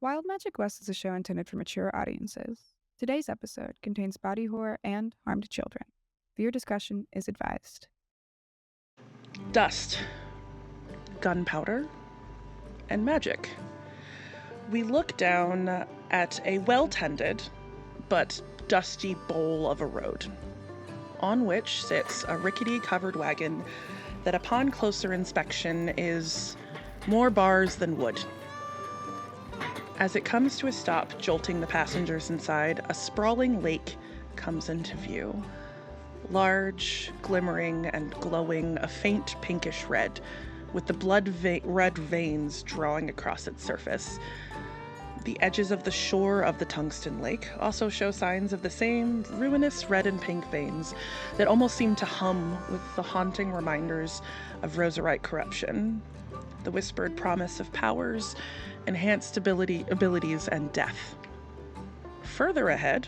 Wild Magic West is a show intended for mature audiences. Today's episode contains body horror and harm to children. Viewer discussion is advised. Dust, gunpowder, and magic. We look down at a well-tended but dusty bowl of a road, on which sits a rickety covered wagon that upon closer inspection is more bars than wood. As it comes to a stop, jolting the passengers inside, a sprawling lake comes into view. Large, glimmering, and glowing a faint pinkish red, with the red veins drawing across its surface. The edges of the shore of the Tungsten lake also show signs of the same ruinous red and pink veins that almost seem to hum with the haunting reminders of roserite corruption, the whispered promise of powers, enhanced abilities, and death. Further ahead,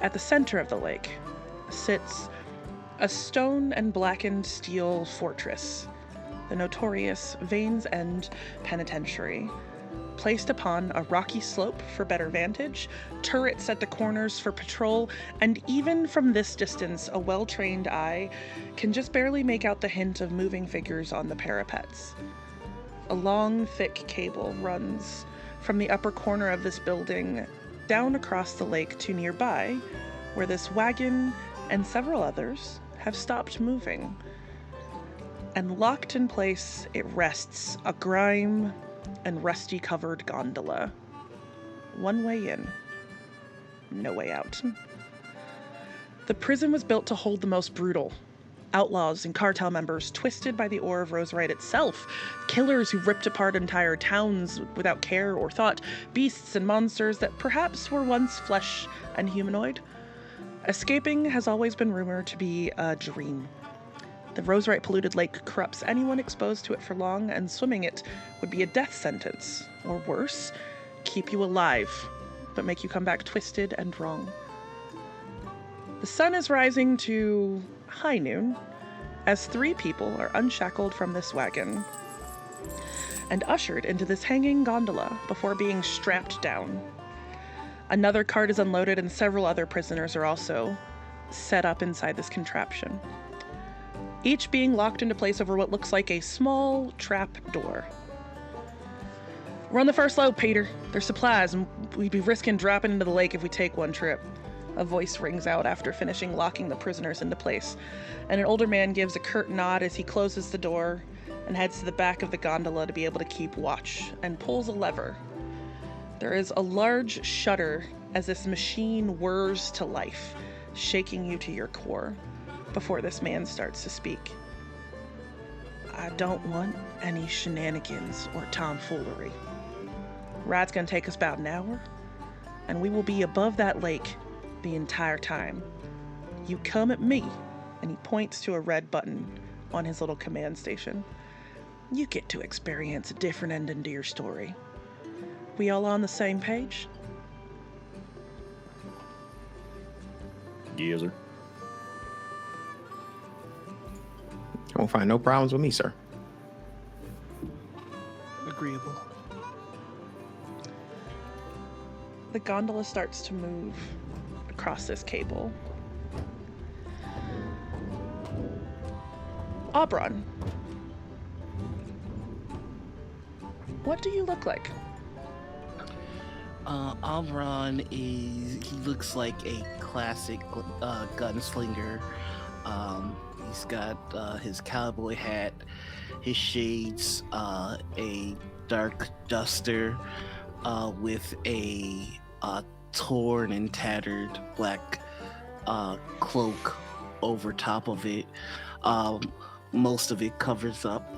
at the center of the lake, sits a stone and blackened steel fortress, the notorious Vane's End Penitentiary, placed upon a rocky slope for better vantage, turrets at the corners for patrol, and even from this distance, a well-trained eye can just barely make out the hint of moving figures on the parapets. A long, thick cable runs from the upper corner of this building down across the lake to nearby, where this wagon and several others have stopped moving. And locked in place, it rests, a grime and rusty-covered gondola. One way in, no way out. The prison was built to hold the most brutal. Outlaws and cartel members twisted by the ore of roserite itself, killers who ripped apart entire towns without care or thought, beasts and monsters that perhaps were once flesh and humanoid. Escaping has always been rumored to be a dream. The roserite polluted lake corrupts anyone exposed to it for long, and swimming it would be a death sentence, or worse, keep you alive, but make you come back twisted and wrong. The sun is rising to high noon as three people are unshackled from this wagon and ushered into this hanging gondola before being strapped down. Another cart is unloaded and several other prisoners are also set up inside this contraption, each being locked into place over what looks like a small trap door. "We're on the first load, Peter. There's supplies, and we'd be risking dropping into the lake if we take one trip," a voice rings out after finishing locking the prisoners into place, and an older man gives a curt nod as he closes the door and heads to the back of the gondola to be able to keep watch, and pulls a lever. There is a large shudder as this machine whirs to life, shaking you to your core, before this man starts to speak. "I don't want any shenanigans or tomfoolery. Ride's gonna take us about an hour, and we will be above that lake the entire time. You come at me," and he points to a red button on his little command station. "You get to experience a different ending to your story. We all on the same page?" Yes, sir. Won't find no problems with me, sir. Agreeable. The gondola starts to move across this cable. Aubron, what do you look like? Aubron he looks like a classic gunslinger. He's got his cowboy hat, his shades, a dark duster with a torn and tattered black cloak over top of it. Most of it covers up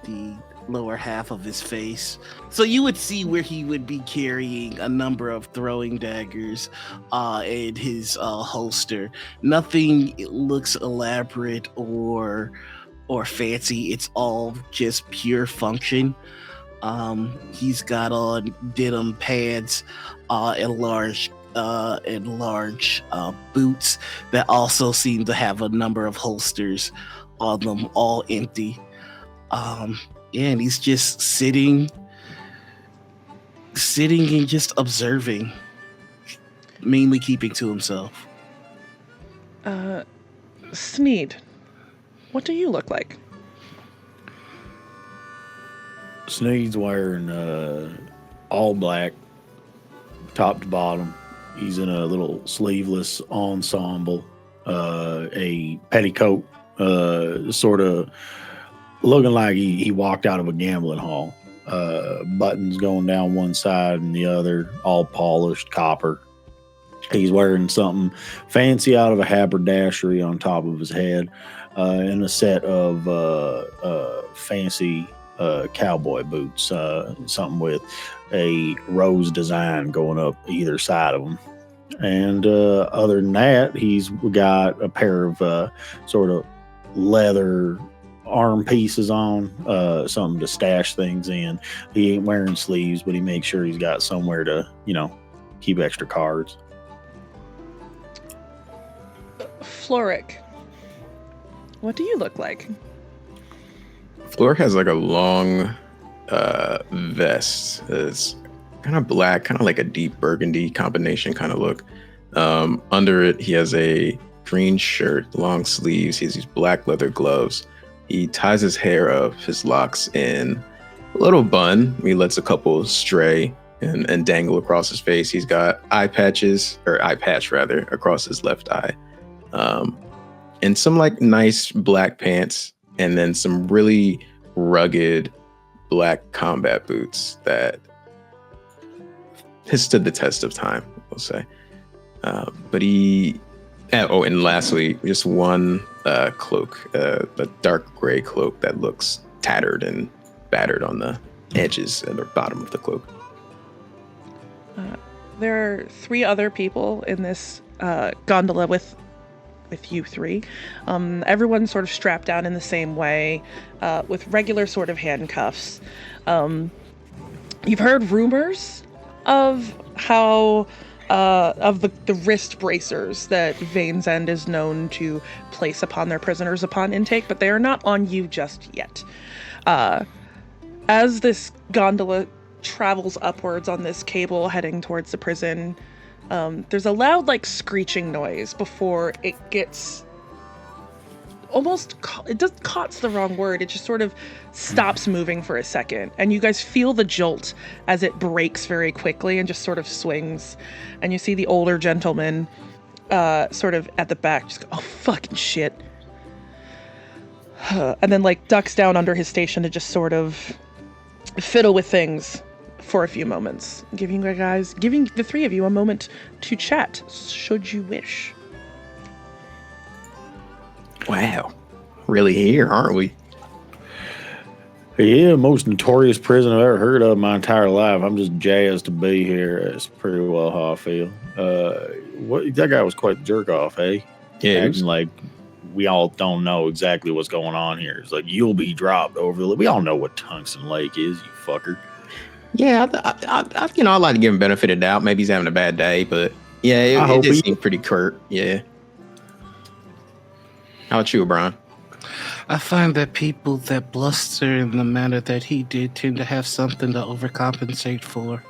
the lower half of his face, so you would see where he would be carrying a number of throwing daggers in his holster. Nothing looks elaborate or fancy. It's all just pure function. He's got on denim pants and large boots that also seem to have a number of holsters on them, all empty. And he's just sitting sitting and just observing, mainly keeping to himself. Sneed, what do you look like? Sneed's wearing all black, top to bottom. He's in a little sleeveless ensemble, a petticoat, sort of looking like he walked out of a gambling hall. Buttons going down one side and the other, all polished copper. He's wearing something fancy out of a haberdashery on top of his head, and a set of fancy cowboy boots, something with a rose design going up either side of them. And other than that, he's got a pair of sort of leather arm pieces on, something to stash things in. He ain't wearing sleeves, but he makes sure he's got somewhere to, keep extra cards. Flo'ryck, what do you look like? Flo'ryck has like a long vest. It's kind of black, kind of like a deep burgundy combination kind of look. Under it, he has a green shirt, long sleeves. He has these black leather gloves. He ties his hair up, his locks in a little bun. He lets a couple stray and dangle across his face. He's got eye patch across his left eye. And some like nice black pants, and then some really rugged black combat boots that has stood the test of time, we'll say. And lastly, just one cloak, a dark gray cloak that looks tattered and battered on the edges and the bottom of the cloak. There are 3 other people in this gondola with you 3. Everyone's sort of strapped down in the same way, with regular sort of handcuffs. You've heard rumors of how of the wrist bracers that Vane's End is known to place upon their prisoners upon intake, but they are not on you just yet. As this gondola travels upwards on this cable heading towards the prison, there's a loud screeching noise before it gets caught's the wrong word. It just sort of stops moving for a second, and you guys feel the jolt as it breaks very quickly and just sort of swings, and you see the older gentleman sort of at the back just go, oh fucking shit, and then ducks down under his station to just sort of fiddle with things for a few moments, giving the 3 of you a moment to chat should you wish. Wow. Really here, aren't we? Yeah, most notorious prison I've ever heard of in my entire life. I'm just jazzed to be here. That's pretty well how I feel. That guy was quite the jerk off, eh? Yeah. Acting like we all don't know exactly what's going on here. It's like, you'll be dropped over the... We all know what Tungsten Lake is, you fucker. Yeah, I like to give him benefit of doubt. Maybe he's having a bad day, but yeah, it did seem pretty curt. Yeah. How about you, Aubron? I find that people that bluster in the manner that he did tend to have something to overcompensate for.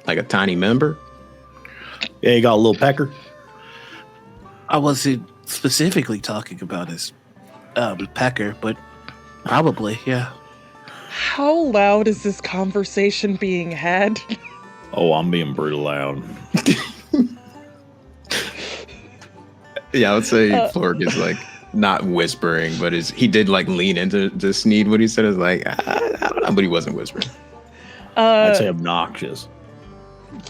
Like a tiny member? Yeah, you got a little pecker? I wasn't specifically talking about his pecker, but probably, yeah. How loud is this conversation being had? Oh, I'm being brutal loud. Yeah, I would say Flo'ryck is not whispering, but he did lean into Sneed. What he said is I don't know, but he wasn't whispering. I'd say obnoxious.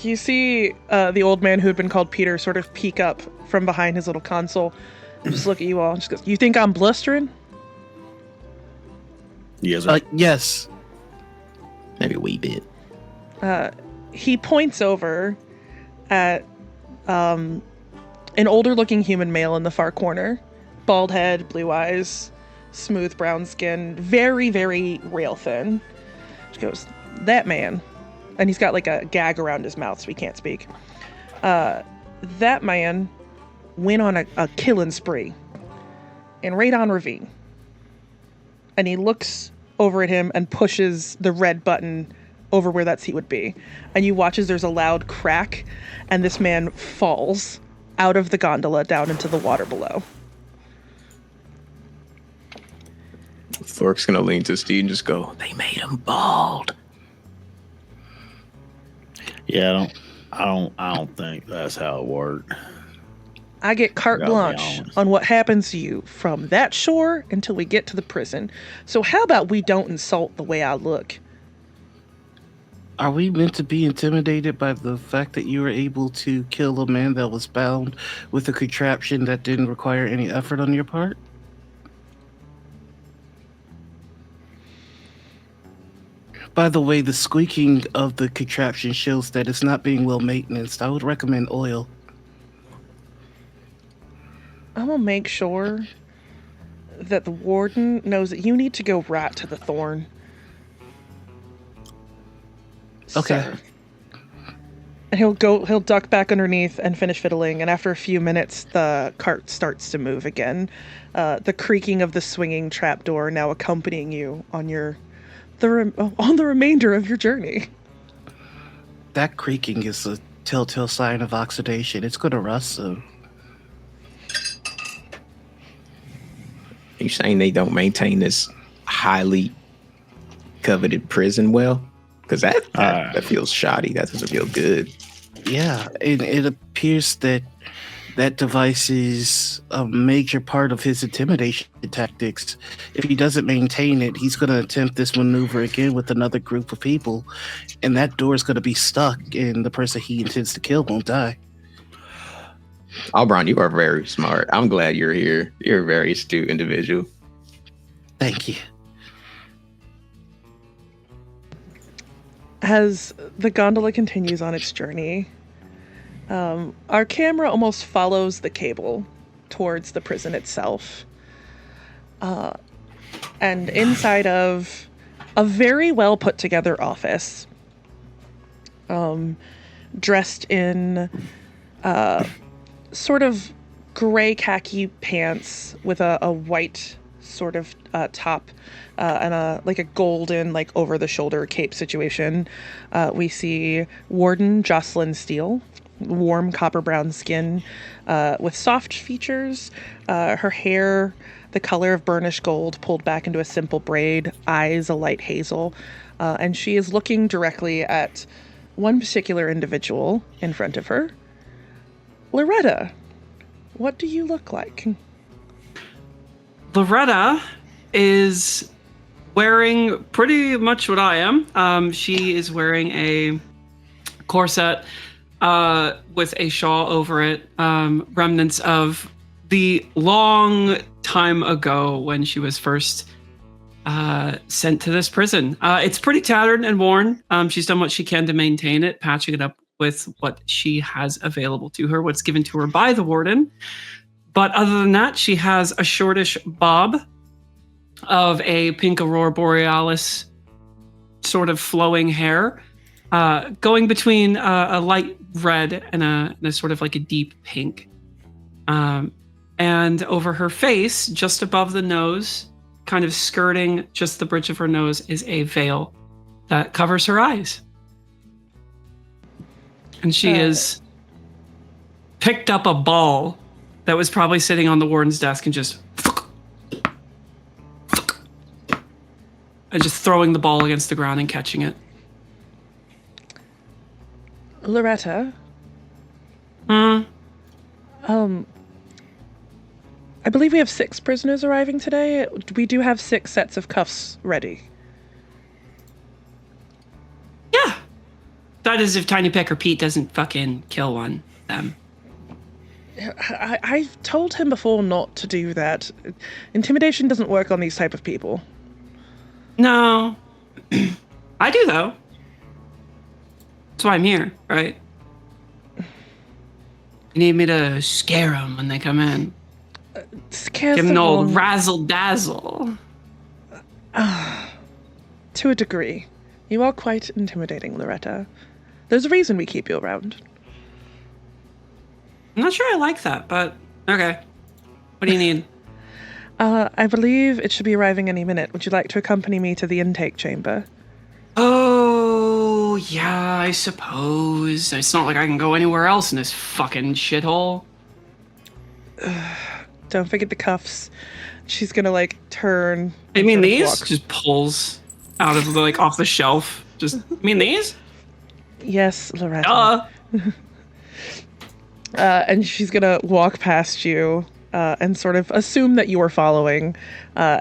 You see the old man who had been called Peter sort of peek up from behind his little console and just look at you all and just goes, you think I'm blustering? Yes, yes. Maybe a wee bit. He points over at an older looking human male in the far corner. Bald head, blue eyes, smooth brown skin, very, very rail thin. He goes, that man. And he's got a gag around his mouth so he can't speak. That man went on a killing spree in Radon Ravine. And he looks over at him and pushes the red button over where that seat would be. And you watch as there's a loud crack, and this man falls out of the gondola down into the water below. Thork's gonna lean to Sneed and just go, "They made him bald." Yeah, I don't think that's how it worked. I get carte Gotta be blanche honest. on what happens to you from that shore until we get to the prison. So how about we don't insult the way I look? Are we meant to be intimidated by the fact that you were able to kill a man that was bound with a contraption that didn't require any effort on your part? By the way, the squeaking of the contraption shows that it's not being well maintained. I would recommend oil. I'm gonna make sure that the warden knows that you need to go right to the thorn. Okay. Sir. And he'll duck back underneath and finish fiddling, and after a few minutes the cart starts to move again. The creaking of the swinging trapdoor now accompanying you on on the remainder of your journey. That creaking is a telltale sign of oxidation. It's going to rust soon. You saying they don't maintain this highly coveted prison well? Because that feels shoddy. That doesn't feel good. Yeah, it appears that that device is a major part of his intimidation tactics. If he doesn't maintain it, he's going to attempt this maneuver again with another group of people, and that door is going to be stuck, and the person he intends to kill won't die. Aubron, you are very smart. I'm glad you're here. You're a very astute individual. Thank you. As the gondola continues on its journey, our camera almost follows the cable towards the prison itself. And inside of a very well put together office, dressed in sort of gray khaki pants with a white sort of top and a golden over the shoulder cape situation. We see Warden Jocelyn Steele, warm copper brown skin with soft features, her hair the color of burnished gold pulled back into a simple braid, eyes a light hazel, and she is looking directly at one particular individual in front of her. Loretta, what do you look like? Loretta is wearing pretty much what I am. She is wearing a corset with a shawl over it, remnants of the long time ago when she was first sent to this prison. It's pretty tattered and worn. She's done what she can to maintain it, patching it up with what she has available to her, what's given to her by the warden. But other than that, she has a shortish bob of a pink aurora borealis sort of flowing hair, going between a light red and a sort of like a deep pink. And over her face, just above the nose, kind of skirting just the bridge of her nose, is a veil that covers her eyes. And she has picked up a ball that was probably sitting on the warden's desk and just throwing the ball against the ground and catching it. Loretta? I believe we have 6 prisoners arriving today. We do have 6 sets of cuffs ready. Yeah. That is if Tiny Pecker Pete doesn't fucking kill one of them. I've told him before not to do that. Intimidation doesn't work on these type of people. No. I do, though. That's why I'm here, right? You need me to scare them when they come in. Scare Give them them an old all. razzle-dazzle. To a degree. You are quite intimidating, Loretta. There's a reason we keep you around. I'm not sure I like that, but okay. What do you need? I believe it should be arriving any minute. Would you like to accompany me to the intake chamber? Oh, Oh, yeah, I suppose. It's not like I can go anywhere else in this fucking shithole. Don't forget the cuffs. She's gonna like turn. I and mean, sort of these? walk. Just pulls out of the, like, off the shelf. Just, I mean, these? Yes, Loretta. And she's gonna walk past you and sort of assume that you are following,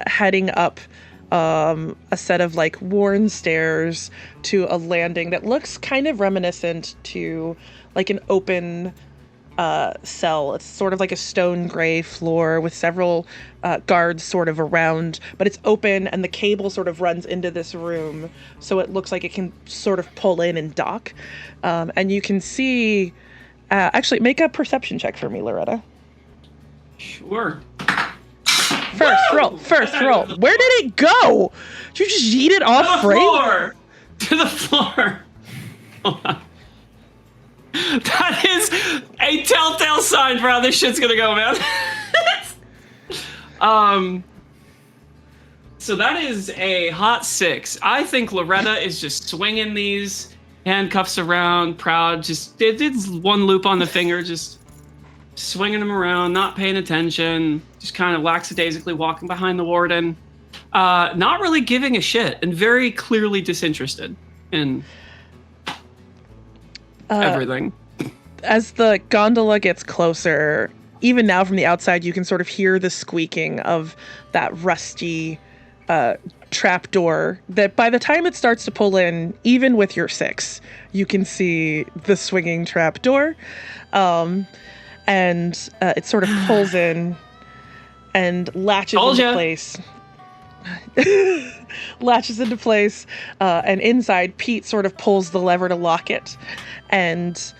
heading up a set of like worn stairs to a landing that looks kind of reminiscent to like an open cell. It's sort of like a stone gray floor with several guards sort of around, but it's open and the cable sort of runs into this room, so it looks like it can sort of pull in and dock. And you can see, actually make a perception check for me, Loretta. Sure. First roll. Where did it go? Did you just yeet it off frame? Floor! To the floor. Hold on. That is a telltale sign for how this shit's gonna go, man. So that is a hot 6. I think Loretta is just swinging these handcuffs around, proud. Just did one loop on the finger, just swinging them around, not paying attention, just kind of lackadaisically walking behind the warden, not really giving a shit, and very clearly disinterested in everything. As the gondola gets closer, even now from the outside, you can sort of hear the squeaking of that rusty trap door that by the time it starts to pull in, even with your 6, you can see the swinging trap door. And it sort of pulls in and latches into place. Latches into place, and inside, Pete sort of pulls the lever to lock it and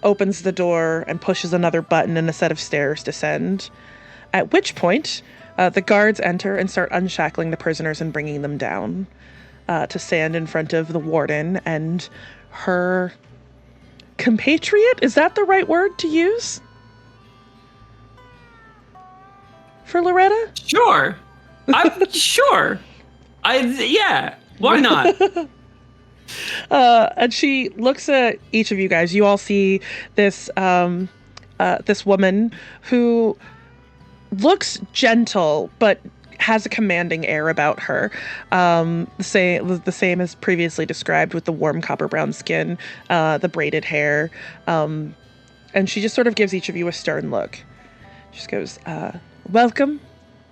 opens the door and pushes another button and a set of stairs descend. At which point, the guards enter and start unshackling the prisoners and bringing them down to stand in front of the warden and her compatriot. Is that the right word to use for Loretta? Sure. I'm sure. Yeah. Why not? And she looks at each of you guys. You all see this this woman who looks gentle but has a commanding air about her. The same as previously described, with the warm copper brown skin, the braided hair, and she just sort of gives each of you a stern look. She just goes, "Welcome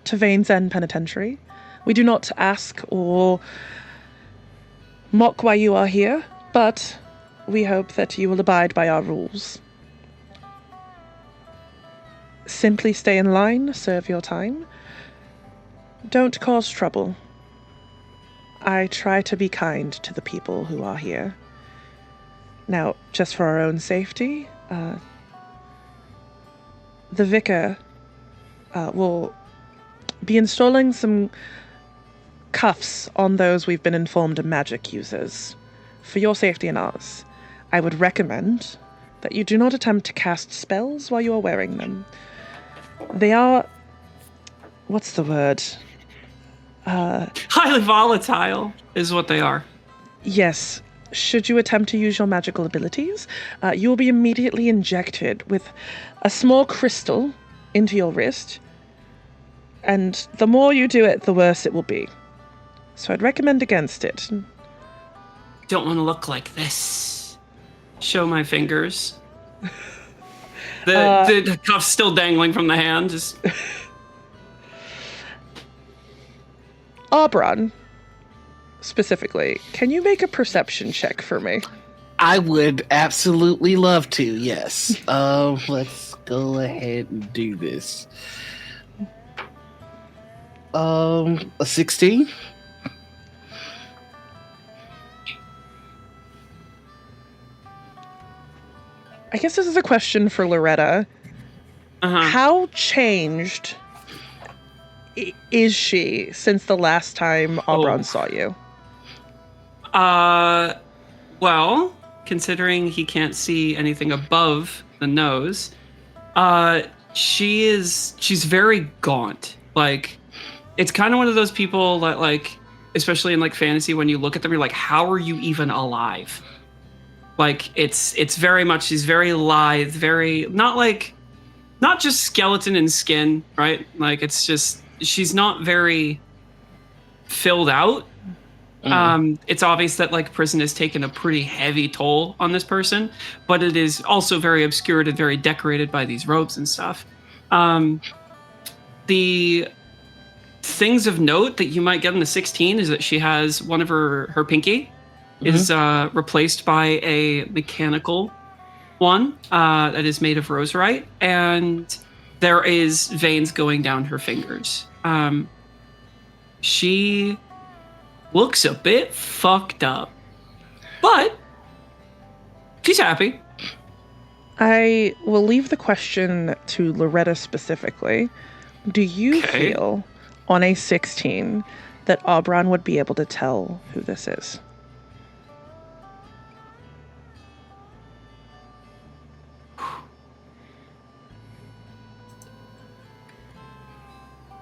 to Vane's End Penitentiary. We do not ask or mock why you are here, but we hope that you will abide by our rules. Simply stay in line, serve your time. Don't cause trouble. I try to be kind to the people who are here. Now, just for our own safety, the vicar will be installing some cuffs on those we've been informed are magic users. For your safety and ours, I would recommend that you do not attempt to cast spells while you are wearing them. They are... what's the word? Highly volatile is what they are. Yes. Should you attempt to use your magical abilities, you will be immediately injected with a small crystal into your wrist, and the more you do it, the worse it will be. So I'd recommend against it. Don't want to look like this. Show my fingers. The cuff's still dangling from the hand. Just Aubron, specifically, can you make a perception check for me? I would absolutely love to, yes. Let's go ahead and do this. A 16? I guess this is a question for Loretta. How changed is she since the last time Aubron saw you? Well, considering he can't see anything above the nose, she's very gaunt. Like, it's kind of one of those people that, like, especially in like fantasy, when you look at them, you're like, how are you even alive? Like it's very much, she's very lithe, very not just skeleton and skin, right? Like it's just, she's not very filled out. It's obvious that like prison has taken a pretty heavy toll on this person, but it is also very obscured and very decorated by these robes and stuff. The things of note that you might get in the 16 is that she has one of her pinky is replaced by a mechanical one that is made of roserite, and there is veins going down her fingers. She looks a bit fucked up, but she's happy. I will leave the question to Loretta specifically. Do you feel on a 16 that Aubron would be able to tell who this is?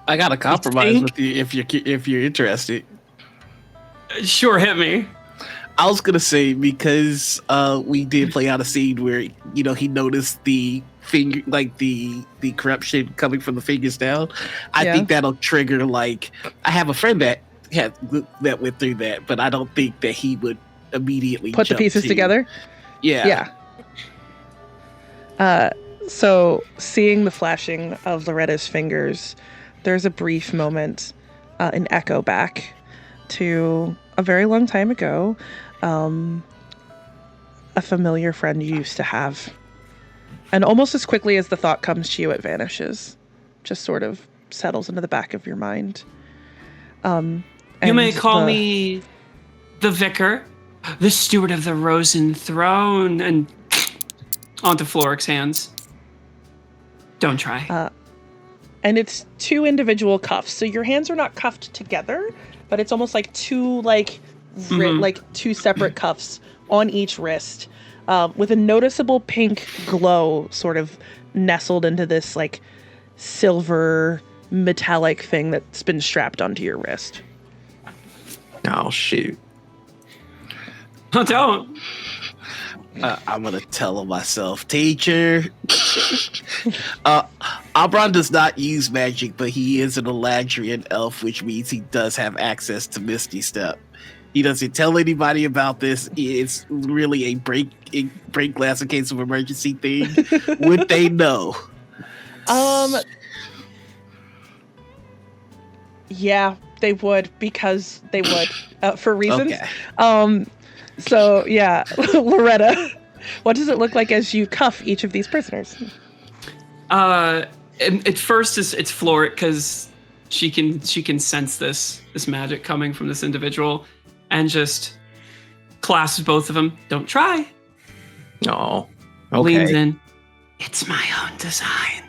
I got a compromise with you if you're interested. Sure, hit me. I was gonna say, because we did play out a scene where he noticed the finger, like the corruption coming from the fingers down. I think that'll trigger. Like, I have a friend that went through that, but I don't think that he would immediately put the pieces together. Yeah. So seeing the flashing of Loretta's fingers, there's a brief moment, an echo back to a very long time ago, a familiar friend you used to have. And almost as quickly as the thought comes to you, it vanishes. Just sort of settles into the back of your mind. You may call me the Vicar, the Steward of the Rosen Throne, and onto Flo'ryck's hands. Don't try. And it's two individual cuffs. So your hands are not cuffed together, but it's almost like two two separate cuffs on each wrist, with a noticeable pink glow sort of nestled into this like silver metallic thing that's been strapped onto your wrist. Oh, shoot. Oh, don't. I'm gonna tell him myself, teacher. Aubron does not use magic, but he is an Eladrian elf, which means he does have access to Misty Step. He doesn't tell anybody about this. It's really a break glass in case of emergency thing. Would they know? Yeah, they would, because they would, for reasons. Okay. So yeah, Loretta, what does it look like as you cuff each of these prisoners? At first it's Flo'ryck, because she can sense this magic coming from this individual, and just clasps both of them. Don't try. Oh, okay. Leans in. It's my own design.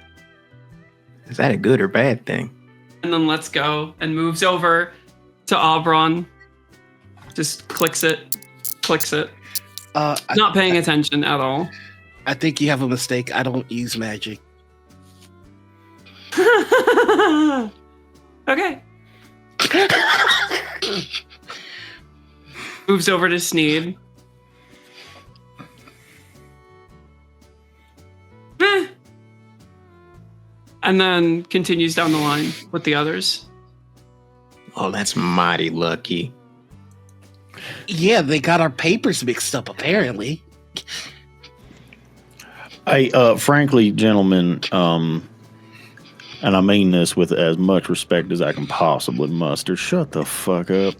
Is that a good or bad thing? And then lets go and moves over to Aubron. Just clicks it. Not paying attention at all. I think you have a mistake. I don't use magic. Okay. Moves over to Sneed. And then continues down the line with the others. Oh, that's mighty lucky. Yeah, they got our papers mixed up, apparently. Frankly, gentlemen, and I mean this with as much respect as I can possibly muster, shut the fuck up.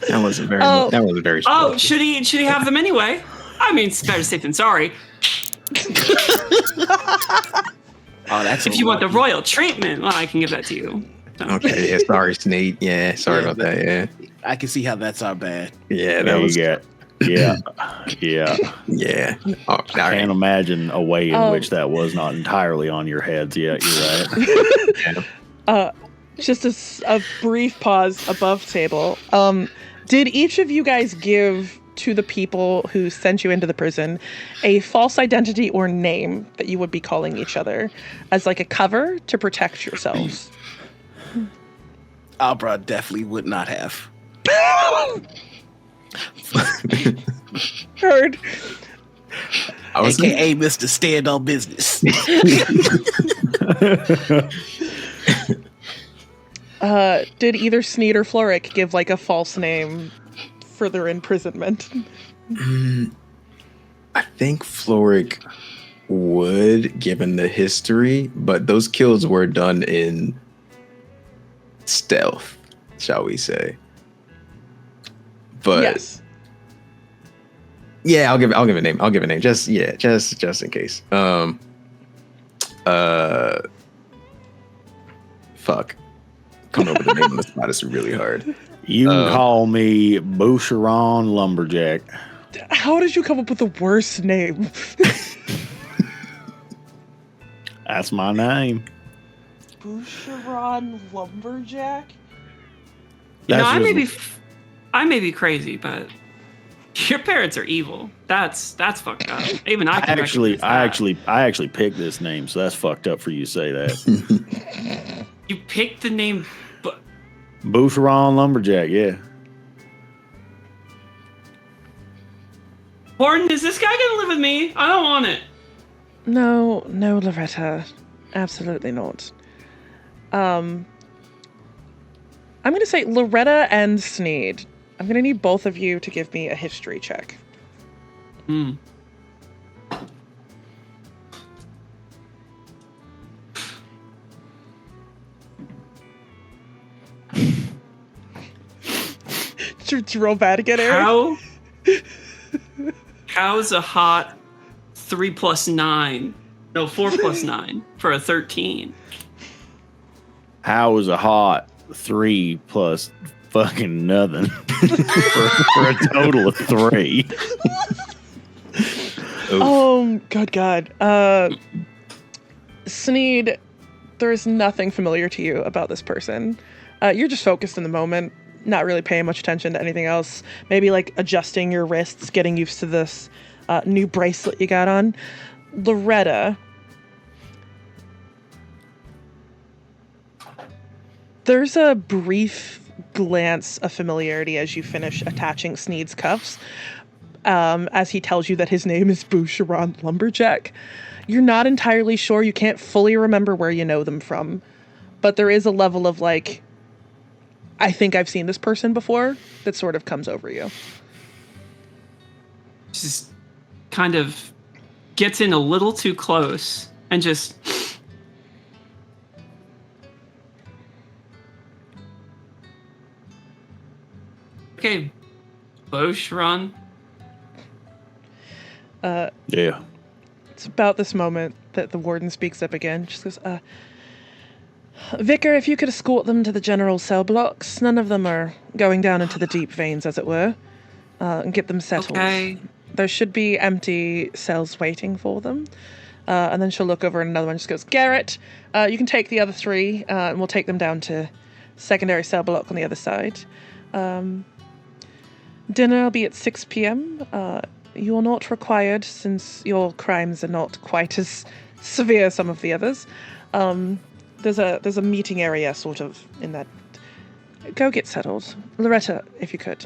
That wasn't very. That was very. Oh, should he have them anyway? I mean, it's better safe than sorry. That's if you want the royal treatment, well, I can give that to you. So. Okay, yeah, sorry, Sneed. Yeah, sorry about that. Yeah, I can see how that's our bad. Yeah, that was. Yeah. Oh, I can't imagine a way in which that was not entirely on your heads. Yeah, you're right. Just a brief pause above table. Did each of you guys give to the people who sent you into the prison a false identity or name that you would be calling each other as like a cover to protect yourselves? Aubron definitely would not have. Heard. AKA Mr. Stand on Business. Did either Sneed or Flo'ryck give like a false name for their imprisonment? I think Flo'ryck would, given the history, but those kills were done in stealth, shall we say? But yes. Yeah, I'll give a name. Just in case. Fuck. Coming up with a name on the spot is really hard. You can call me Boucheron Lumberjack. How did you come up with the worst name? That's my name. Boucheron Lumberjack? You know, That's I may be crazy, but your parents are evil. That's fucked up. Even I can recognize that. I actually picked this name, so that's fucked up for you to say that. You picked the name, but Boucheron Lumberjack, yeah. Horton, is this guy gonna live with me? I don't want it. No, Loretta. Absolutely not. I'm going to say Loretta and Sneed. I'm going to need both of you to give me a history check. Did you roll bad again, Eric? How's a hot 3 + 9? No, 4 + 9 for a 13. How is a hot 3 plus fucking nothing for a total of 3? Oh, God. Sneed, there's nothing familiar to you about this person. You're just focused in the moment, not really paying much attention to anything else. Maybe like adjusting your wrists, getting used to this new bracelet you got on. Loretta, there's a brief glance of familiarity as you finish attaching Sneed's cuffs, as he tells you that his name is Boucheron Lumberjack. You're not entirely sure. You can't fully remember where you know them from, but there is a level of like, I think I've seen this person before that sort of comes over you. Just kind of gets in a little too close and just... Okay, Boucheron. Yeah. It's about this moment that the warden speaks up again. She goes, Vicar, if you could escort them to the general cell blocks. None of them are going down into the deep veins, as it were. And get them settled. Okay. There should be empty cells waiting for them. And then she'll look over at another one and just goes, Garrett, you can take the other 3, and we'll take them down to secondary cell block on the other side. Dinner will be at 6 p.m. You're not required, since your crimes are not quite as severe as some of the others. There's a meeting area sort of in that. Go get settled. Loretta, if you could.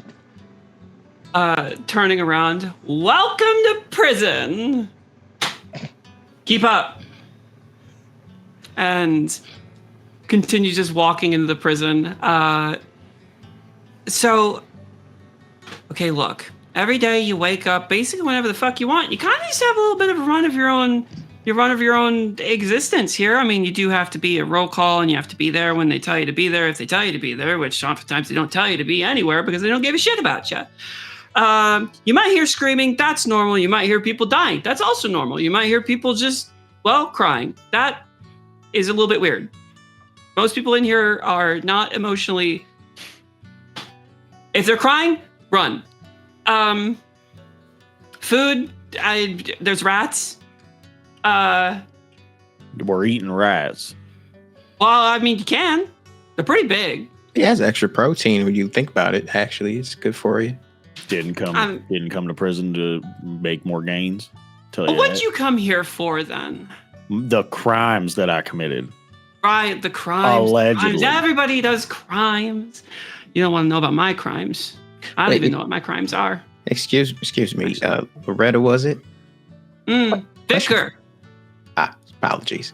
Turning around. Welcome to prison. Keep up. And continue just walking into the prison. Okay, look. Every day you wake up, basically whenever the fuck you want. You kind of just have a little bit of a run of your own existence here. I mean, you do have to be a roll call, and you have to be there when they tell you to be there. If they tell you to be there, which oftentimes they don't tell you to be anywhere because they don't give a shit about you. You might hear screaming. That's normal. You might hear people dying. That's also normal. You might hear people just, crying. That is a little bit weird. Most people in here are not emotionally... If they're crying, run. Food, there's rats. We're eating rats. Well, I mean, you can. They're pretty big. It has extra protein when you think about it. Actually, it's good for you. Didn't come to prison to make more gains. What'd you come here for then? The crimes that I committed. Right, the crimes. Allegedly. Crimes. Everybody does crimes. You don't want to know about my crimes. I don't even know what my crimes are. Excuse me. Loretta, was it? Vicar. Apologies.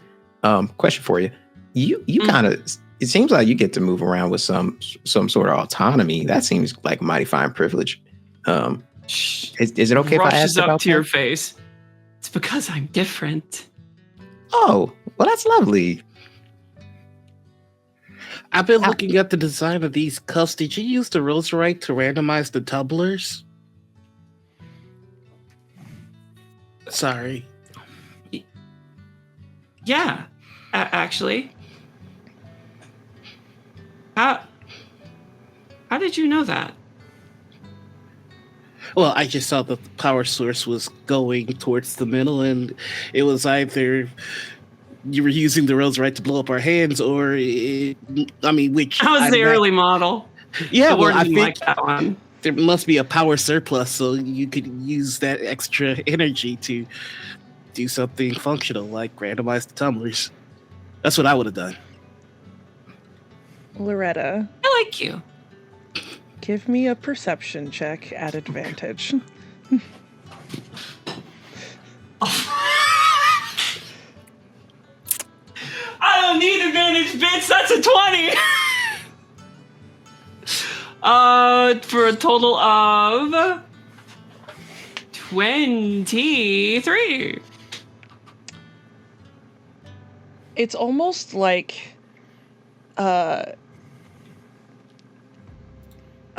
Question for you. You kind of. It seems like you get to move around with some sort of autonomy. That seems like a mighty fine privilege. Is it okay if I ask about up to your face? It's because I'm different. Oh, well, that's lovely. I've been looking at the design of these cuffs. Did you use the Roserite to randomize the tumblers? Sorry. Yeah, actually. How did you know that? Well, I just saw the power source was going towards the middle, and it was either you were using the Roserite to blow up our hands, or which that was the early model. Yeah, well, I think think that one. There must be a power surplus, so you could use that extra energy to do something functional, like randomize the tumblers. That's what I would have done. Loretta, I like you. give me a perception check at advantage. I don't need advantage, bitch. That's a 20. For a total of 23. It's almost like a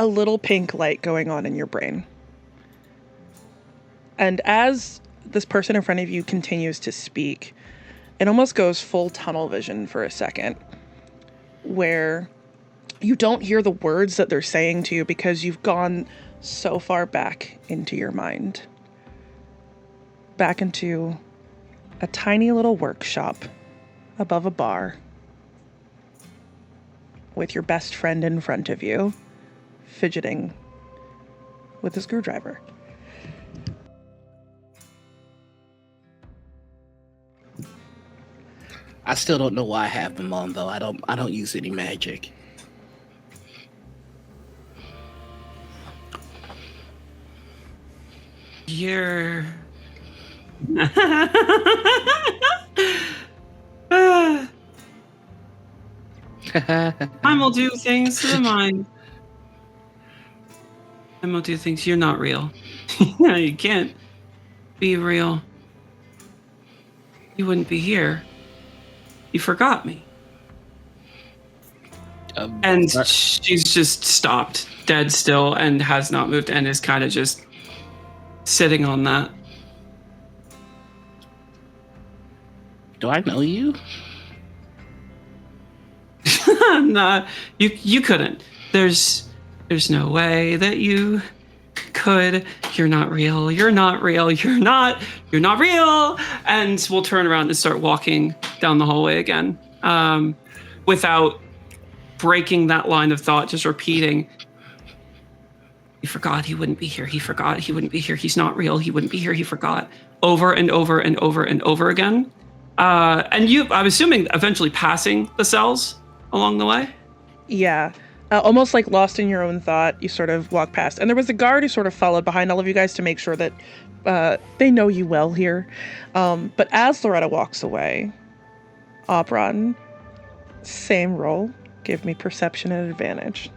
little pink light going on in your brain. And as this person in front of you continues to speak, it almost goes full tunnel vision for a second, where you don't hear the words that they're saying to you because you've gone so far back into your mind. Back into a tiny little workshop above a bar with your best friend in front of you, fidgeting with a screwdriver. I still don't know why I have them on, though. I don't use any magic. You're... Time will do things to the mind. Time will do things. You're not real. No, you can't be real. You wouldn't be here. You forgot me. And she's just stopped, dead still, and has not moved, and is kind of just sitting on that. Do I know you? Nah, you couldn't. There's no way that you could. You're not real. You're not real. You're not real. And we'll turn around and start walking down the hallway again, without breaking that line of thought, just repeating. He forgot he wouldn't be here. He forgot he wouldn't be here. He's not real. He wouldn't be here. He forgot. Over and over and over and over again. And you, I'm assuming, eventually passing the cells along the way? Yeah. Almost like lost in your own thought, you sort of walk past. And there was a guard who sort of followed behind all of you guys to make sure that they know you well here. But as Loretta walks away, Aubron, same roll. Give me perception at advantage.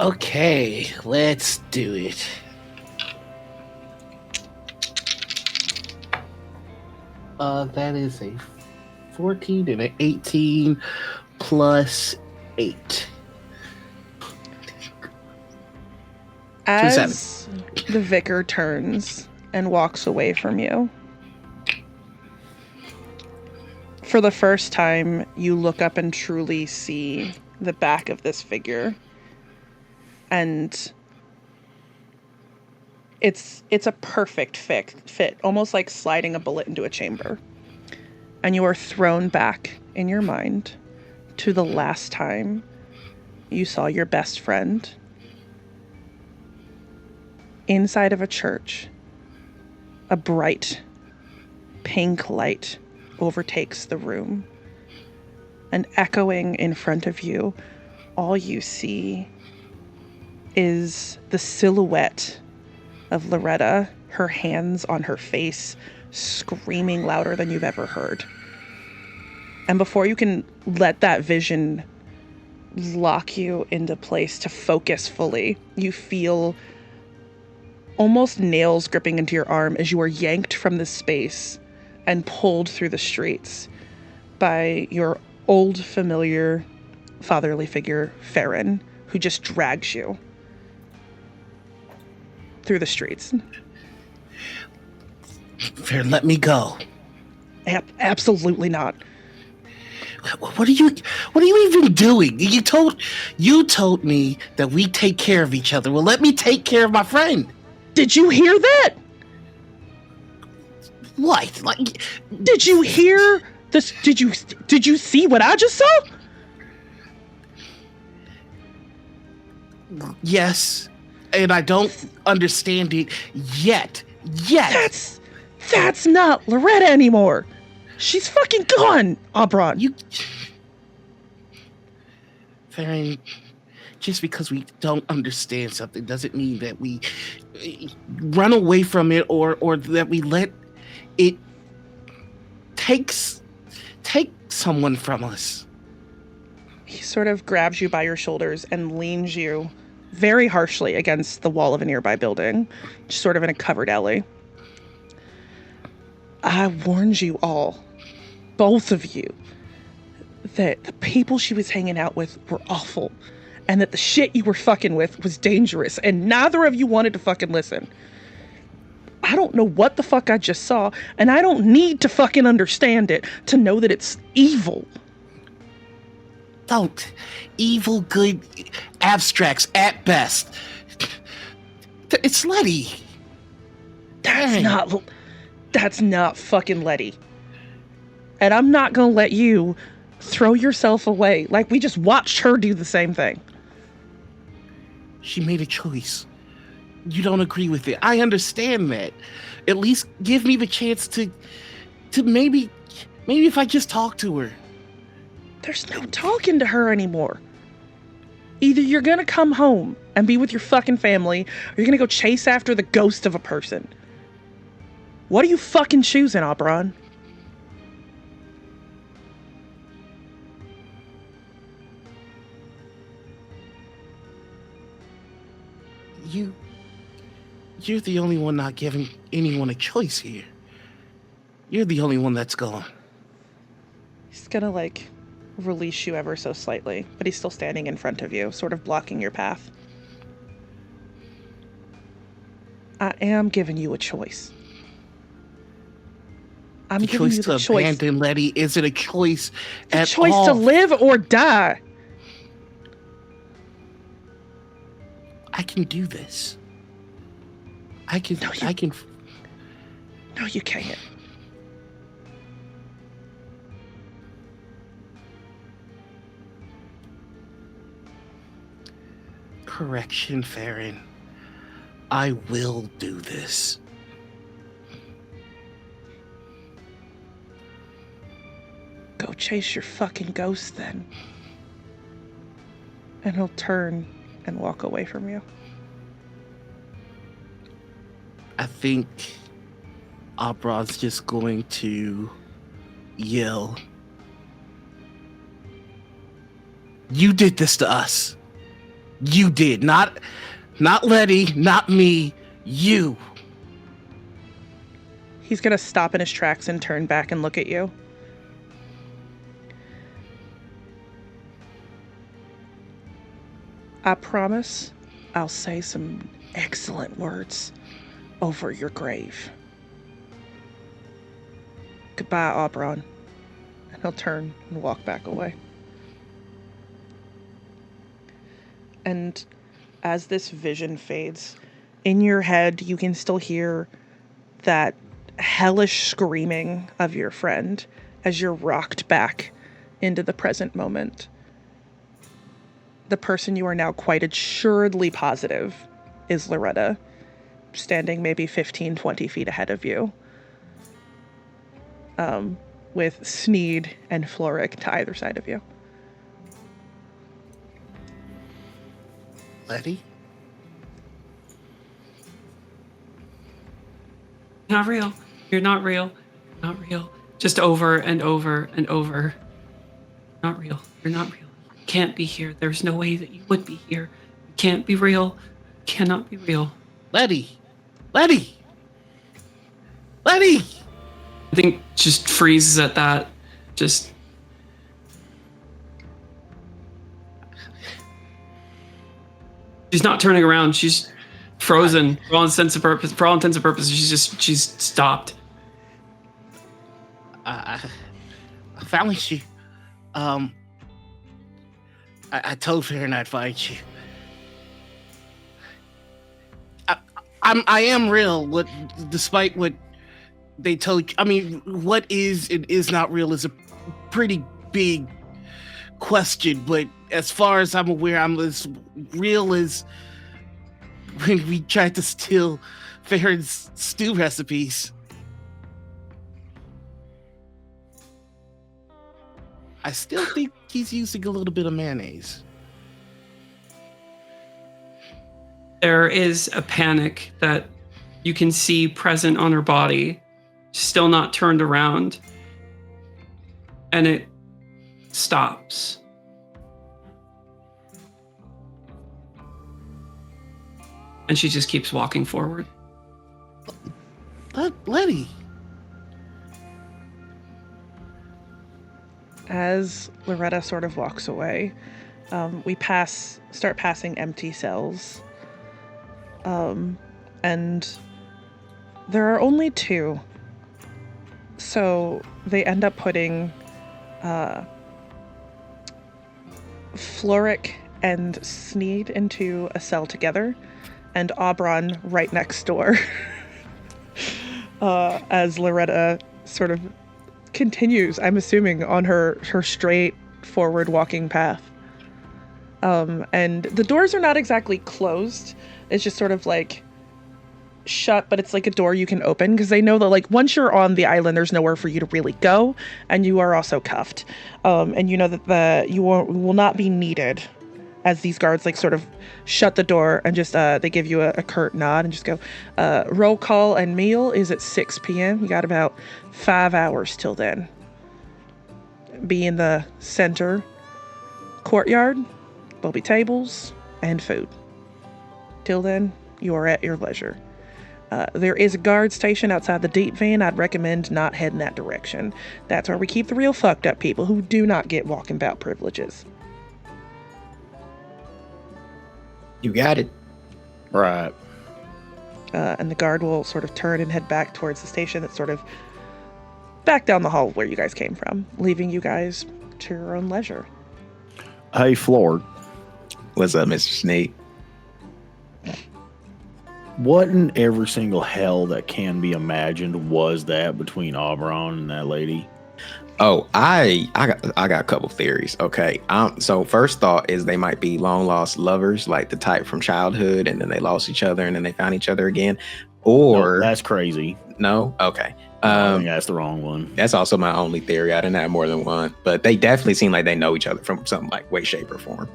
Okay, let's do it. That is a 14 and an 18 plus 8. As the vicar turns and walks away from you, for the first time, you look up and truly see the back of this figure. And it's a perfect fit, almost like sliding a bullet into a chamber. And you are thrown back in your mind to the last time you saw your best friend inside of a church. A bright pink light overtakes the room. And echoing in front of you, all you see is the silhouette of Loretta, her hands on her face, screaming louder than you've ever heard. And before you can let that vision lock you into place to focus fully, you feel almost nails gripping into your arm as you are yanked from this space and pulled through the streets by your old familiar fatherly figure, Farron, who just drags you through the streets. Farron, let me go. Absolutely not. What are you even doing? You told me that we take care of each other. Well, let me take care of my friend. Did you hear that? What? Did you hear this? Did you see what I just saw? Yes, and I don't understand it yet. That's not Loretta anymore. She's fucking gone, Aubron. Farron, just because we don't understand something doesn't mean that we run away from it or that we let it take someone from us. He sort of grabs you by your shoulders and leans you very harshly against the wall of a nearby building, sort of in a covered alley. I warned you all, both of you, that the people she was hanging out with were awful, and that the shit you were fucking with was dangerous, and neither of you wanted to fucking listen. I don't know what the fuck I just saw, and I don't need to fucking understand it to know that it's evil. Don't. Evil, good, abstracts at best. It's Letty. That's not fucking Letty. And I'm not gonna let you throw yourself away like we just watched her do the same thing. She made a choice. You don't agree with it. I understand that. At least give me the chance to maybe if I just talk to her. There's no talking to her anymore. Either you're gonna come home and be with your fucking family, or you're gonna go chase after the ghost of a person. What are you fucking choosing, Aubron? You're the only one not giving anyone a choice here. You're the only one that's gone. He's gonna, release you ever so slightly, but he's still standing in front of you, sort of blocking your path. I am giving you a choice. I'm giving you the choice to abandon Letty isn't a choice at all. The choice to live or die. I can do this. I can. No, you can't. Correction, Farron. I will do this. Go chase your fucking ghost then. And he'll turn and walk away from you. I think Aubron's just going to yell, "You did this to us. You did. Not Letty, not me, you." He's gonna stop in his tracks and turn back and look at you. I promise I'll say some excellent words over your grave. Goodbye, Aubron. And he'll turn and walk back away. And as this vision fades, in your head you can still hear that hellish screaming of your friend as you're rocked back into the present moment. The person you are now quite assuredly positive is Loretta, standing maybe 15, 20 feet ahead of you. with Sneed and Flo'ryck to either side of you. Letty? Not real. You're not real. Not real. Just over and over and over. Not real. You're not real. You can't be here. There's no way that you would be here. You can't be real. You cannot be real. Letty! Letty! Letty! I think just freezes at that. Just. She's not turning around. She's frozen for all intents and purposes. For all intents and purposes, she's stopped. I found you. I told Farron I'd find you. I am real. Despite what they told you. I mean, what is and is not real is a pretty big question. But as far as I'm aware, I'm as real as when we tried to steal Farron's stew recipes. I still think he's using a little bit of mayonnaise. There is a panic that you can see present on her body, still not turned around, and it stops. And she just keeps walking forward. Letty. As Loretta sort of walks away, we start passing empty cells. And there are only 2. So they end up putting Flo'ryck and Sneed into a cell together, and Aubron right next door. As Loretta sort of continues, I'm assuming, on her straight forward walking path. And the doors are not exactly closed. It's just sort of like shut, but it's like a door you can open because they know that like once you're on the island, there's nowhere for you to really go, and you are also cuffed. And you know that you will not be needed, as these guards like sort of shut the door and just they give you a curt nod and just go, roll call and meal is at 6 p.m. You got about 5 hours till then. Be in the center courtyard. There'll be tables and food. Till then, you are at your leisure. There is a guard station outside the deep vein. I'd recommend not heading that direction. That's where we keep the real fucked up people who do not get walking about privileges. You got it. Right. And the guard will sort of turn and head back towards the station that's sort of back down the hall where you guys came from, leaving you guys to your own leisure. Hey, Floor. What's up, Mr. Sneed? What in every single hell that can be imagined was that between Aubron and that lady? Oh, I got a couple theories. Okay. So first thought is they might be long lost lovers, like the type from childhood, and then they lost each other and then they found each other again. Or No, that's crazy. no? Okay. I think that's the wrong one. That's also my only theory. I didn't have more than one, but they definitely seem like they know each other from some like way, shape, or form.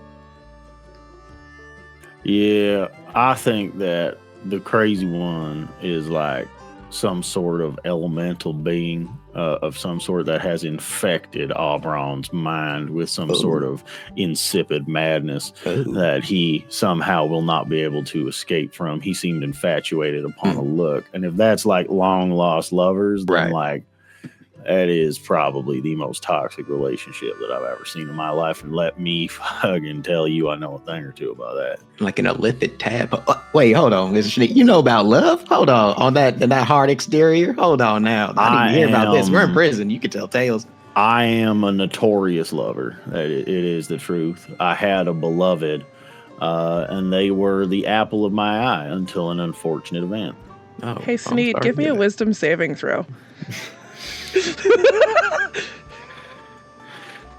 Yeah, I think that the crazy one is like some sort of elemental being of some sort that has infected Aubron's mind with some sort of insipid madness that he somehow will not be able to escape from. He seemed infatuated upon a look. And if that's like long lost lovers, then like that is probably the most toxic relationship that I've ever seen in my life. And let me fucking tell you, I know a thing or two about that. Like an illicit tab. Wait, hold on, Mr. Sneed. You know about love? Hold on that hard exterior. Hold on now. I didn't hear about this. We're in prison. You can tell tales. I am a notorious lover. It is the truth. I had a beloved, and they were the apple of my eye until an unfortunate event. Oh, Hey, Sneed, give me a wisdom saving throw.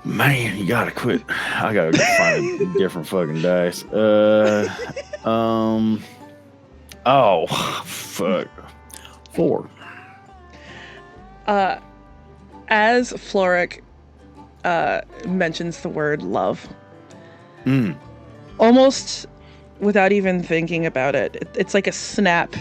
Man, you gotta quit. I gotta go find a different fucking dice. Oh, fuck. 4. As Flo'ryck mentions the word love, almost without even thinking about it, it's like a snap.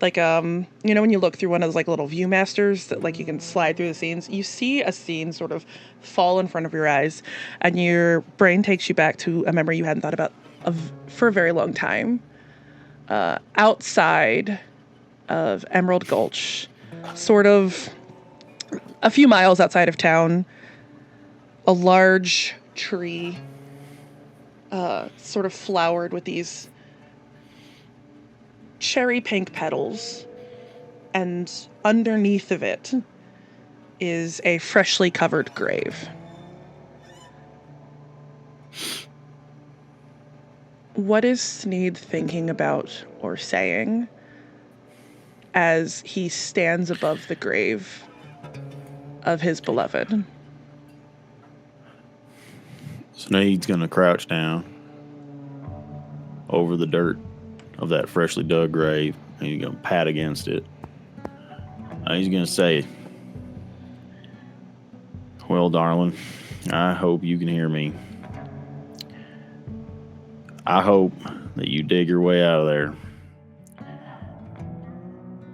Like, when you look through one of those like little Viewmasters that like you can slide through the scenes, you see a scene sort of fall in front of your eyes, and your brain takes you back to a memory you hadn't thought about for a very long time. Outside of Emerald Gulch, sort of a few miles outside of town, a large tree, sort of flowered with these cherry pink petals, and underneath of it is a freshly covered grave. What is Sneed thinking about or saying as he stands above the grave of his beloved? Sneed's gonna crouch down over the dirt of that freshly dug grave, and he's gonna pat against it. And he's gonna say, "Well, darling, I hope you can hear me. I hope that you dig your way out of there.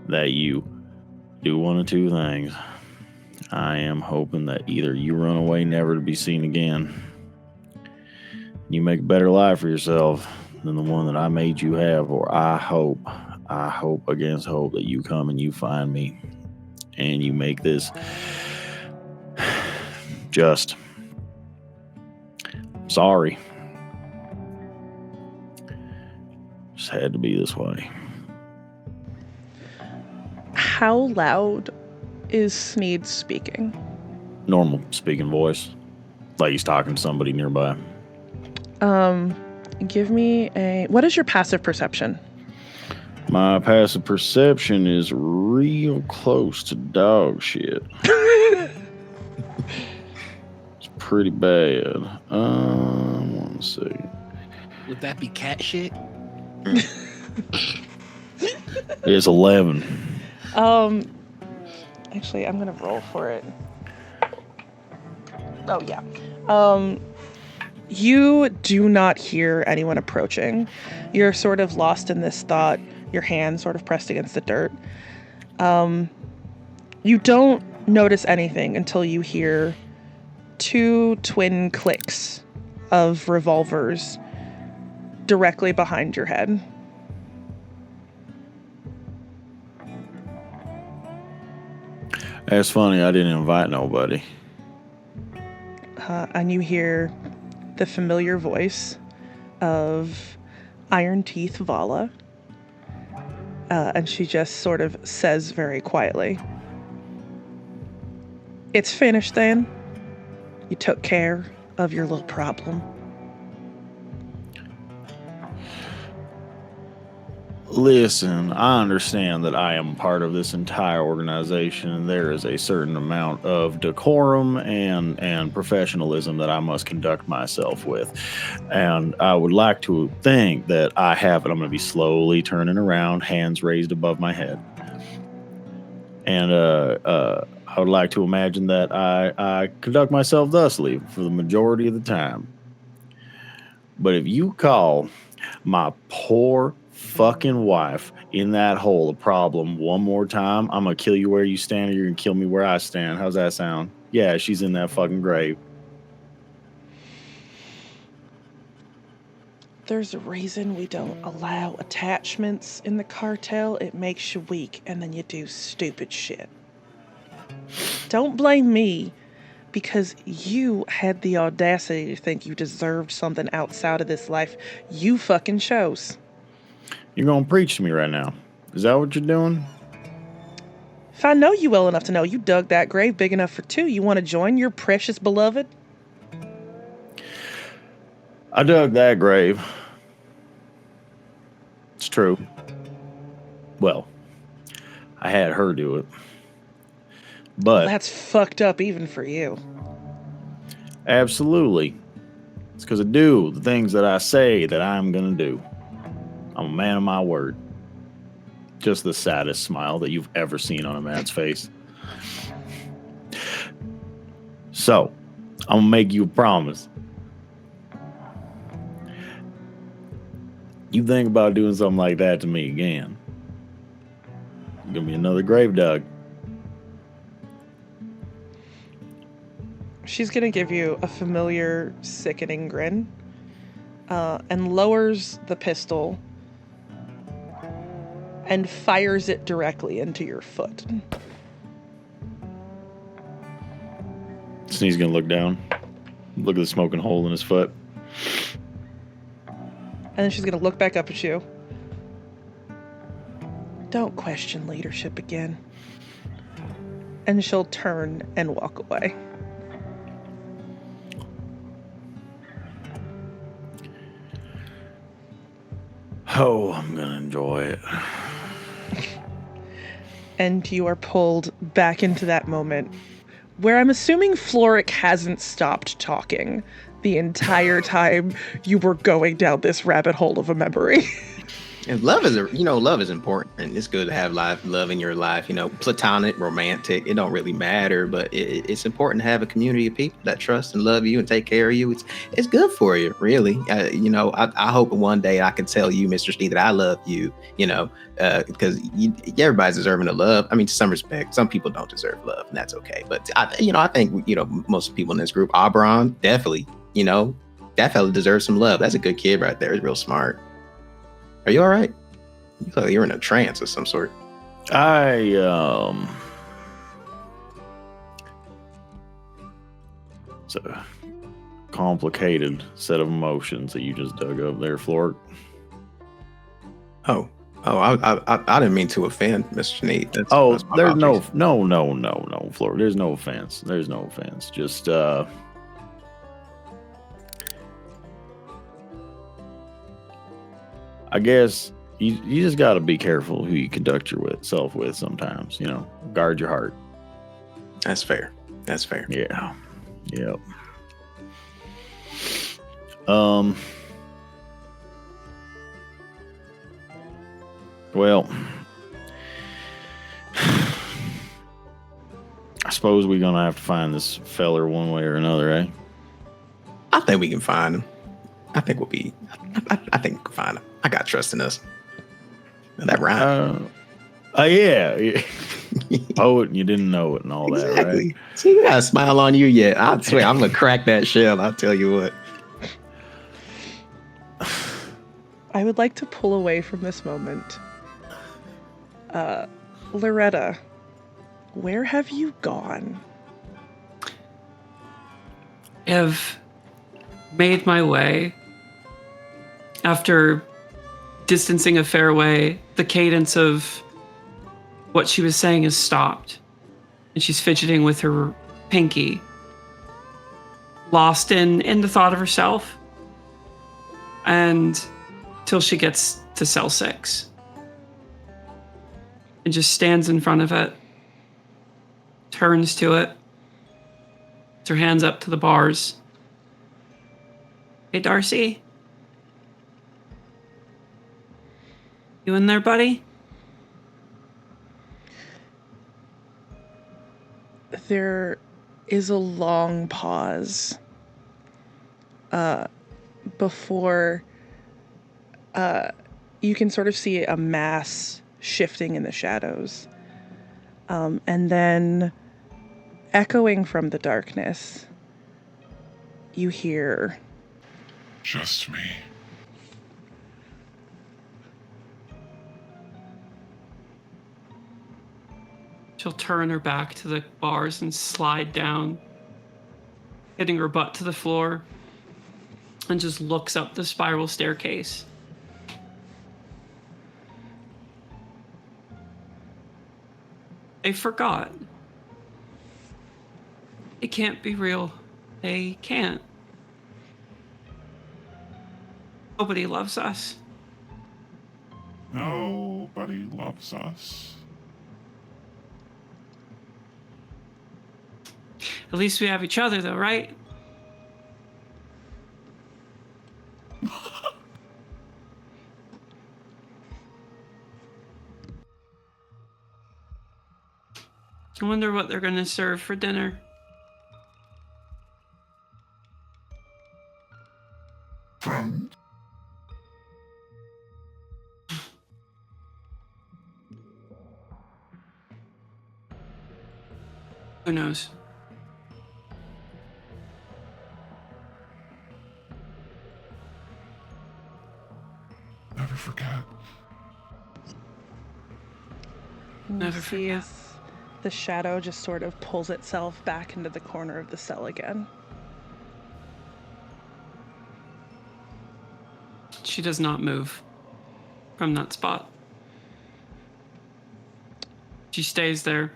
That you do one of two things. I am hoping that either you run away never to be seen again, you make a better life for yourself than the one that I made you have, or I hope against hope that you come and you find me and you make this just. Sorry. Just had to be this way." How loud is Sneed speaking? Normal speaking voice, like he's talking to somebody nearby. Give me what is your passive perception? My passive perception is real close to dog shit. It's pretty bad. 1 second. Would that be cat shit? It's 11. Actually, I'm gonna roll for it. Oh yeah. You do not hear anyone approaching. You're sort of lost in this thought, your hand sort of pressed against the dirt. You don't notice anything until you hear 2 twin clicks of revolvers directly behind your head. That's funny, I didn't invite nobody. And you hear the familiar voice of Iron Teeth Vala. And she just sort of says very quietly, "It's finished then. You took care of your little problem." Listen, I understand that I am part of this entire organization, and there is a certain amount of decorum and professionalism that I must conduct myself with. And I would like to think that I have it. I'm going to be slowly turning around, hands raised above my head. And I would like to imagine that I conduct myself thusly for the majority of the time. But if you call my poor fucking wife in that hole a problem one more time, I'm gonna kill you where you stand, or you're gonna kill me where I stand. How's that sound? Yeah, she's in that fucking grave. There's a reason we don't allow attachments in the cartel. It makes you weak, and then you do stupid shit. Don't blame me, because you had the audacity to think you deserved something outside of this life. You fucking chose. You're gonna preach to me right now. Is that what you're doing? If I know you well enough to know you dug that grave big enough for 2, you want to join your precious beloved? I dug that grave. It's true. Well, I had her do it. But That's fucked up even for you. Absolutely. It's because I do the things that I say that I'm gonna do. I'm a man of my word. Just the saddest smile that you've ever seen on a man's face. So, I'm gonna make you a promise. You think about doing something like that to me again, you're gonna be another grave dog. She's gonna give you a familiar, sickening grin, and lowers the pistol and fires it directly into your foot. Sneed's gonna look down, look at the smoking hole in his foot. And then she's gonna look back up at you. Don't question leadership again. And she'll turn and walk away. Oh, I'm gonna enjoy it. And you are pulled back into that moment where I'm assuming Flo'ryck hasn't stopped talking the entire time you were going down this rabbit hole of a memory. And love is, love is important, and it's good to have love in your life. Platonic, romantic, it don't really matter, but it's important to have a community of people that trust and love you and take care of you. It's good for you, really. I hope one day I can tell you, Mr. Sneed, that I love you. Because everybody's deserving of love. I mean, to some respect, some people don't deserve love, and that's okay. But I think most people in this group, Aubron, definitely, that fella deserves some love. That's a good kid right there. He's real smart. Are you all right? You look like you're in a trance of some sort. It's a complicated set of emotions that you just dug up there, Flo'ryck. Oh, I didn't mean to offend, Mr. Sneed. There's no, Flo'ryck. There's no offense. There's no offense. Just I guess you just got to be careful who you conduct yourself with sometimes, guard your heart. That's fair. Yeah. Yep. Well, I suppose we're going to have to find this feller one way or another, eh? I think we can find him. I think we can find him. I got trust in us. That rhyme. Yeah. Poet and you didn't know it and all exactly. That, right? See, you got a smile on you yet. I swear, I'm going to crack that shell. I'll tell you what. I would like to pull away from this moment. Loretta, where have you gone? I've made my way. After distancing a fair way, the cadence of what she was saying has stopped. And she's fidgeting with her pinky, lost in the thought of herself. And till she gets to cell 6. And just stands in front of it, turns to it, puts her hands up to the bars. Hey, Darcy? You in there, buddy? There is a long pause before you can sort of see a mass shifting in the shadows. And then echoing from the darkness, you hear... Just me. She'll turn her back to the bars and slide down, hitting her butt to the floor, and just looks up the spiral staircase. They forgot. It can't be real. They can't. Nobody loves us. Nobody loves us. At least we have each other, though, right? I wonder what they're going to serve for dinner. Who knows? Never forget. Never You see forget. as the shadow just sort of pulls itself back into the corner of the cell again. She does not move from that spot. She stays there.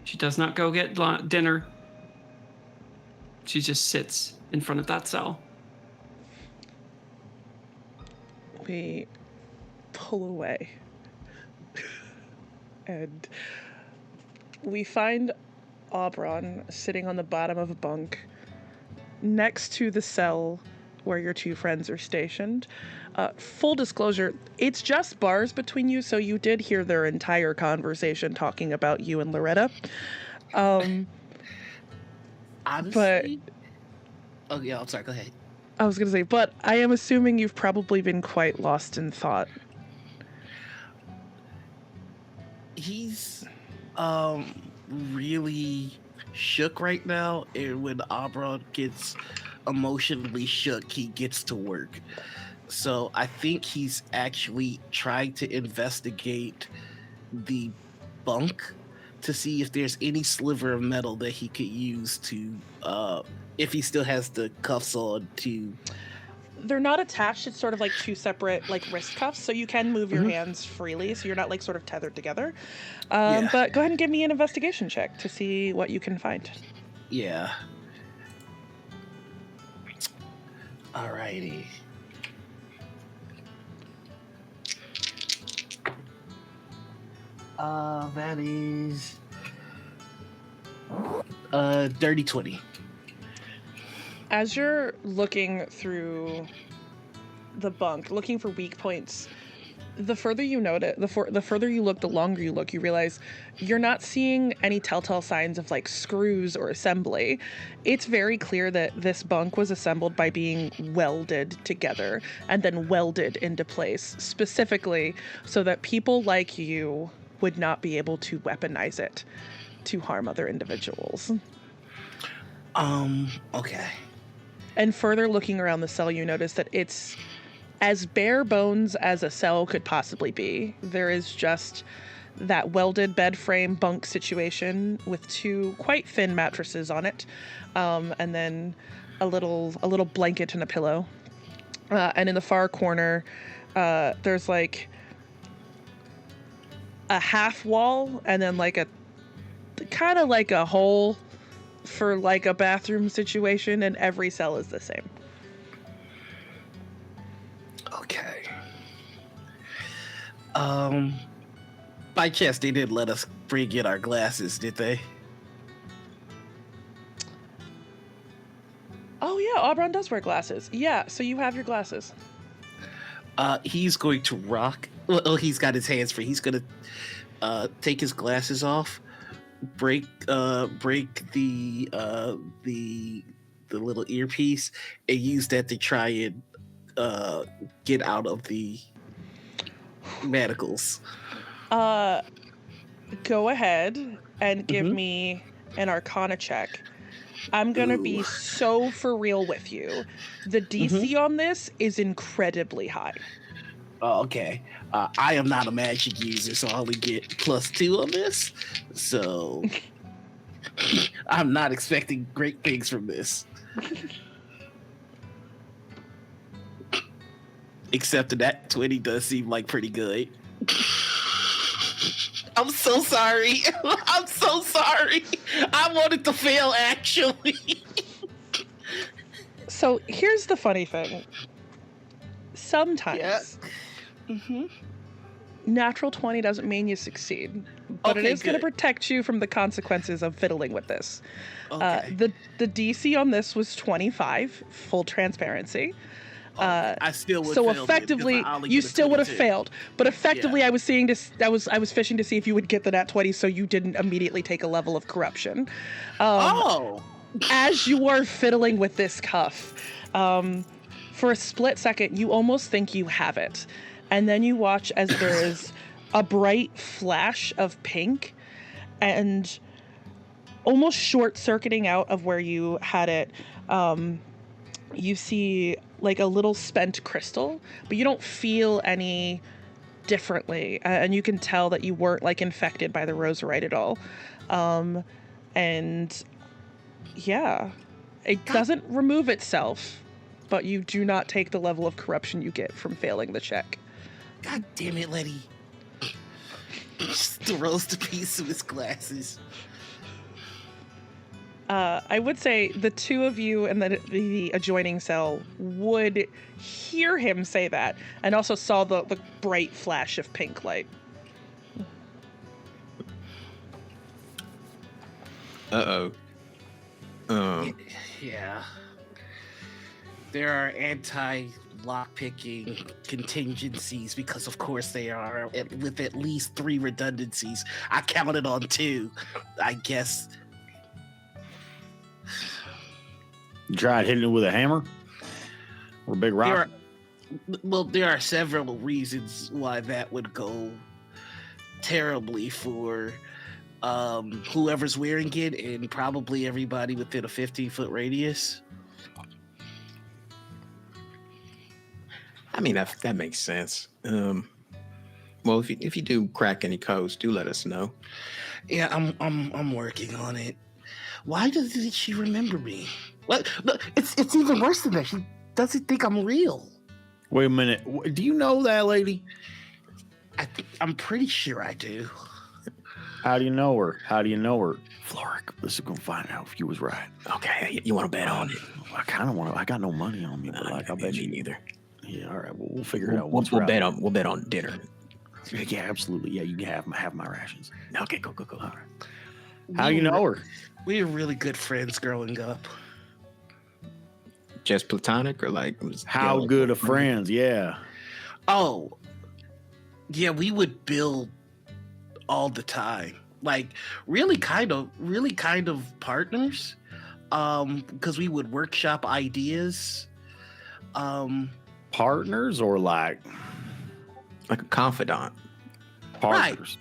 She does not go get dinner. She just sits in front of that cell. We pull away. And we find Aubron sitting on the bottom of a bunk next to the cell where your two friends are stationed. Full disclosure, it's just bars between you, so you did hear their entire conversation talking about you and Loretta. Honestly? Oh, yeah, I'm sorry, go ahead. I was going to say, but I am assuming you've probably been quite lost in thought. He's really shook right now, and when Aubron gets emotionally shook, he gets to work. So I think he's actually trying to investigate the bunk to see if there's any sliver of metal that he could use to, if he still has the cuffs on, to... They're not attached. It's sort of like two separate like wrist cuffs, so you can move your hands freely, so you're not like sort of tethered together. Yeah. But go ahead and give me an investigation check to see what you can find. Yeah. Alrighty. That is dirty 20. As you're looking through the bunk, looking for weak points, the further you notice, the further you look, the longer you look, you realize you're not seeing any telltale signs of like screws or assembly. It's very clear that this bunk was assembled by being welded together and then welded into place, specifically so that people like you would not be able to weaponize it to harm other individuals. Okay. And further looking around the cell, you notice that it's as bare bones as a cell could possibly be. There is just that welded bed frame bunk situation with two quite thin mattresses on it, and then a little blanket and a pillow. And in the far corner, there's like a half wall and then like a kind of like a hole for like a bathroom situation, and every cell is the same. Okay. By chance, they didn't let us bring in our glasses, did they? Oh yeah, Aubron does wear glasses. Yeah, so you have your glasses. He's going to rock. Well, he's got his hands free. He's gonna take his glasses off, break the little earpiece, and use that to try and get out of the manacles. Go ahead and give me an Arcana check. I'm gonna be so for real with you. The DC on this is incredibly high. Oh, okay. I am not a magic user, so I only get +2 on this. So I'm not expecting great things from this. Except that 20 does seem like pretty good. I'm so sorry. I'm so sorry. I wanted to fail, actually. So here's the funny thing. Sometimes natural 20 doesn't mean you succeed, but Okay, it is going to good. protect you from the consequences of fiddling with this. Okay. The DC on this was 25, full transparency. I still would So fail it, 'cause effectively, I only you get a still would have 22. failed. But effectively, I was seeing this. I was fishing to see if you would get the nat 20, so you didn't immediately take a level of corruption. As you are fiddling with this cuff, for a split second, you almost think you have it, and then you watch as there is a bright flash of pink, and almost short-circuiting out of where you had it, you see like a little spent crystal, but you don't feel any differently, and you can tell that you weren't like infected by the roserite at all. And yeah, it doesn't remove itself, but you do not take the level of corruption you get from failing the check. God damn it, Letty. Just throws the piece of his glasses. I would say the two of you in the adjoining cell would hear him say that, and also saw the bright flash of pink light. Uh-oh. Yeah. There are anti-lockpicking contingencies because, of course, they are, with at least 3 redundancies. I counted on 2, I guess. You tried hitting it with a hammer or a big rock? There are several reasons why that would go terribly for whoever's wearing it, and probably everybody within a 15-foot radius. I mean, that makes sense. Well, if you do crack any codes, do let us know. Yeah, I'm working on it. Why doesn't she remember me? What? No, it's even worse than that. She doesn't think I'm real. Wait a minute. Do you know that lady? I'm pretty sure I do. How do you know her? Flo'ryck, let's go find out if you was right. Okay, you want to bet on it? I kind of want to. I got no money on me, but like, I'll bet you neither. Yeah, all right. Well, we'll figure it out. We'll bet on dinner. Yeah, absolutely. Yeah, you can have my rations. Okay, go. All right. How you know her? We were really good friends growing up. Just platonic, or like how good of friends? Yeah. Oh, yeah. We would build all the time. Like really kind of partners. Because we would workshop ideas. Partners or like a confidant. Partners.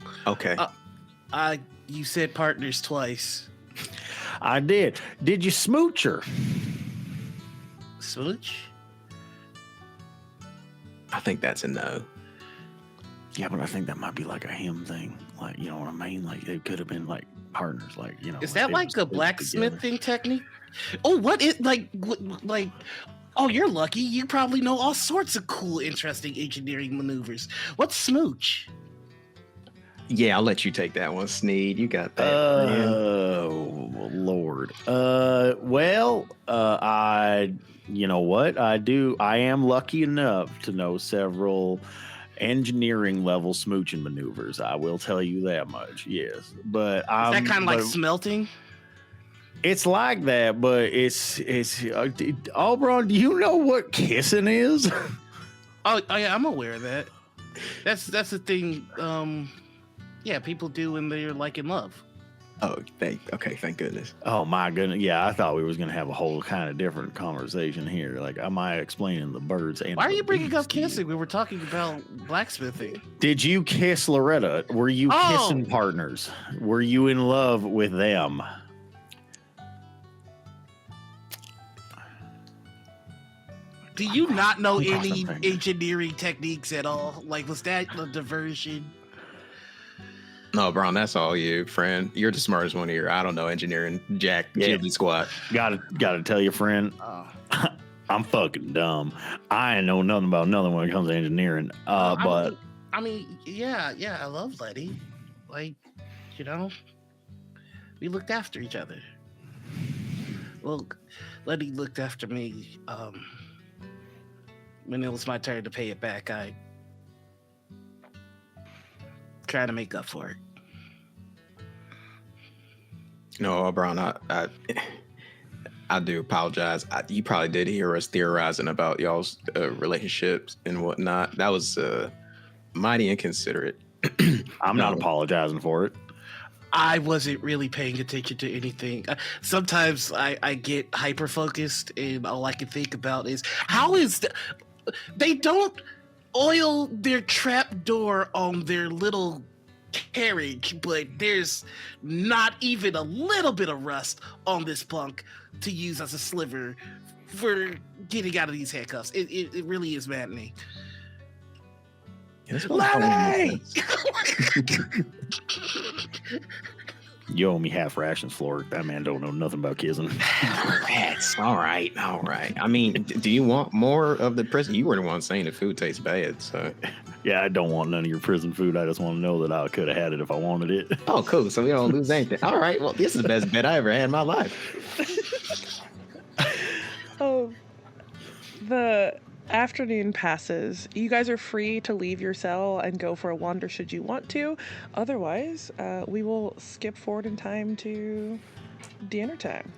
Right. Okay. You said partners twice. I did. Did you smooch her? Smooch? I think that's a no. Yeah, but I think that might be like a him thing. Like, you know what I mean? Like, it could have been like partners. Like, you know. Is that like a blacksmithing technique? Oh, what is like? Oh, you're lucky. You probably know all sorts of cool, interesting engineering maneuvers. What's smooch? Yeah, I'll let you take that one, Sneed. You got that. Oh, Lord. You know what? I am lucky enough to know several engineering level smooching maneuvers. I will tell you that much. Yes, but is that kind of like smelting? It's like that, but it's Aubron, do you know what kissing is? Oh yeah, I'm aware of that. That's the thing. Yeah, people do when they're like in love. Oh, thank goodness. Oh my goodness. Yeah, I thought we was gonna have a whole kind of different conversation here. Like, am I explaining the birds and why are you bringing up kissing? We were talking about blacksmithing. Did you kiss Loretta? Were you kissing partners? Were you in love with them? Do you not know any engineering techniques at all? Like, was that a diversion? No, Bron, that's all you, friend. You're the smartest one here. I don't know engineering, jack, jibbly squat. Gotta tell you, friend, I'm fucking dumb. I ain't know nothing about nothing when it comes to engineering. But I mean, yeah, I love Letty. Like, you know, we looked after each other. Well, Letty looked after me. When it was my turn to pay it back, I tried to make up for it. No, Aubron, I do apologize. You probably did hear us theorizing about y'all's relationships and whatnot. That was mighty inconsiderate. I'm not apologizing for it. I wasn't really paying attention to anything. Sometimes I get hyper focused, and all I can think about is how is they don't oil their trap door on their little Cary, but there's not even a little bit of rust on this punk to use as a sliver for getting out of these handcuffs. It really is maddening. Lenny! You owe me half rations, Flo'ryck. That man don't know nothing about kissing. That's all right. I mean, do you want more of the prison? You were the one saying the food tastes bad, so. Yeah, I don't want none of your prison food. I just want to know that I could have had it if I wanted it. Oh, cool. So we don't lose anything. All right. Well, this is the best bet I ever had in my life. Oh, the afternoon passes. You guys are free to leave your cell and go for a wander should you want to. Otherwise, we will skip forward in time to dinner time.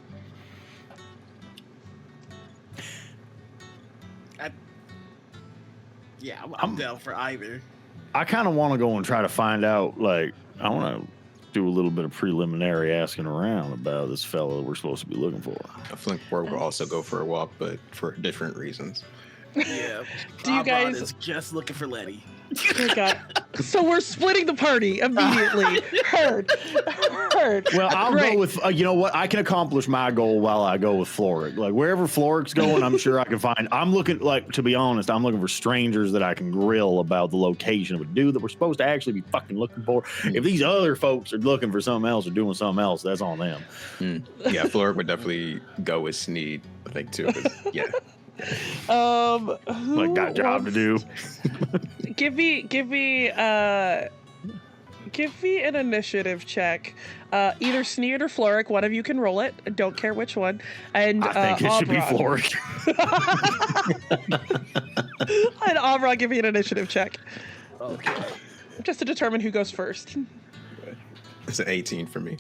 Yeah, I'm down for either. I kind of want to go and try to find out, like, I want to do a little bit of preliminary asking around about this fellow we're supposed to be looking for. I think we'll also go for a walk, but for different reasons. Yeah. Do you Aubron guys is just looking for Letty? Oh my God. So we're splitting the party immediately. Heard. Well, I'll Great. go with, you know what? I can accomplish my goal while I go with Flo'ryck. Like, wherever Flo'ryck's going, I'm sure I can find. I'm looking, like, to be honest, I'm looking for strangers that I can grill about the location of a dude that we're supposed to actually be fucking looking for. If these other folks are looking for something else or doing something else, that's on them. Yeah, Flo'ryck would definitely go with Sneed, I think, too. Yeah. Like, got a job to do. Give me an initiative check. Either Sneed or Flo'ryck, one of you can roll it. I don't care which one. And I think it should be Aubron. Flo'ryck. And Aubron, give me an initiative check. Okay. Just to determine who goes first. It's an 18 for me.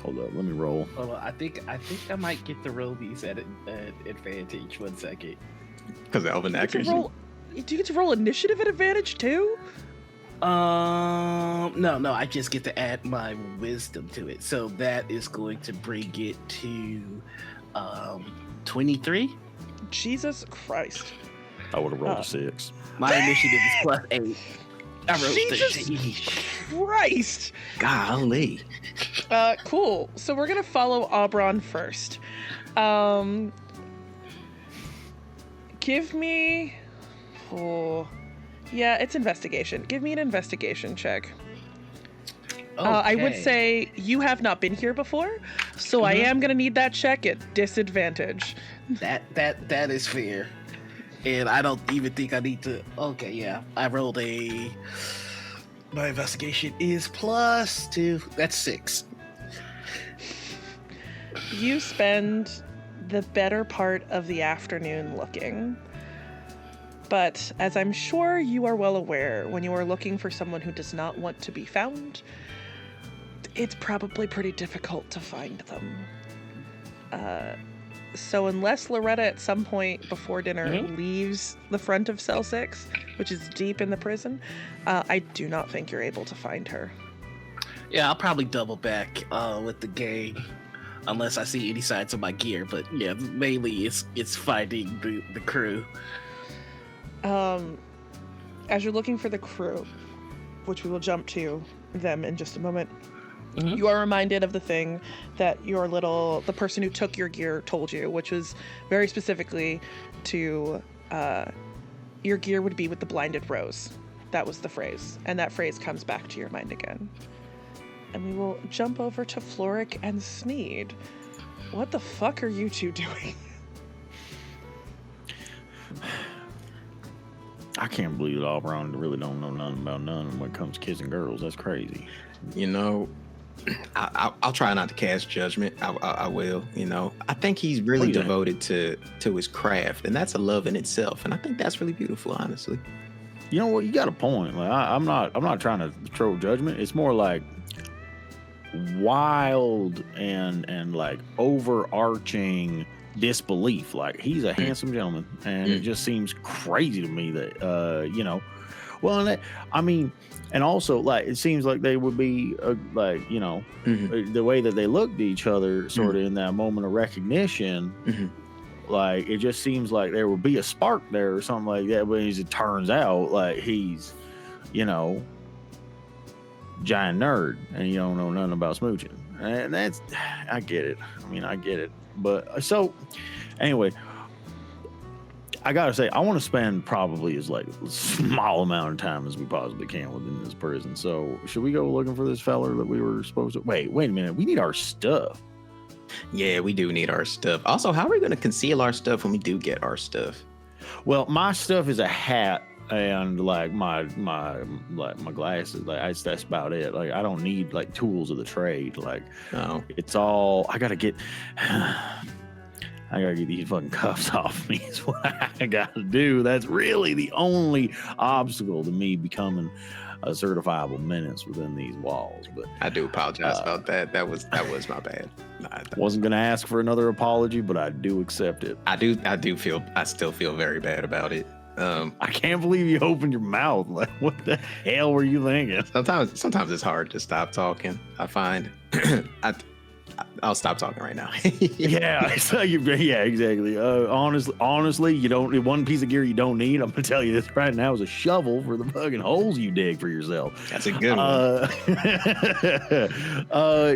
Hold up, let me roll. Hold on. I think I might get to roll these at advantage. 1 second. Because of elven accuracy. Do you get to roll initiative at advantage too? No, I just get to add my wisdom to it. So that is going to bring it to 23. Jesus Christ. I would have rolled a 6. My initiative is plus 8. I rolled Jesus 13. Christ. Golly. Cool. So we're gonna follow Aubron first. Give me. Oh, yeah, it's investigation. Give me an investigation check. I would say you have not been here before, so I am gonna need that check at disadvantage. That is fair. And I don't even think I need to. Okay, yeah. I rolled my investigation is plus 2. That's 6. You spend the better part of the afternoon looking. But as I'm sure you are well aware, when you are looking for someone who does not want to be found, it's probably pretty difficult to find them. So unless Loretta at some point before dinner leaves the front of cell 6, which is deep in the prison, I do not think you're able to find her. Yeah, I'll probably double back with the gang unless I see any signs of my gear. But yeah, mainly it's finding the crew. As you're looking for the crew, which we will jump to them in just a moment, you are reminded of the thing that the person who took your gear told you, which was very specifically to, your gear would be with the blinded rose. That was the phrase. And that phrase comes back to your mind again. And we will jump over to Flo'ryck and Sneed. What the fuck are you two doing? I can't believe that Aubron really don't know nothing about none when it comes to kissing girls. That's crazy. You know, I'll try not to cast judgment. I will. You know, I think he's really devoted to his craft, and that's a love in itself. And I think that's really beautiful, honestly. You know what? You got a point. Like I'm not trying to throw judgment. It's more like wild and like overarching disbelief. Like he's a handsome gentleman, and it just seems crazy to me that you know. Well, and also, like, it seems like they would be, like, you know, the way that they looked at each other, sort of in that moment of recognition, Like, it just seems like there would be a spark there or something like that. But as it turns out, like, he's, you know, giant nerd and you don't know nothing about smooching. And that's, I get it. I mean, I get it. But so, anyway, I gotta say, I want to spend probably as like a small amount of time as we possibly can within this prison. So, should we go looking for this feller that we were supposed to? Wait a minute. We need our stuff. Yeah, we do need our stuff. Also, how are we going to conceal our stuff when we do get our stuff? Well, my stuff is a hat and like my glasses. Like that's about it. Like I don't need like tools of the trade. Like it's all I gotta get. I gotta get these fucking cuffs off me. Is what I gotta do. That's really the only obstacle to me becoming a certifiable menace within these walls. But I do apologize about that. That was my bad. Wasn't gonna ask for another apology, but I do accept it. I still feel very bad about it. I can't believe you opened your mouth. Like, what the hell were you thinking? Sometimes it's hard to stop talking. I find I'll stop talking right now. Yeah, exactly. Honestly, you don't. One piece of gear you don't need. I'm gonna tell you this right now is a shovel for the fucking holes you dig for yourself. That's a good one.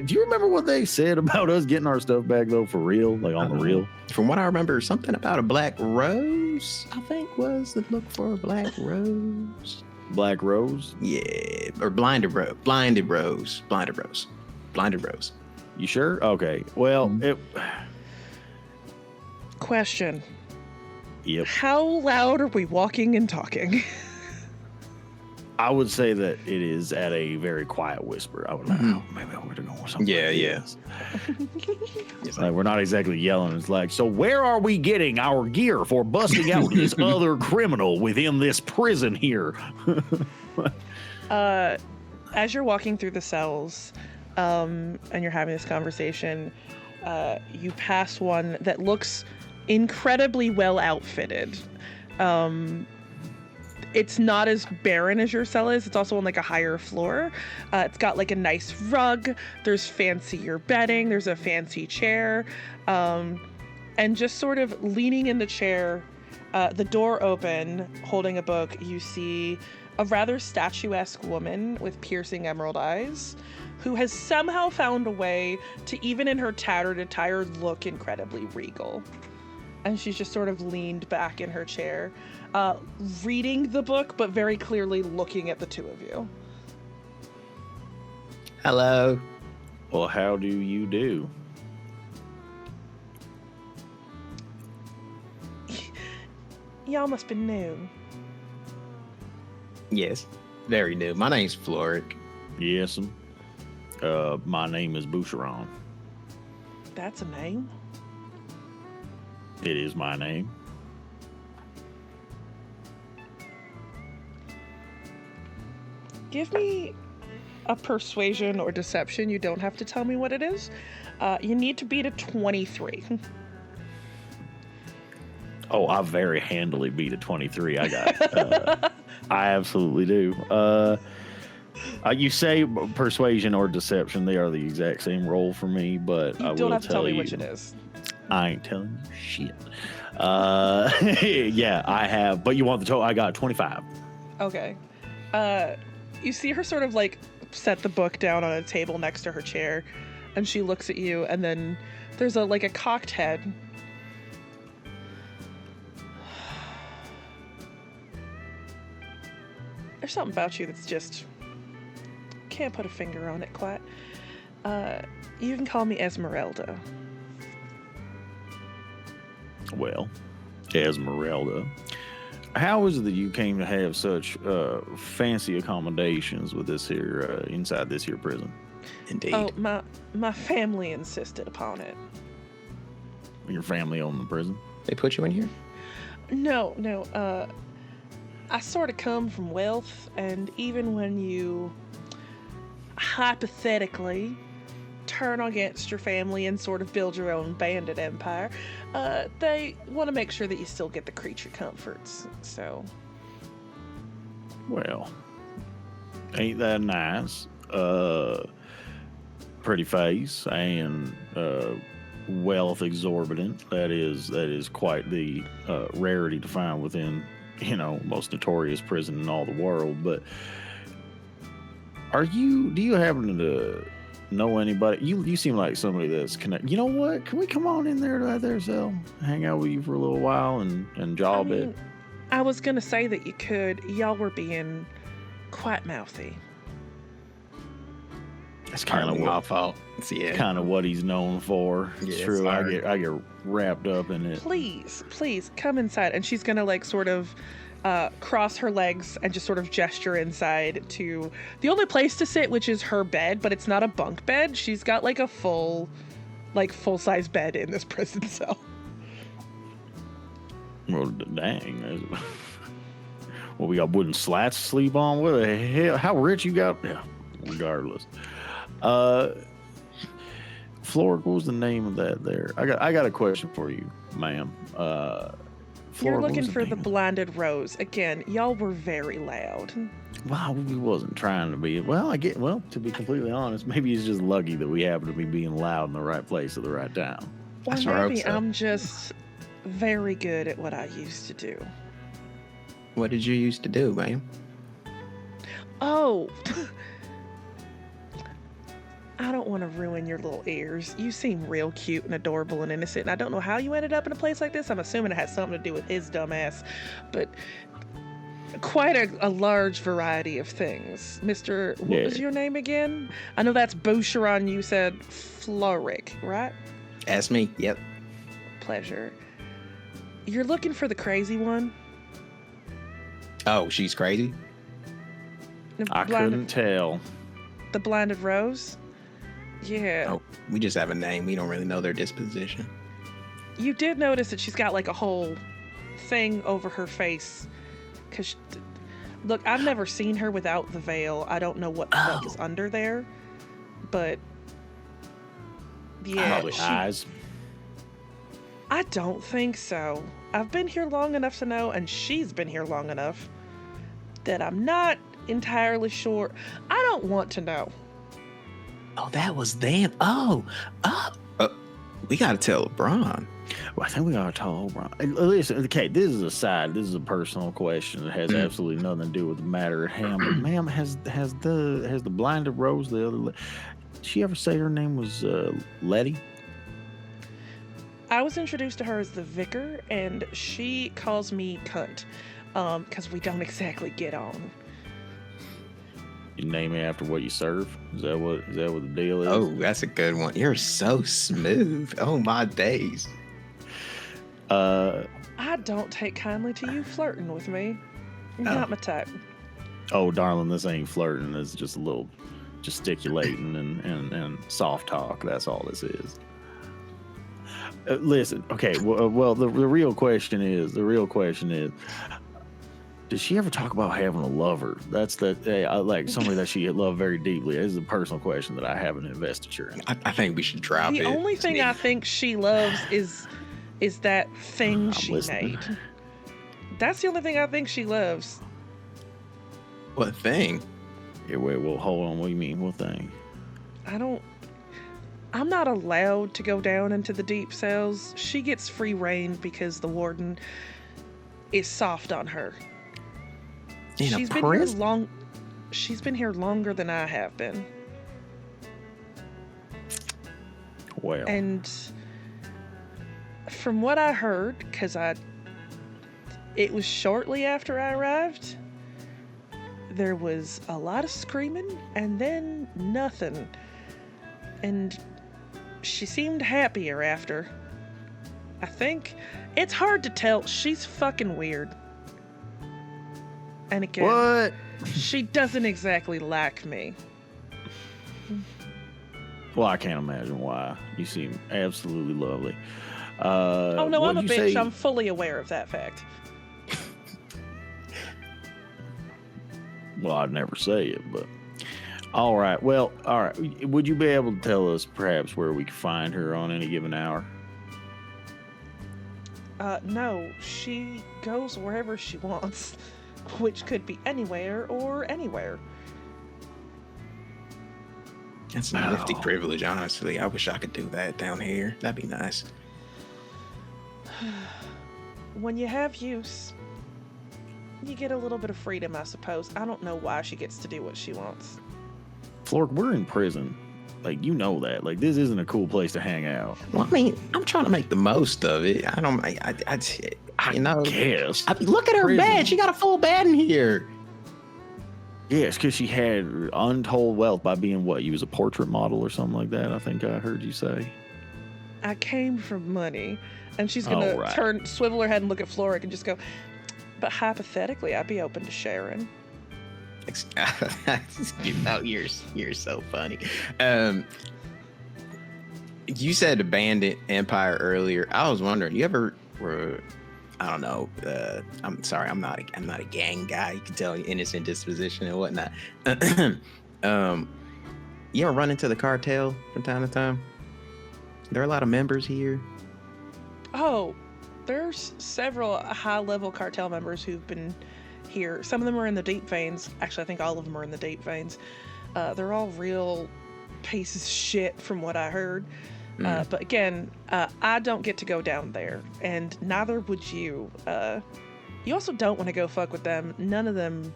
Do you remember what they said about us getting our stuff back though? For real, like on the real. From what I remember, something about a black rose. I think was the look for a black rose. Black rose. Yeah, or blinded rose. You sure? Okay. Well, Question. Yep. How loud are we walking and talking? I would say that it is at a very quiet whisper. I would maybe I would have gone with something. Yeah. It's like we're not exactly yelling. It's like, so where are we getting our gear for busting out this other criminal within this prison here? As you're walking through the cells, and you're having this conversation, you pass one that looks incredibly well outfitted. It's not as barren as your cell is. It's also on like a higher floor. It's got like a nice rug. There's fancier bedding. There's a fancy chair. And just sort of leaning in the chair, the door open, holding a book, you see a rather statuesque woman with piercing emerald eyes who has somehow found a way to, even in her tattered attire, look incredibly regal. And she's just sort of leaned back in her chair, reading the book, but very clearly looking at the two of you. Hello. Well, how do you do? Y'all must be new. Yes, very new. My name's Flo'ryck. Yes'm. My name is Boucheron. That's a name. It is my name. Give me a persuasion or deception. You don't have to tell me what it is. You need to beat a 23. Oh, I very handily beat a 23. I got. I absolutely do. You say persuasion or deception; they are the exact same roll for me. But you I don't will have to tell me you, which it is. I ain't telling you shit. Yeah, I have. But you want the total? I got 25. Okay. You see her sort of like set the book down on a table next to her chair, and she looks at you, and then there's a cocked head. There's something about you that's just can't put a finger on it quite. You can call me Esmeralda. Well, Esmeralda, how is it that you came to have such fancy accommodations with this here inside this here prison? Indeed. Oh, my family insisted upon it. Your family owned the prison? They put you in here? No. I sort of come from wealth, and even when you hypothetically turn against your family and sort of build your own bandit empire, they want to make sure that you still get the creature comforts, so. Well, ain't that nice? Pretty face and wealth exorbitant. That is quite the rarity to find within, most notorious prison in all the world. But do you happen to know anybody? You seem like somebody that's connected. You know what? Can we come on in there to that there cell, hang out with you for a little while and jaw a bit? I was gonna say that you could. Y'all were being quite mouthy. That's kind of my fault. Yeah. Kind of what he's known for. It's true. Sorry. I get wrapped up in it. Please come inside. And she's gonna like sort of cross her legs and just sort of gesture inside to the only place to sit, which is her bed, but it's not a bunk bed. She's got like a full-size bed in this prison cell. Well, dang. Well, we got wooden slats to sleep on. What the hell? How rich you got? Yeah, regardless. Flo'ryck, what was the name of that there? I got a question for you, ma'am. You're looking for the blinded rose. Again, y'all were very loud. Wow, we wasn't trying to be. Well, to be completely honest, maybe it's just lucky that we happen to be being loud in the right place at the right time. Or maybe I'm just very good at what I used to do. What did you used to do, ma'am? Oh. I don't want to ruin your little ears. You seem real cute and adorable and innocent, and I don't know how you ended up in a place like this. I'm assuming it has something to do with his dumb ass, but quite a large variety of things. Mr. What was your name again? I know that's Boucheron. You said Flo'ryck, right? That's me. Yep. Pleasure. You're looking for the crazy one? Oh, she's crazy? I couldn't tell. The blinded rose? Yeah. Oh, we just have a name. We don't really know their disposition. You did notice that she's got like a whole thing over her face. Cause look, I've never seen her without the veil. I don't know what the fuck is under there. But yeah. Probably eyes. I don't think so. I've been here long enough to know, and she's been here long enough, that I'm not entirely sure. I don't want to know. Oh, that was them. We gotta tell Aubron. Well, I think we gotta tell Aubron. Listen, okay, this is a side. This is a personal question that has absolutely nothing to do with the matter at hand. But ma'am, has the blinded rose, the other, did she ever say her name was Letty? I was introduced to her as the vicar, and she calls me cunt, because we don't exactly get on. You name it after what you serve? Is that what the deal is? Oh, that's a good one. You're so smooth. Oh my days. I don't take kindly to you flirting with me. You're not my type. Oh, darling, this ain't flirting. It's just a little gesticulating and soft talk. That's all this is. Listen, okay. Well, the real question is, did she ever talk about having a lover? That's like somebody that she loved very deeply. This is a personal question that I have an investiture in. I think we should drop it. The only thing I think she loves is that thing she made. That's the only thing I think she loves. What thing? Yeah, wait, well, hold on. What do you mean? What thing? I'm not allowed to go down into the deep cells. She gets free reign because the warden is soft on her. She's been here longer than I have been. Well. And from what I heard, because it was shortly after I arrived, there was a lot of screaming and then nothing. And she seemed happier after. I think it's hard to tell. She's fucking weird. And again, what? She doesn't exactly like me. Well, I can't imagine why. You seem absolutely lovely. Oh no, I'm a bitch. I'm fully aware of that fact. Well, I'd never say it, but all right. Well, all right. Would you be able to tell us perhaps where we can find her on any given hour? No, she goes wherever she wants, which could be anywhere or anywhere. That's a nifty privilege, honestly. I wish I could do that down here. That'd be nice. When you have use, you get a little bit of freedom, I suppose. I don't know why she gets to do what she wants. Flo'ryck, we're in prison. Like, you know that. Like, this isn't a cool place to hang out. Well, I mean, I'm trying to make the most of it. I you know, guess. Look at her Prison. bed. She got a full bed in here. Yes, because she had untold wealth by being what? You was a portrait model or something like that, I think I heard you say. I came from money. And she's going to swivel her head and look at Flo'ryck and just go, but hypothetically, I'd be open to sharing. You're so funny. You said the bandit empire earlier. I was wondering, you ever were, I don't know, I'm sorry, I'm not a gang guy. You can tell innocent disposition and whatnot. You ever run into the cartel from time to time? There are a lot of members here. Oh, there's several high-level cartel members who've been here. Some of them are in the deep veins. Actually, I think all of them are in the deep veins. They're all real pieces of shit from what I heard. But again, I don't get to go down there, and neither would you. You also don't want to go fuck with them. None of them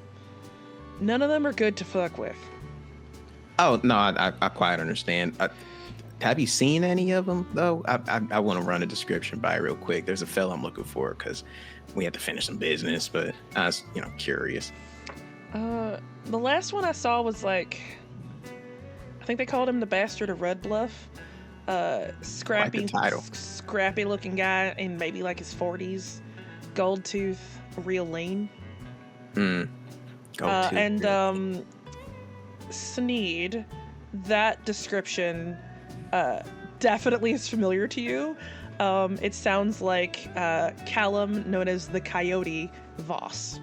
are good to fuck with. Oh, no, I quite understand. Have you seen any of them, though? I want to run a description by real quick. There's a fella I'm looking for because we have to finish some business, but I was, curious. The last one I saw was like, I think they called him the Bastard of Red Bluff. Scrappy looking guy in maybe like his 40s, gold tooth, real lean. Gold tooth. And Sneed, that description definitely is familiar to you. It sounds like Callum, known as the Coyote Voss,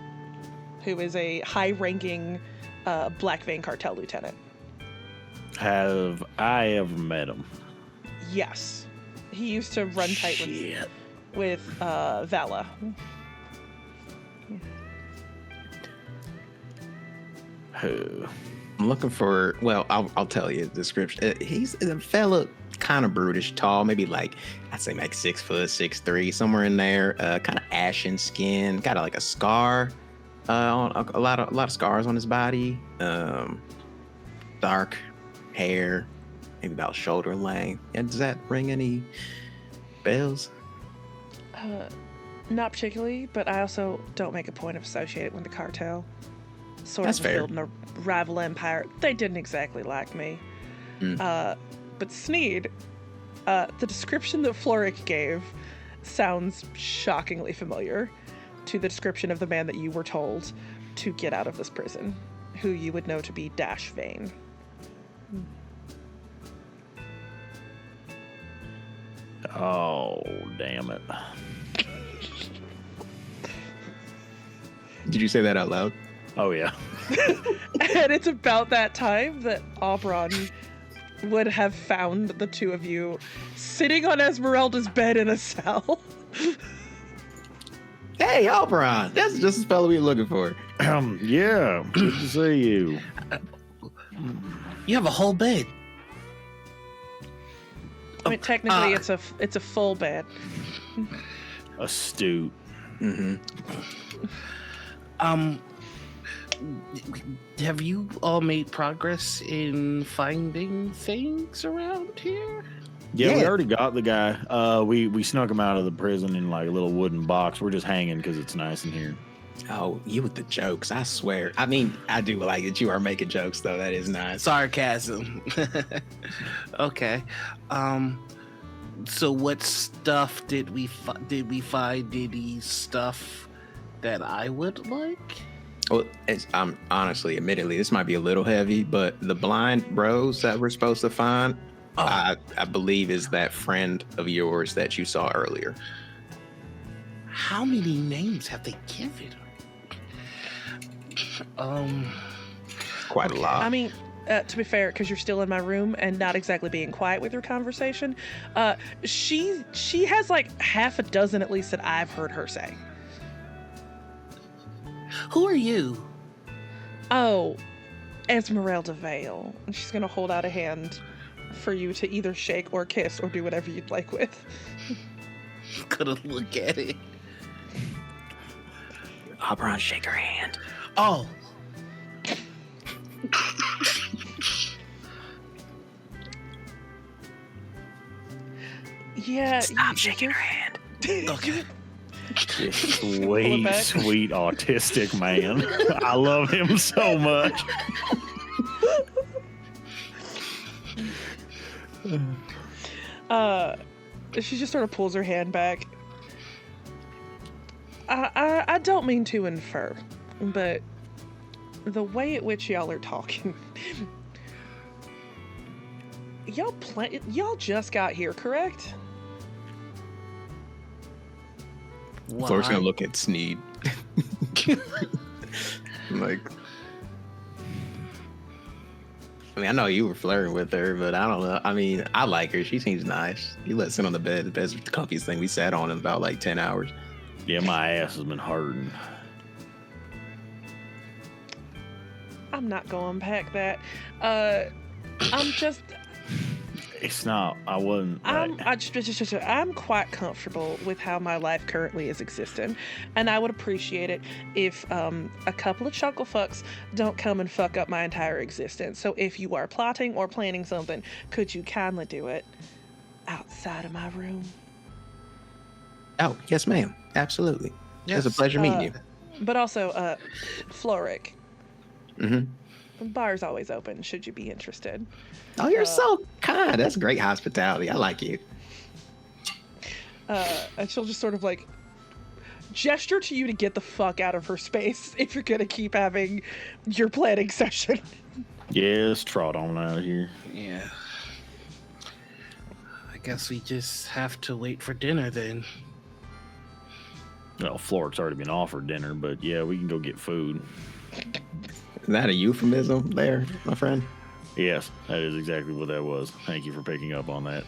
who is a high-ranking Black Vein Cartel lieutenant. Have I ever met him? Yes. He used to run tight with Vala. Who? I'm looking for, well, I'll tell you the description. He's a fella, kind of brutish, tall, maybe like, I'd say like 6 foot, 6'3", somewhere in there. Kind of ashen skin, got like a scar, on a lot of scars on his body. Dark hair, maybe about shoulder length. And does that ring any bells? Not particularly, but I also don't make a point of associating with the cartel. That's fair. Building a rival empire. They didn't exactly like me. But Sneed, the description that Flo'ryck gave sounds shockingly familiar to the description of the man that you were told to get out of this prison, who you would know to be Dash Vane. Oh, damn it. Did you say that out loud? Oh, yeah. And it's about that time that Aubron would have found the two of you sitting on Esmeralda's bed in a cell. Hey, Aubron! That's just the spell we were looking for. Yeah, good to see you. You have a whole bed. I mean, technically, it's a full bed. Astute. Have you all made progress in finding things around here? Yeah, we already got the guy. We snuck him out of the prison in like a little wooden box. We're just hanging because it's nice in here. Oh, you with the jokes, I swear. I mean, I do like that you are making jokes, though. That is nice. Sarcasm. Okay. So what stuff did we find? Any stuff that I would like? Well, I'm honestly, admittedly, this might be a little heavy, but the blind rose that we're supposed to find, I believe is that friend of yours that you saw earlier. How many names have they given her? Quite a lot. I mean, to be fair, because you're still in my room and not exactly being quiet with your conversation, she has like half a dozen at least that I've heard her say. Who are you? Oh, Esmeralda Vale. And she's going to hold out a hand for you to either shake or kiss or do whatever you'd like with. Gonna look at it. Aubron, shake her hand. Oh. Yeah. Stop shaking her hand. Okay. Sweet, sweet autistic man. I love him so much. She just sort of pulls her hand back. I don't mean to infer, but the way at which y'all are talking, y'all just got here, correct? Flo'ryck's gonna look at Sneed. Like, I mean, I know you were flirting with her, but I don't know. I mean, I like her. She seems nice. You let sit on the bed. The bed's the comfiest thing we sat on in about like 10 hours. Yeah, my ass has been hurting. I'm not going to unpack that. I'm just... It's not. I wasn't. I'm quite comfortable with how my life currently is existing, and I would appreciate it if a couple of chuckle fucks don't come and fuck up my entire existence. So if you are plotting or planning something, could you kindly do it outside of my room? Oh, yes, ma'am. Absolutely. Yes. It's a pleasure meeting you. But also, Flo'ryck. Mm-hmm. The bar's always open, should you be interested. Oh, you're so kind. That's great hospitality. I like you. And she'll just sort of like gesture to you to get the fuck out of her space if you're gonna keep having your planning session. Yes, trot on out of here. Yeah. I guess we just have to wait for dinner then. Well, Flo'ryck's already been offered dinner, but yeah, we can go get food. Is that a euphemism there, my friend? Yes, that is exactly what that was. Thank you for picking up on that.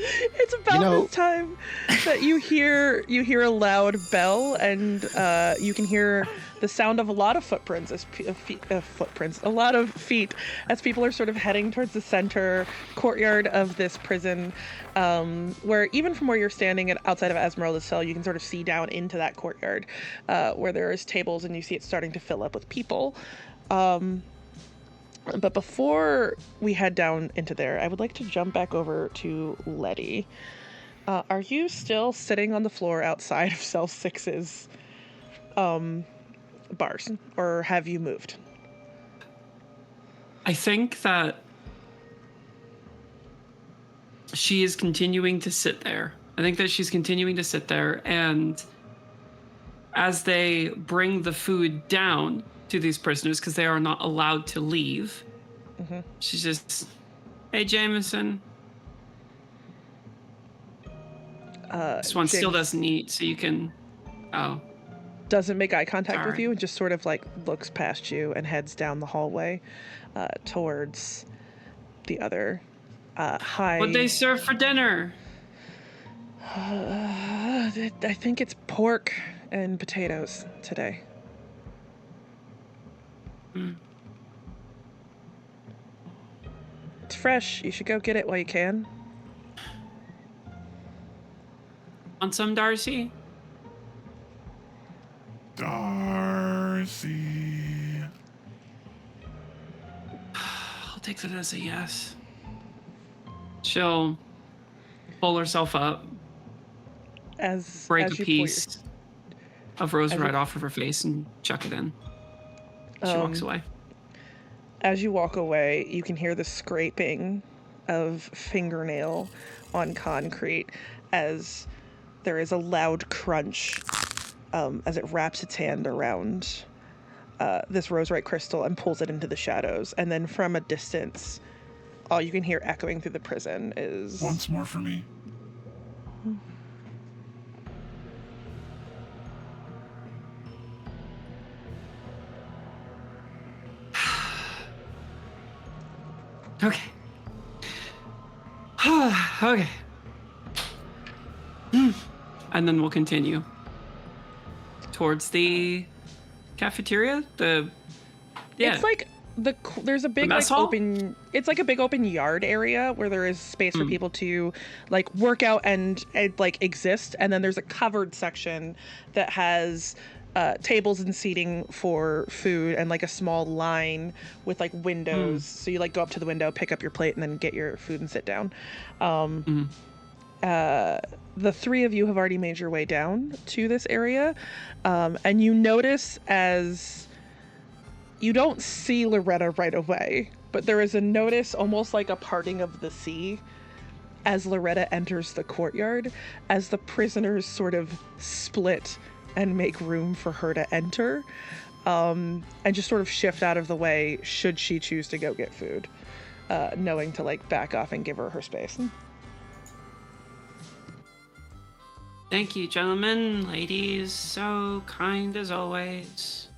It's about this time that you hear a loud bell, and you can hear the sound of a lot of footprints as a lot of feet as people are sort of heading towards the center courtyard of this prison, where even from where you're standing outside of Esmeralda's cell, you can sort of see down into that courtyard, where there is tables, and you see it starting to fill up with people. But before we head down into there, I would like to jump back over to Letty. Are you still sitting on the floor outside of Cell 6's bars, or have you moved? I think that she is continuing to sit there. And as they bring the food down to these prisoners, because they are not allowed to leave, she's just, hey, Jameson. This one still doesn't eat, so you can... Oh. Doesn't make eye contact Sorry. with you, and just sort of like looks past you and heads down the hallway towards the other high... What'd they serve for dinner? I think it's pork and potatoes today. It's fresh. You should go get it while you can. Want some, Darcy? Darcy. I'll take that as a yes. She'll pull herself up, break a piece of rose right off of her face and chuck it in. She walks away. As you walk away, you can hear the scraping of fingernail on concrete as there is a loud crunch as it wraps its hand around this roserite crystal and pulls it into the shadows. And then from a distance, all you can hear echoing through the prison is... Once more for me. Okay. Okay. And then we'll continue towards the cafeteria? It's like there's a big mess like hall? open. It's like a big open yard area where there is space for people to like work out and like exist, and then there's a covered section that has tables and seating for food and like a small line with like windows. So you like go up to the window, pick up your plate, and then get your food and sit down. The three of you have already made your way down to this area, and you notice as you don't see Loretta right away, but there is a notice almost like a parting of the sea as Loretta enters the courtyard, as the prisoners sort of split and make room for her to enter, and just sort of shift out of the way should she choose to go get food, knowing to like back off and give her space. Thank you, gentlemen, ladies. So kind as always.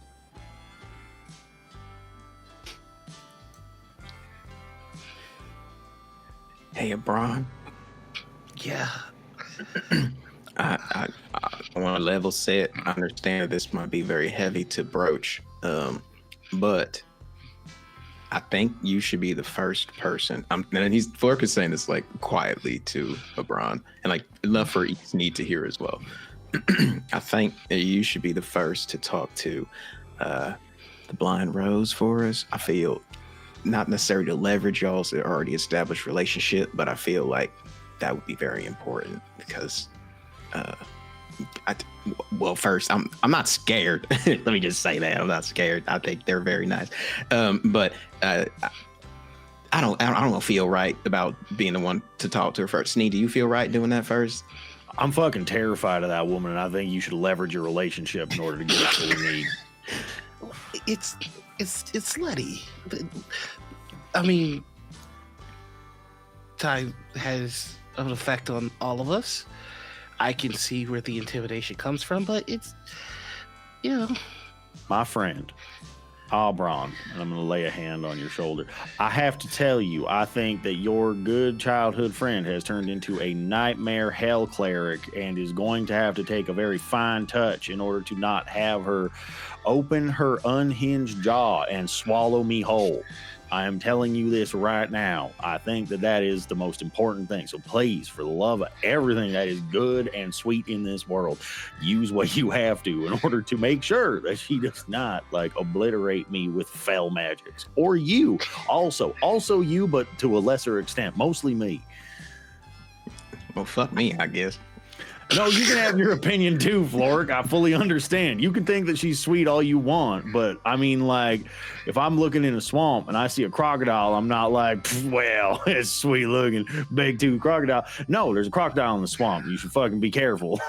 Hey, Aubron. Yeah. I want to level set. I understand this might be very heavy to broach, but I think you should be the first person. And Flo'ryck is saying this like quietly to Aubron, and like enough for Sneed to hear as well. I think that you should be the first to talk to the Blind Rose for us. I feel not necessarily to leverage y'all's already established relationship, but I feel like that would be very important because, first, I'm not scared. Let me just say that I'm not scared. I think they're very nice, but I don't feel right about being the one to talk to her first. Sneed, do you feel right doing that first? I'm fucking terrified of that woman, and I think you should leverage your relationship in order to get what we need. It's Letty. I mean, time has an effect on all of us. I can see where the intimidation comes from, but it's, My friend, Aubron, and I'm going to lay a hand on your shoulder. I have to tell you, I think that your good childhood friend has turned into a nightmare hell cleric and is going to have to take a very fine touch in order to not have her open her unhinged jaw and swallow me whole. I am telling you this right now. I think that that is the most important thing. So please, for the love of everything that is good and sweet in this world, use what you have to in order to make sure that she does not like obliterate me with fell magics. Or you also you, but to a lesser extent, mostly me. Well, fuck me, I guess. No, you can have your opinion too, Flo'ryck. I fully understand. You can think that she's sweet all you want, but I mean, like, if I'm looking in a swamp and I see a crocodile, I'm not like, well, it's sweet looking, big tooth crocodile. No, there's a crocodile in the swamp. You should fucking be careful.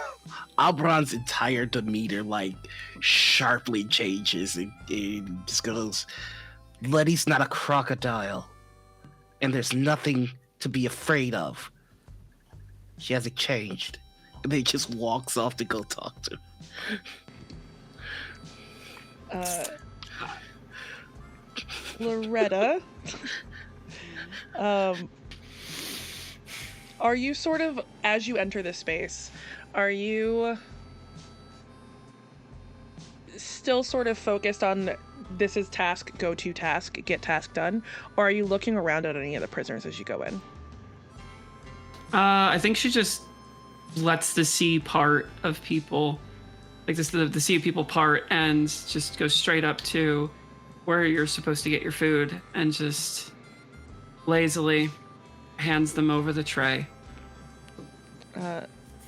Aubron's entire demeanor, like, sharply changes and just goes, Letty's not a crocodile, and there's nothing to be afraid of. She hasn't changed. And then he just walks off to go talk to her. Loretta, are you sort of, as you enter this space, are you still sort of focused on this is task, go to task, get task done? Or are you looking around at any of the prisoners as you go in? I think she just lets the sea part of people, like this, the sea of people part, and just goes straight up to where you're supposed to get your food and just lazily hands them over the tray.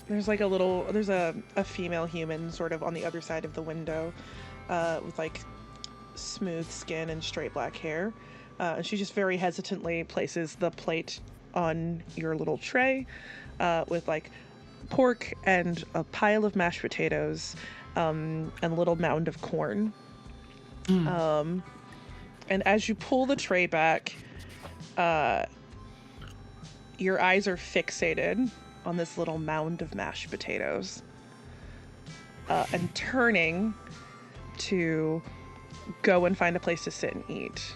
There's like there's a female human sort of on the other side of the window with like smooth skin and straight black hair. And she just very hesitantly places the plate on your little tray with like pork and a pile of mashed potatoes and a little mound of corn. And as you pull the tray back, your eyes are fixated on this little mound of mashed potatoes, and turning to go and find a place to sit and eat.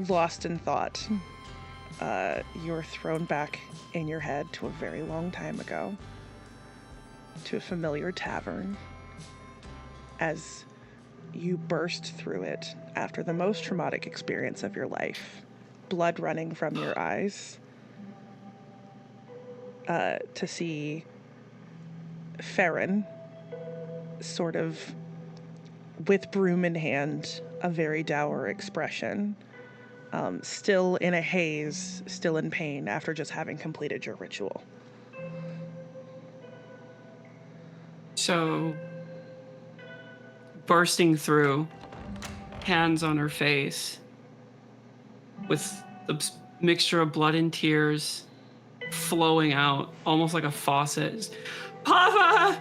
Lost in thought, you're thrown back in your head to a very long time ago, to a familiar tavern, as you burst through it after the most traumatic experience of your life, blood running from your eyes, to see Farron sort of with broom in hand, a very dour expression, still in a haze, still in pain after just having completed your ritual. So, bursting through, hands on her face, with the mixture of blood and tears flowing out, almost like a faucet. Papa!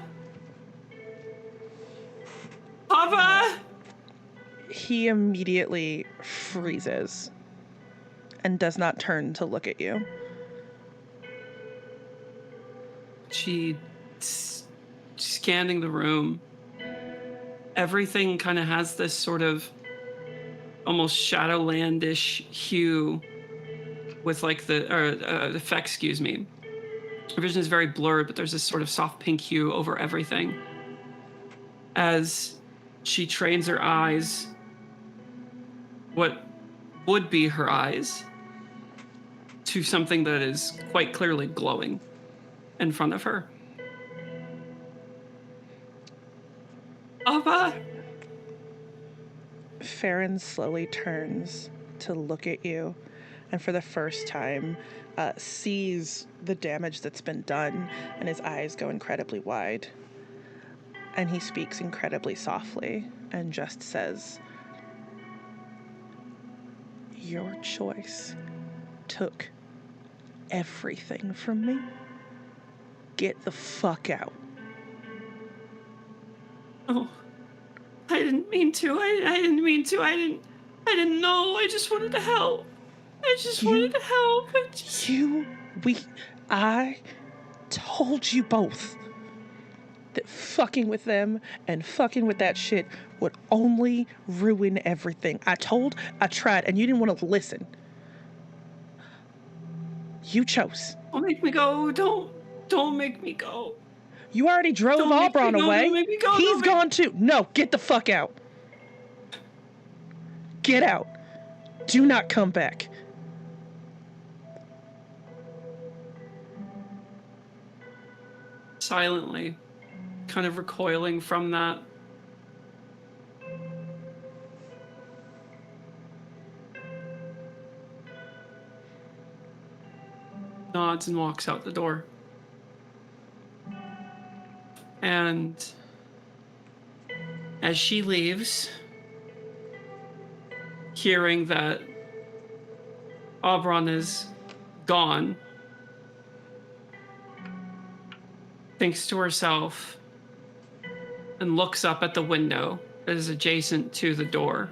Papa! He immediately freezes and does not turn to look at you. Scanning the room. Everything kind of has this sort of almost Shadowlandish hue with like the effect, excuse me. Her vision is very blurred, but there's this sort of soft pink hue over everything. As she trains her eyes, what would be her eyes, to something that is quite clearly glowing in front of her. Papa! Farron slowly turns to look at you, and for the first time sees the damage that's been done, and his eyes go incredibly wide. And he speaks incredibly softly and just says, "Your choice took everything from me. Get the fuck out." Oh, I didn't mean to. I didn't mean to. I didn't know. I just wanted to help. Wanted to help. I told you both that fucking with them and fucking with that shit would only ruin everything. I tried, and you didn't want to listen. You chose. Don't make me go. Don't make me go. You already drove Aubron away. Don't make me go. He's gone too. No, get the fuck out. Get out. Do not come back. Silently, kind of recoiling from that. Nods and walks out the door. And as she leaves, hearing that Aubron is gone, thinks to herself and looks up at the window that is adjacent to the door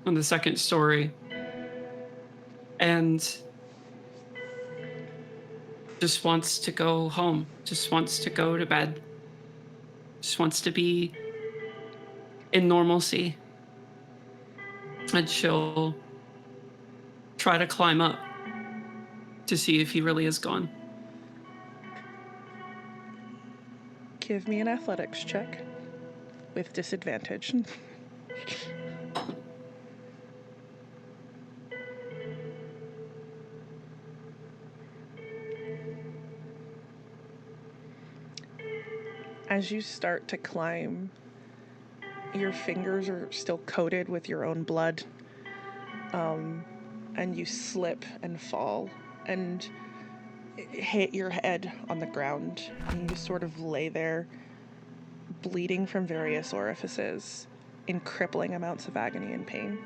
on the second story, and just wants to go home, just wants to go to bed, just wants to be in normalcy. And she'll try to climb up to see if he really is gone. Give me an athletics check with disadvantage. As you start to climb, your fingers are still coated with your own blood, and you slip and fall and hit your head on the ground, and you just sort of lay there, bleeding from various orifices in crippling amounts of agony and pain.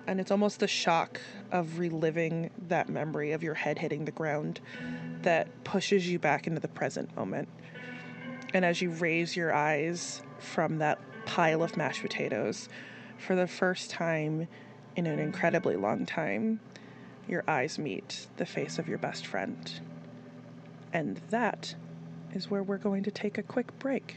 And it's almost the shock of reliving that memory of your head hitting the ground that pushes you back into the present moment. And as you raise your eyes from that pile of mashed potatoes, for the first time in an incredibly long time, your eyes meet the face of your best friend. And that is where we're going to take a quick break.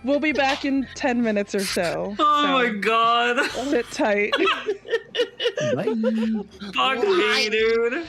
We'll be back in 10 minutes or so. Oh my god. Sit tight. Bye. Fuck me, dude.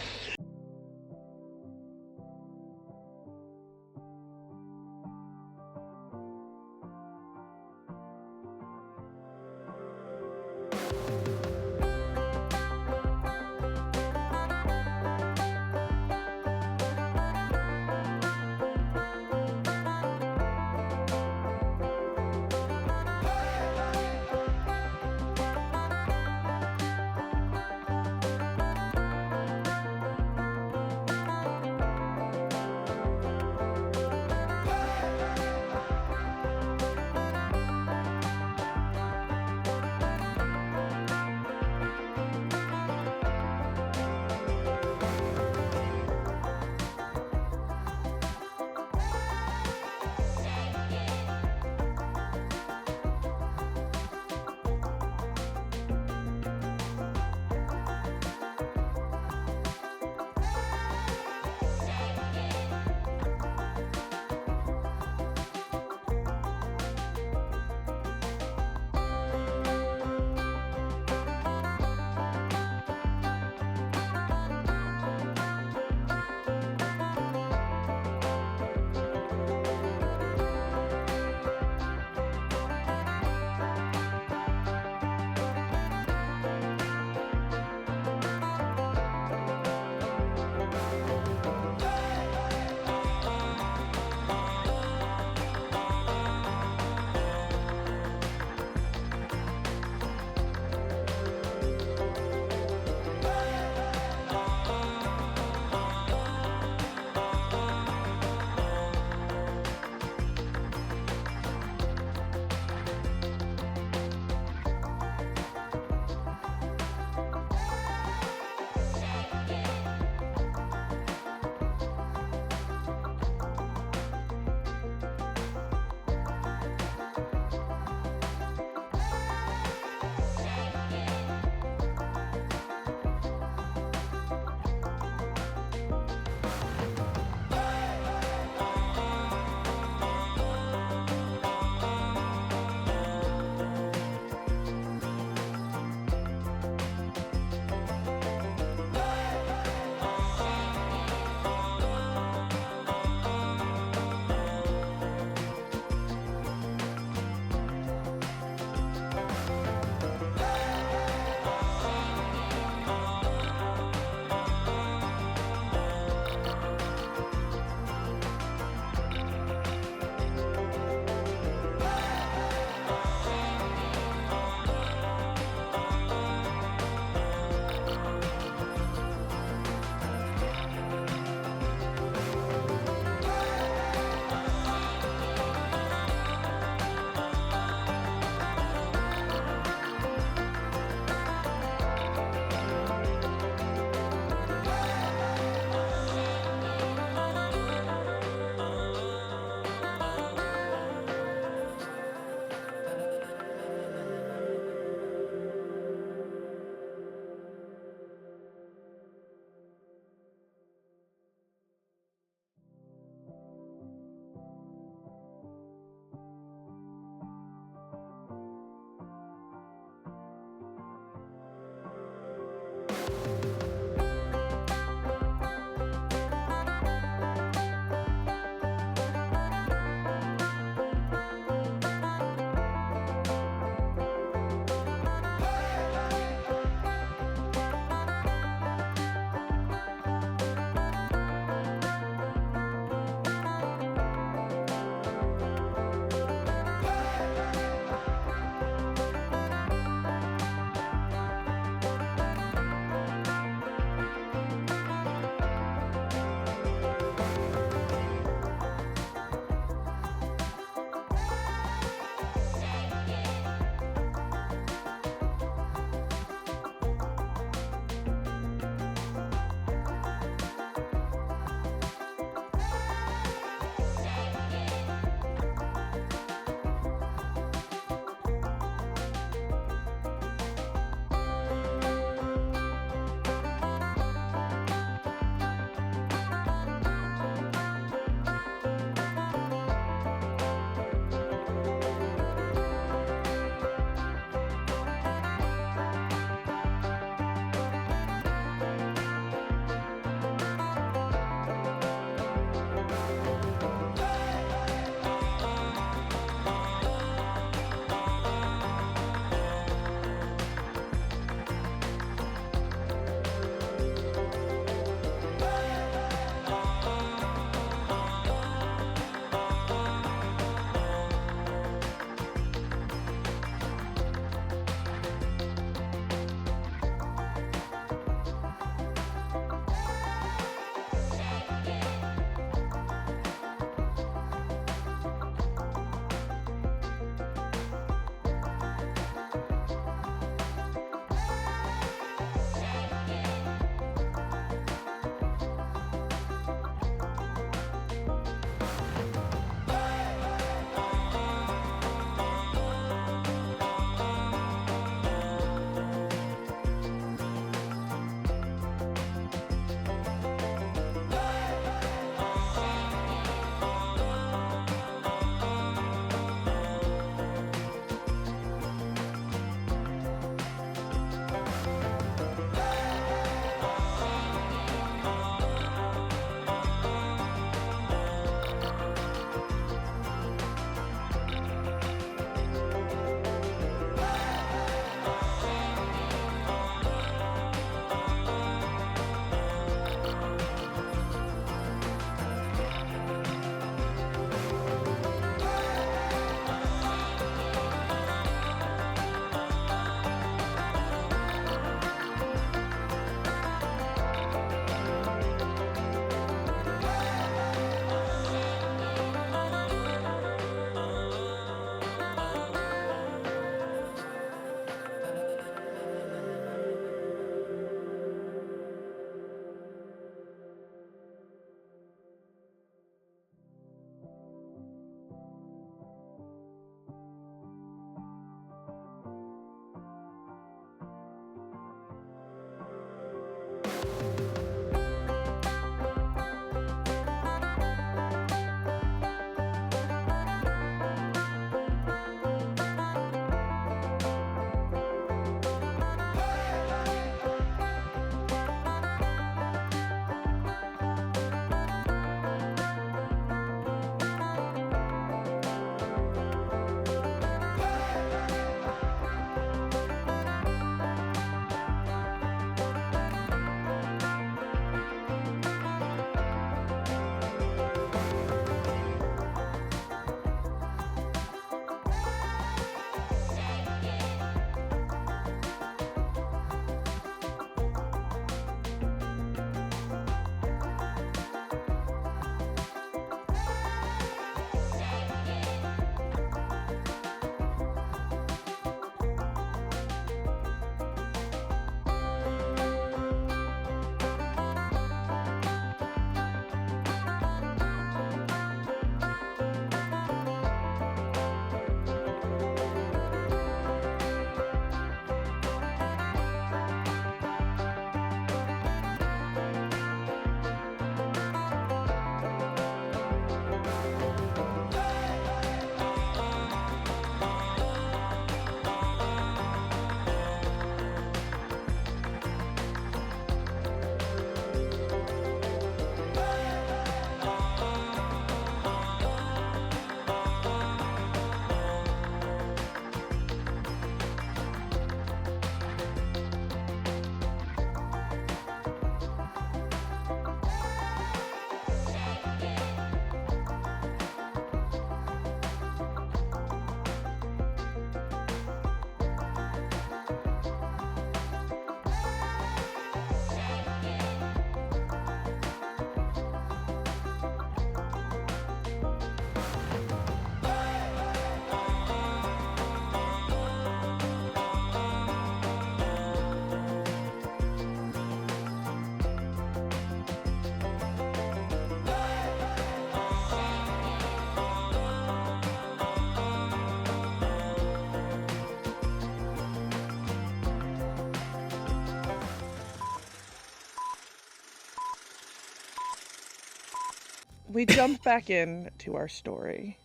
we jump back in to our story.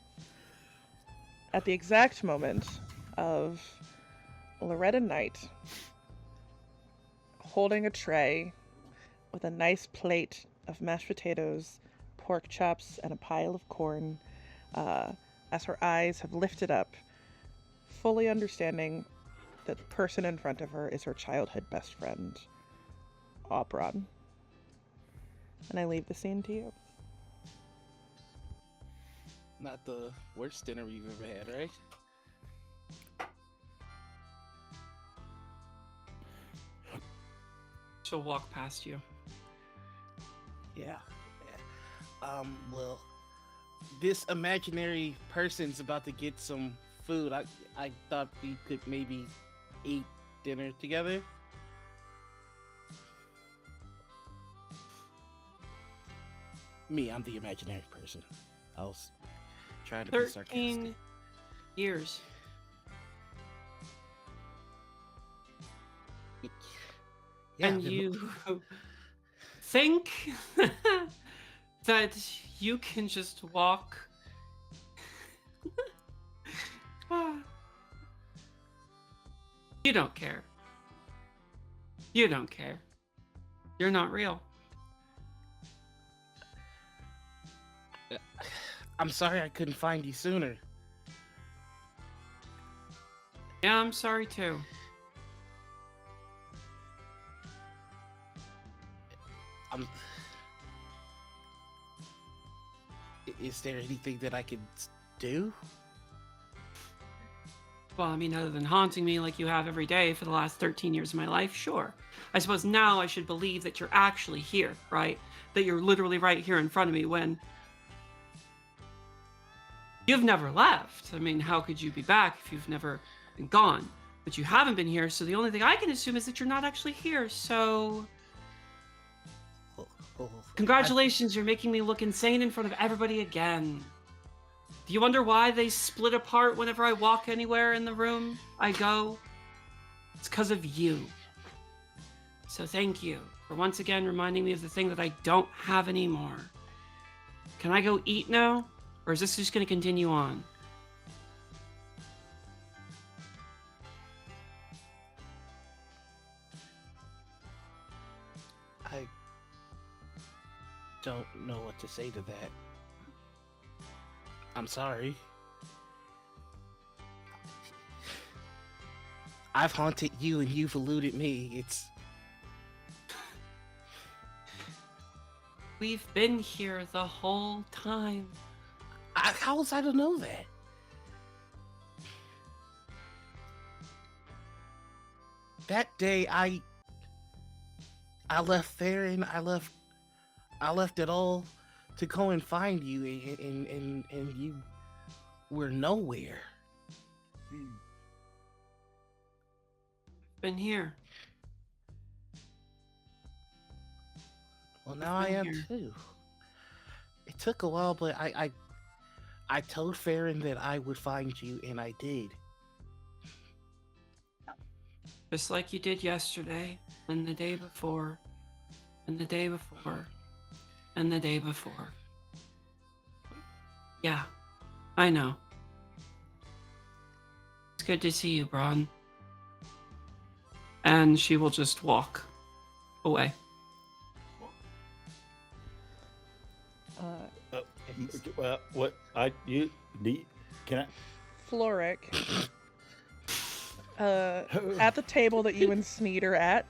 At the exact moment of Loretta Knight holding a tray with a nice plate of mashed potatoes, pork chops, and a pile of corn, as her eyes have lifted up, fully understanding that the person in front of her is her childhood best friend, Aubron. And I leave the scene to you. Not the worst dinner we've ever had, right? She'll walk past you. Yeah. Well, this imaginary person's about to get some food. I thought we could maybe eat dinner together. I'm the imaginary person. I was trying to be 13 sarcastic. years. Yeah, And you think that you can just walk. You don't care. You don't care. You're not real. I'm sorry I couldn't find you sooner. Yeah, I'm sorry too. Is there anything that I could do? Well, I mean, other than haunting me like you have every day for the last 13 years of my life, sure. I suppose now I should believe that you're actually here, right? That you're literally right here in front of me when you've never left. I mean, how could you be back if you've never been gone? But you haven't been here, so the only thing I can assume is that you're not actually here, so... Congratulations, you're making me look insane in front of everybody again. Do you wonder why they split apart whenever I walk anywhere in the room I go? It's because of you. So thank you for once again reminding me of the thing that I don't have anymore. Can I go eat now? Or is this just going to continue on? I don't know what to say to that. I'm sorry. I've haunted you and you've eluded me. We've been here the whole time. How was I to know that? That day I left there and I left it all to go and find you, and you were nowhere. Been here. Well, now I am too. It took a while, but I told Farron that I would find you, and I did. Just like you did yesterday, and the day before, and the day before, and the day before. Yeah, I know. It's good to see you, Bron. And she will just walk away. Well, what can I? Flo'ryck, at the table that you and Sneed are at,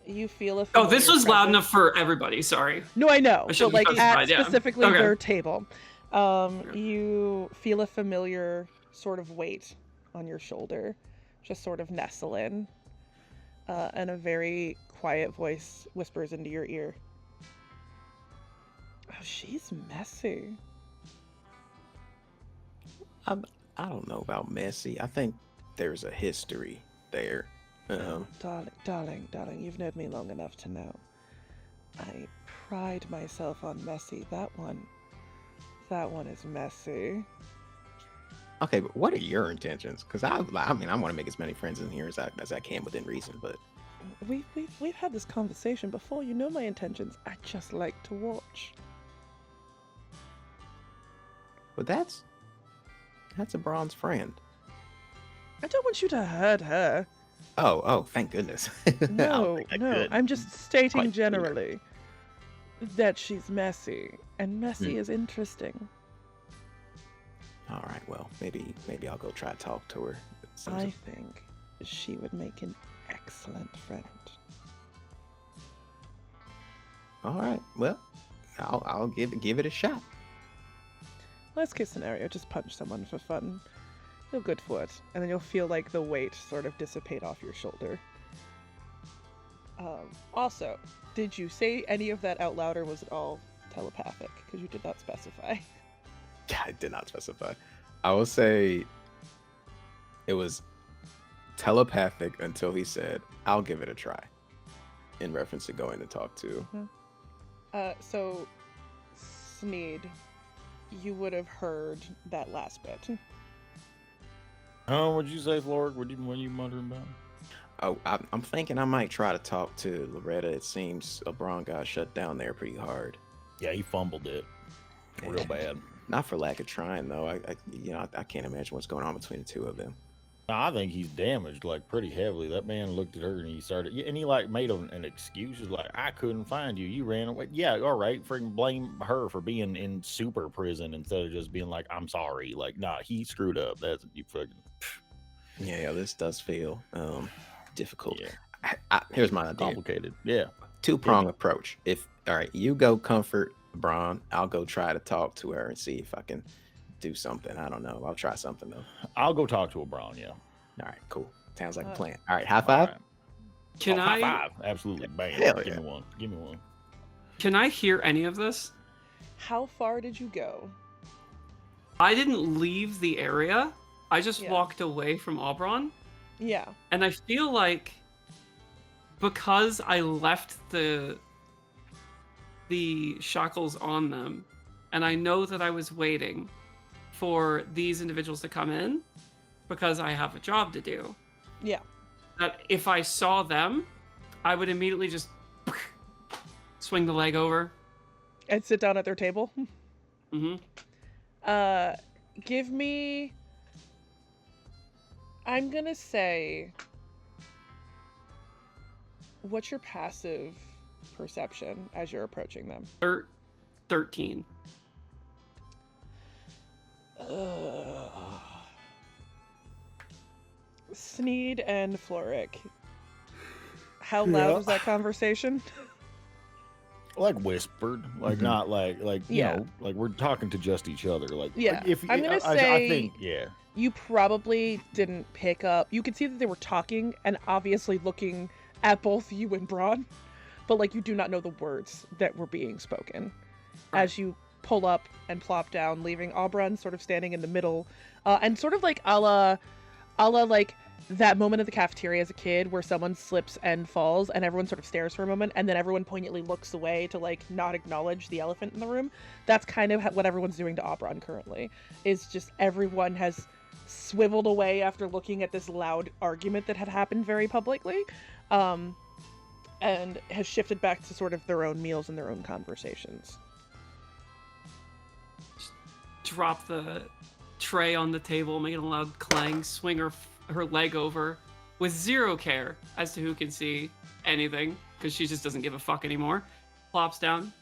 you feel a Oh, this was familiar loud presence. enough for everybody, sorry. No, I know, I but shouldn't like have at specified, yeah. specifically Okay. their table, you feel a familiar sort of weight on your shoulder, just sort of nestle in, and a very quiet voice whispers into your ear. Oh, she's messy. I don't know about messy. I think there's a history there. Darling, you've known me long enough to know. I pride myself on messy. That one is messy. Okay, but what are your intentions? Because I mean, I want to make as many friends in here as I can within reason. But We've had this conversation before. You know my intentions. I just like to watch. But that's Aubron's friend. I don't want you to hurt her. Oh, thank goodness. No, could. I'm just stating Quite clear. generally that she's messy, and messy is interesting. All right, well, maybe I'll go try to talk to her. I think she would make an excellent friend. All right, well, I'll give it a shot. Worst case scenario, just punch someone for fun. Feel good for it, and then you'll feel like the weight sort of dissipate off your shoulder. Also, did you say any of that out loud, or was it all telepathic? Because you did not specify. I did not specify. I will say it was telepathic until he said, "I'll give it a try," in reference to going to talk to. So, Sneed, you would have heard that last bit. Oh, what'd you say, Flo'ryck? What were you muttering about? Oh, I'm thinking I might try to talk to Loretta. It seems Aubron got shut down there pretty hard. Yeah, he fumbled it real bad. Not for lack of trying, though. I can't imagine what's going on between the two of them. I think he's damaged like pretty heavily. That man looked at her and he started, and he like made an excuse. He's like, I couldn't find you. You ran away. Yeah, all right. Freaking blame her for being in super prison instead of just being like, I'm sorry. Like, nah, he screwed up. That's you fucking. Yeah, this does feel difficult. Yeah. Here's my idea. Complicated. Yeah. Two-prong approach. All right, you go comfort Aubron. I'll go try to talk to her and see if I can do something. I don't know. I'll try something though. I'll go talk to Aubron. Yeah. All right, cool. Sounds like a plan. All right, high five. All right. Can High I? five. Absolutely. Bam. Hell Give yeah. me one. Give me one. Can I hear any of this? How far did you go? I didn't leave the area. I just Yeah. walked away from Aubron, Yeah. and I feel like because I left the shackles on them, and I know that I was waiting for these individuals to come in because I have a job to do. Yeah. That if I saw them, I would immediately just swing the leg over. And sit down at their table. Mm-hmm. Give me. I'm gonna say. What's your passive perception as you're approaching them? 13. Sneed and Flo'ryck. How loud was that conversation? Like whispered, like not like you Yeah. know, like we're talking to just each other. Like Yeah. like, if I'm gonna I say- think yeah. You probably didn't pick up. You could see that they were talking and obviously looking at both you and Braun, but like you do not know the words that were being spoken. Right. As you pull up and plop down, leaving Aubron sort of standing in the middle, and sort of like a la like that moment at the cafeteria as a kid where someone slips and falls and everyone sort of stares for a moment and then everyone poignantly looks away to like not acknowledge the elephant in the room. That's kind of what everyone's doing to Aubron currently. Is just everyone has swiveled away after looking at this loud argument that had happened very publicly, and has shifted back to sort of their own meals and their own conversations. Drop the tray on the table, make a loud clang, swing her leg over with zero care as to who can see anything because she just doesn't give a fuck anymore. Plops down.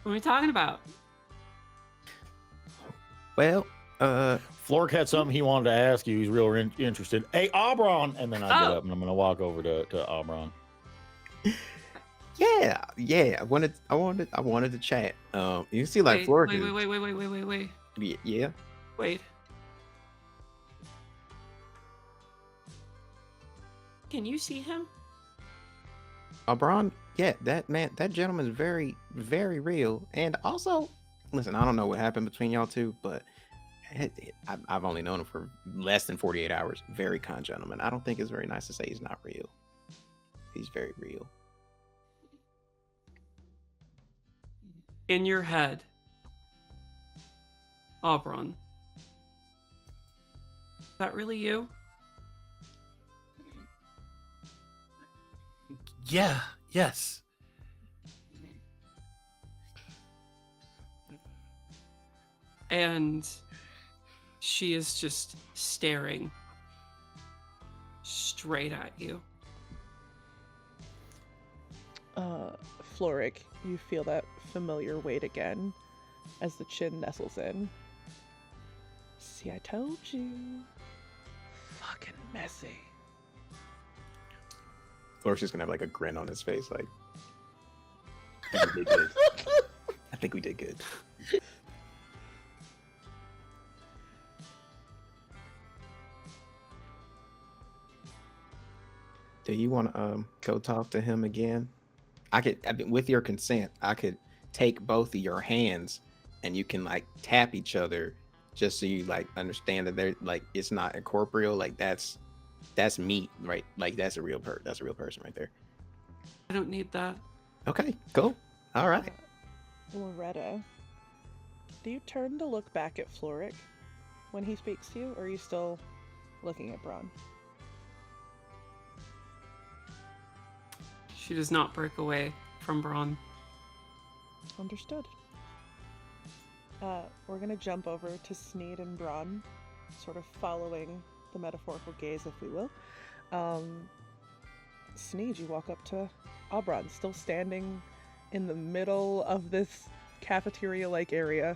What are we talking about? Well, Flo'ryck had something he wanted to ask you. He's real interested. Hey, Aubron, and then I get up and I'm gonna walk over to Aubron. yeah. I wanted to chat. You see, like Flo'ryck is. Wait. Yeah. Wait. Can you see him? Aubron, yeah, that gentleman is very, very real. And also, listen, I don't know what happened between y'all two, but I've only known him for less than 48 hours. Very kind gentleman. I don't think it's very nice to say he's not real. He's very real. In your head, Aubron. Is that really you? Yeah, yes. and she is just staring straight at you. Flo'ryck, you feel that familiar weight again as the chin nestles in. See, I told you. Fucking messy. Flo'ryck's just gonna have like a grin on his face, like, I think we did good. I think we did good. Do you want to go talk to him again? With your consent, I could take both of your hands, and you can like tap each other, just so you like understand that they're like it's not incorporeal. Like that's meat, right? Like that's a real person right there. I don't need that. Okay, cool. All right. Loretta, do you turn to look back at Flo'ryck when he speaks to you, or are you still looking at Braun? She does not break away from Braun. Understood. We're gonna jump over to Sneed and Braun, sort of following the metaphorical gaze, if we will. Sneed, you walk up to Aubron, still standing in the middle of this cafeteria-like area.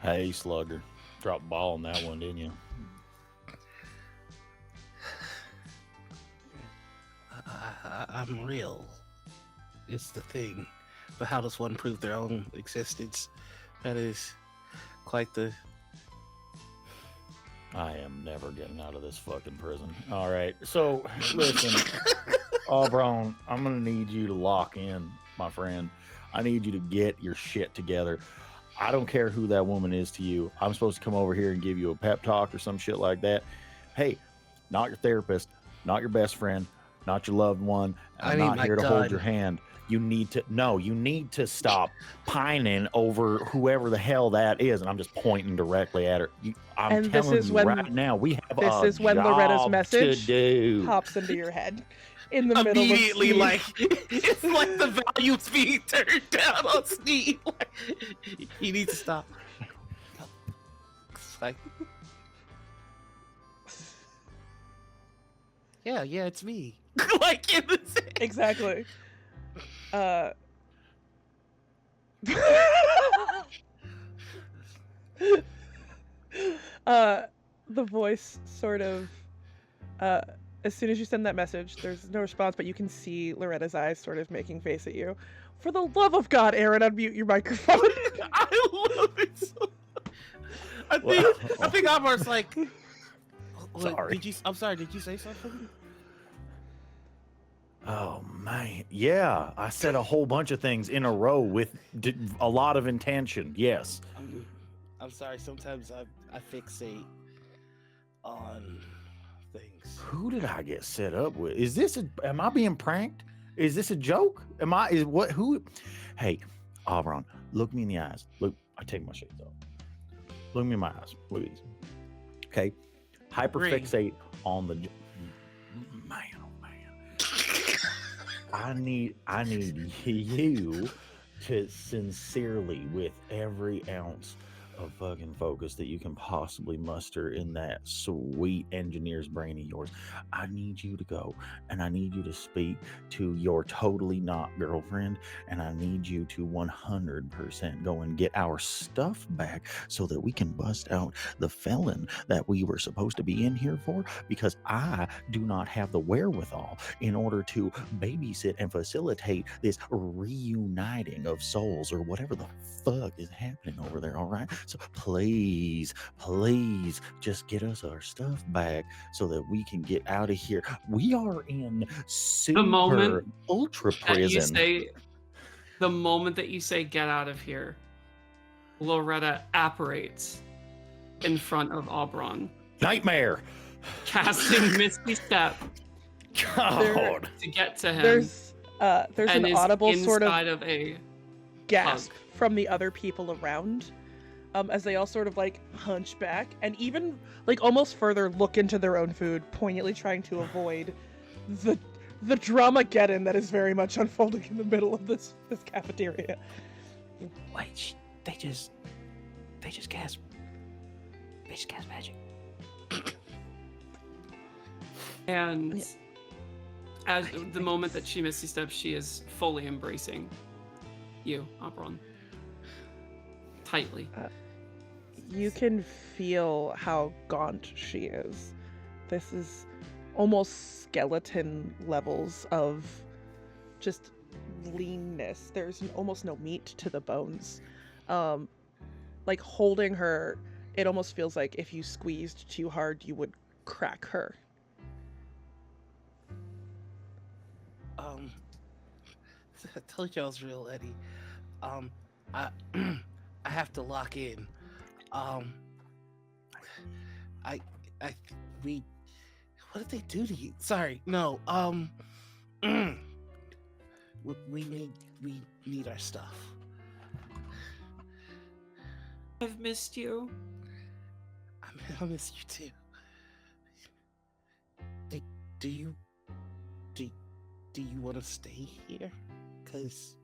Hey, slugger. Dropped ball on that one, didn't you? I'm real. It's the thing. But how does one prove their own existence? That is quite the... I am never getting out of this fucking prison. All right. So, listen, Aubron, I'm going to need you to lock in, my friend. I need you to get your shit together. I don't care who that woman is to you. I'm supposed to come over here and give you a pep talk or some shit like that. Hey, not your therapist, not your best friend, not your loved one. I'm not here to hold your hand. You need to stop pining over whoever the hell that is. And I'm just pointing directly at her. I'm telling you right now, we have this is when Loretta's message pops into your head in the middle immediately, of like it's like the value's being turned down on Sneed. Like, he needs to stop. It's like, yeah, it's me. Like in the exactly. The voice sort of, as soon as you send that message, there's no response, but you can see Loretta's eyes sort of making face at you. For the love of God, Aaron, unmute your microphone. I love it so much. I think Aubron's like, sorry. I'm sorry, did you say something? Oh, man. Yeah, I said a whole bunch of things in a row with a lot of intention. Yes. I'm sorry. Sometimes I fixate on things. Who did I get set up with? Am I being pranked? Is this a joke? Who? Hey, Aubron, look me in the eyes. Look, I take my shades off. Look me in my eyes. Look at these. Okay. Hyperfixate on the... Man, oh man. I need you to sincerely, with every ounce of fucking focus that you can possibly muster in that sweet engineer's brain of yours, I need you to go and I need you to speak to your totally not girlfriend, and I need you to 100% go and get our stuff back so that we can bust out the felon that we were supposed to be in here for, because I do not have the wherewithal in order to babysit and facilitate this reuniting of souls or whatever the fuck is happening over there. All right, so please just get us our stuff back so that we can get out of here. We are in super ultra prison. The moment that you say get out of here, Loretta apparates in front of Aubron. Nightmare. Casting Misty Step God. to get to him. There's an audible sort of a gasp hug from the other people around, as they all sort of like hunch back and even like almost further look into their own food, poignantly trying to avoid the Dramageddon that is very much unfolding in the middle of this cafeteria. Wait, They just cast magic. And as the moment that she misty steps, she is fully embracing you, Aubron. Tightly. You can feel how gaunt she is. This is almost skeleton levels of just leanness. There's almost no meat to the bones. Like holding her, it almost feels like if you squeezed too hard, you would crack her. I told you I was real, Eddie. I I have to lock in. We. What did they do to you? Sorry, no. We need our stuff. I've missed you. I miss you too. Do you want to stay here? 'Cause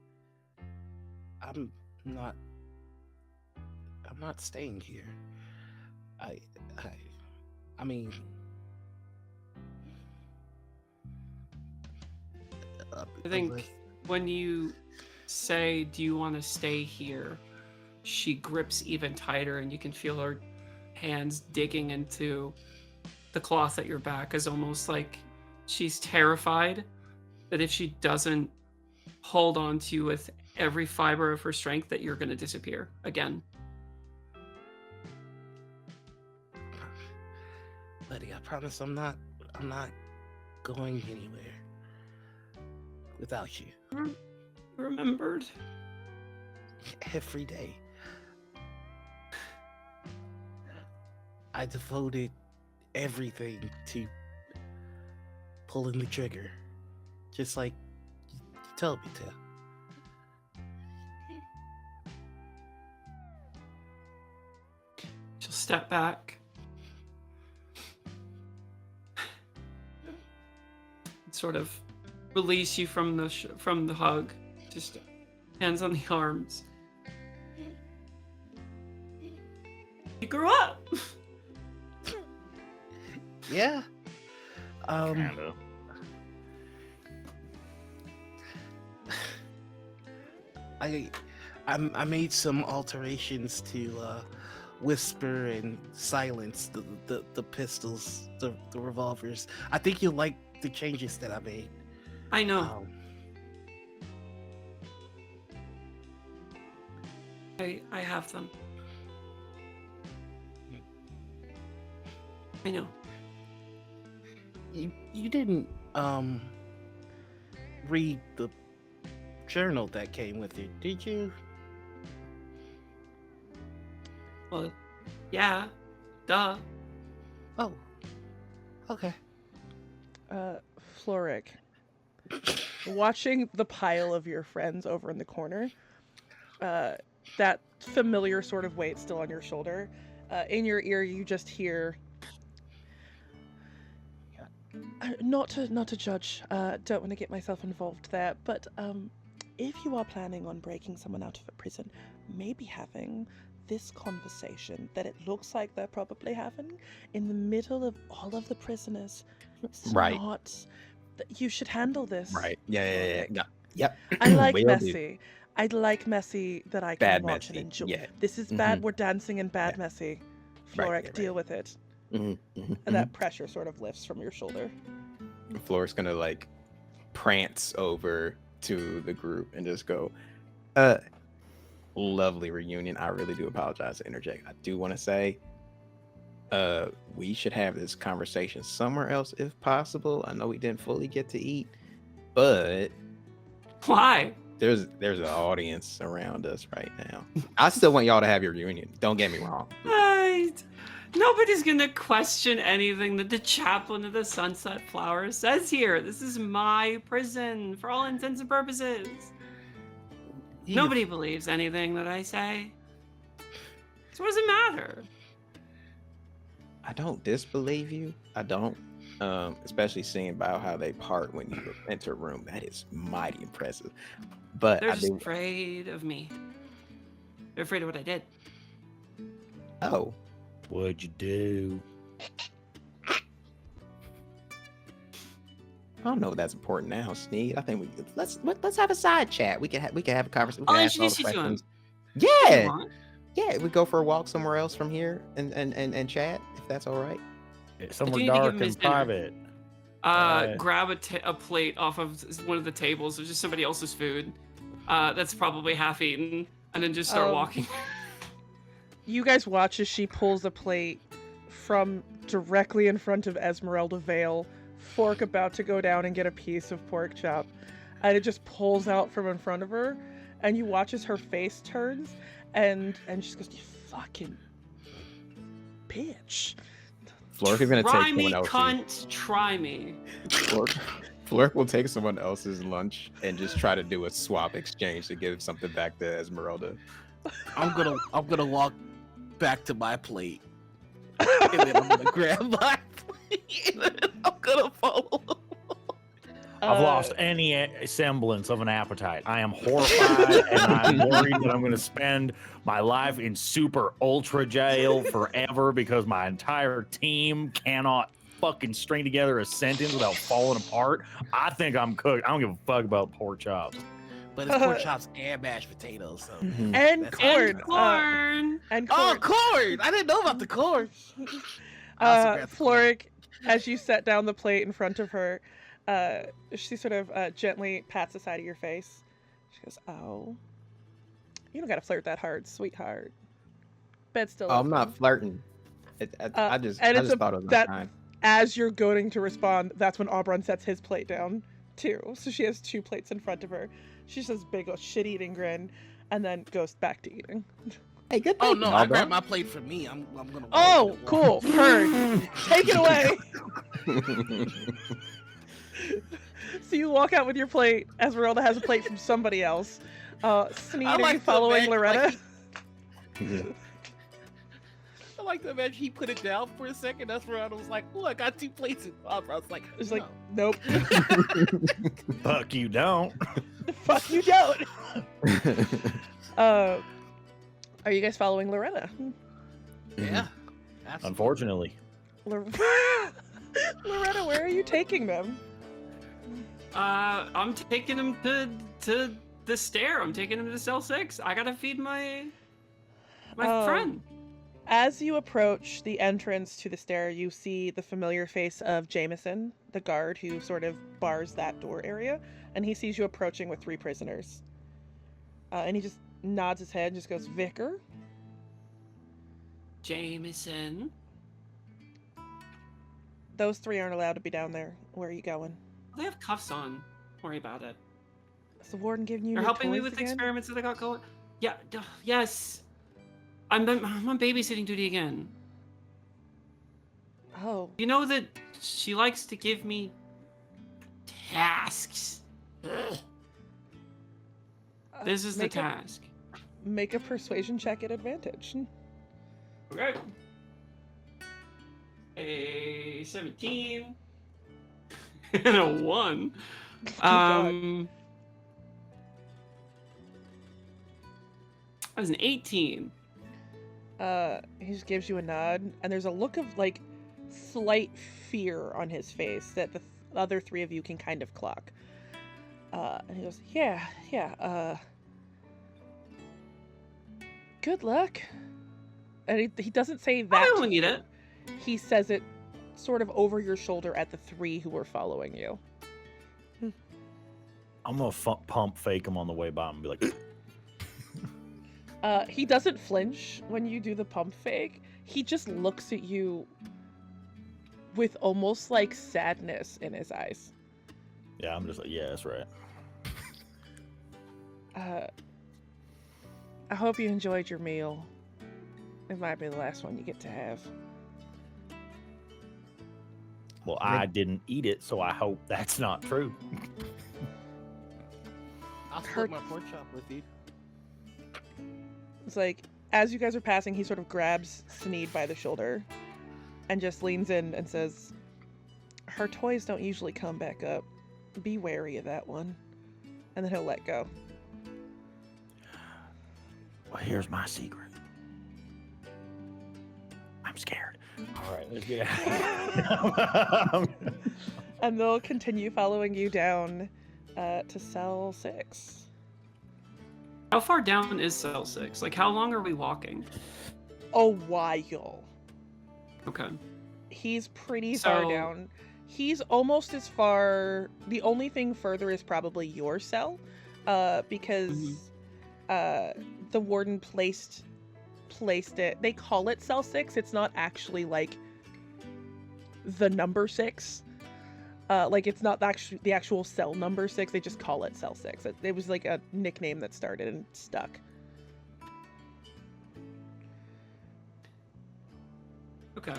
I'm not staying here. I mean, I think when you say, do you want to stay here, she grips even tighter and you can feel her hands digging into the cloth at your back, as almost like she's terrified that if she doesn't hold on to you with every fiber of her strength, that you're going to disappear again. Buddy, I promise I'm not going anywhere without you. Remembered? Every day. I devoted everything to pulling the trigger, just like you told me to. She'll step back. Sort of release you from the hug. Just hands on the arms. You grew up. Yeah. Kinda. I made some alterations to whisper and silence the pistols, the revolvers. I think you'll like the changes that I made. I know. I have them. I know. You didn't read the journal that came with it, did you? Well, yeah. Duh. Oh. Okay. Flo'ryck, watching the pile of your friends over in the corner, that familiar sort of weight still on your shoulder, in your ear you just hear, not to judge, don't want to get myself involved there, but if you are planning on breaking someone out of a prison, maybe having this conversation that it looks like they're probably having in the middle of all of the prisoners. It's Right. not. You should handle this. Right. Yeah. Yep. I like Will do. messy. I like messy that I can Bad watch messy, and enjoy. yeah. This is bad. Mhm. We're dancing in bad Yeah. messy. Right, Flo'ryck, right. deal with it. And And that pressure sort of lifts from your shoulder. Floor's gonna like prance over to the group and just go, lovely reunion. I really do apologize to interject. I do want to say, we should have this conversation somewhere else if possible. I know we didn't fully get to eat, but Why? there's an audience around us right now. I still want y'all to have your reunion. Don't get me wrong. Nobody's gonna question anything that the chaplain of the Sunset Flower says here. This is my prison for all intents and purposes. Nobody believes anything that I say. So what does it matter? I don't disbelieve you. I don't. Especially seeing about how they part when you enter a room. That is mighty impressive. But They're I just do. afraid of me. They're afraid of what I did. Oh, What'd you do? I don't know if that's important now, Sneed. I think let's have a side chat. We can have a conversation. I'll introduce you to him. Yeah, yeah. We go for a walk somewhere else from here and chat if that's all right. Somewhere need to give dark him his and dinner. private. Grab a plate off of one of the tables. There's just somebody else's food. That's probably half eaten, and then just start walking. You guys watch as she pulls a plate from directly in front of Esmeralda Vale, fork about to go down and get a piece of pork chop, and it just pulls out from in front of her, and you watch as her face turns, and she goes, "You fucking bitch." Flo'ryck is gonna Try take me, someone else's. cunt. Try me. Flo'ryck will take someone else's lunch and just try to do a swap exchange to give something back to Esmeralda. I'm gonna walk back to my plate, and then I'm gonna grab my plate, and then I'm gonna follow. I've lost any semblance of an appetite. I am horrified, and I'm worried that I'm going to spend my life in super ultra jail forever because my entire team cannot fucking string together a sentence without falling apart. I think I'm cooked. I don't give a fuck about pork chops. But it's pork chops and mashed potatoes. So And that's corn. And corn. And Oh, corn. corn! I didn't know about the corn. I also grabbed the corn. Flo'ryck, as you set down the plate in front of her, she sort of gently pats the side of your face. She goes, "Oh, you don't gotta flirt that hard, sweetheart. Bed's still Oh, I'm open." not flirting. I just thought it was that. time. As you're going to respond, that's when Aubron sets his plate down too. So she has two plates in front of her. She says big shit-eating grin, and then goes back to eating. Hey, good. Oh thing, no, I Aubron. grabbed my plate for me. I'm gonna. Oh, cool. Heard. Take it away. So you walk out with your plate. Esmeralda has a plate from somebody else. Sneed, I are like you to following imagine, Loretta? I like to imagine he put it down for a second. That's where I was like, "Oh, I got two plates." And I was like, It's no. like, nope. Fuck you don't. Fuck you don't. Are you guys following Loretta? Yeah. Absolutely. Unfortunately. Loretta, where are you taking them? I'm taking him to the stair. I'm taking him to cell 6. I gotta feed my friend. As you approach the entrance to the stair, you see the familiar face of Jameson, the guard who sort of bars that door area, and he sees you approaching with 3 prisoners. And he just nods his head and just goes, "Vicar?" Jameson. Those 3 aren't allowed to be down there. Where are you going? They have cuffs on. Don't worry about it. Is the warden giving you They're new helping me toys with the again? experiments that I got going. Yeah. Yes. I'm on babysitting duty again. Oh. You know that she likes to give me tasks. This is the make task. Make a persuasion check at advantage. Okay. A 17 and a 1. God. That was an 18. He just gives you a nod, and there's a look of, like, slight fear on his face that the other 3 of you can kind of clock. And he goes, yeah, good luck. And he doesn't say that. I to only need you. it. He says it sort of over your shoulder at the 3 who are following you. I'm going to pump fake him on the way by and be like, He doesn't flinch when you do the pump fake. He just looks at you with almost like sadness in his eyes. yeah, I'm just like, yeah, that's right. I hope you enjoyed your meal. It might be the last one you get to have. Well, I didn't eat it, so I hope that's not true. I'll split my pork chop with you. It's like, as you guys are passing, he sort of grabs Sneed by the shoulder and just leans in and says, "Her toys don't usually come back up. Be wary of that one." And then he'll let go. Well, here's my secret. I'm scared. All right, let's get out. And they'll continue following you down to cell 6. How far down is cell 6? Like, how long are we walking? A while. Okay. He's pretty far down. He's almost as far. The only thing further is probably your cell, because the warden placed it. They call it cell 6. It's not actually like the number 6. Like it's not actually the actual cell number 6. They just call it cell 6. It was like a nickname that started and stuck. Okay.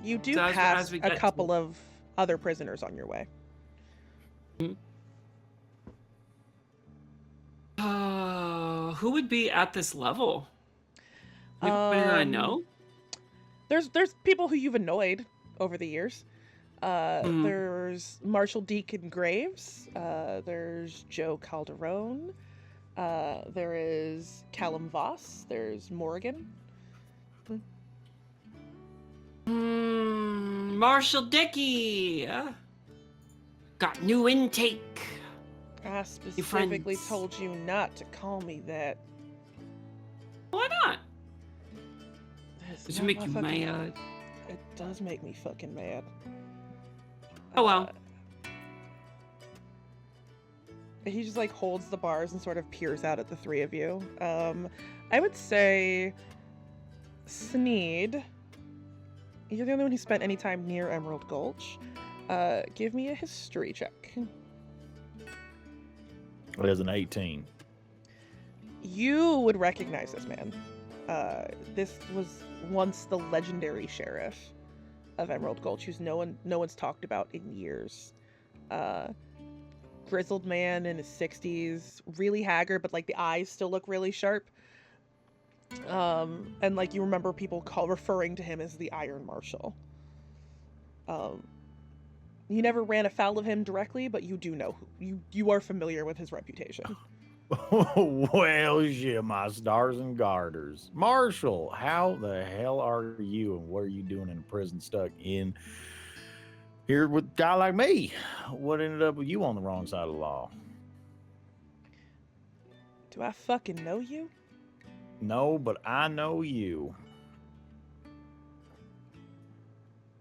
You do So pass as we a get couple of other prisoners on your way. Who would be at this level? Anybody that I know? There's people who you've annoyed over the years. There's Marshal Deacon Graves. There's Joe Calderon. There is Callum Voss. There's Morgan. Marshal Dickey. Got new intake. I specifically told you not to call me that. Why not? Does it make you mad? It does make me fucking mad. Oh well. He just like holds the bars and sort of peers out at the three of you. I would say Sneed, you're the only one who spent any time near Emerald Gulch. Give me a history check. It is an 18. You would recognize this man. This was once the legendary sheriff of Emerald Gulch, who's no one's talked about in years. Grizzled man in his 60s, really haggard, but like the eyes still look really sharp. And like you remember people referring to him as the Iron Marshal. You never ran afoul of him directly, but you do know you are familiar with his reputation. Well, shit, my stars and garters. Marshal, how the hell are you and what are you doing in a prison stuck in here with a guy like me? What ended up with you on the wrong side of the law? Do I fucking know you? No, but I know you.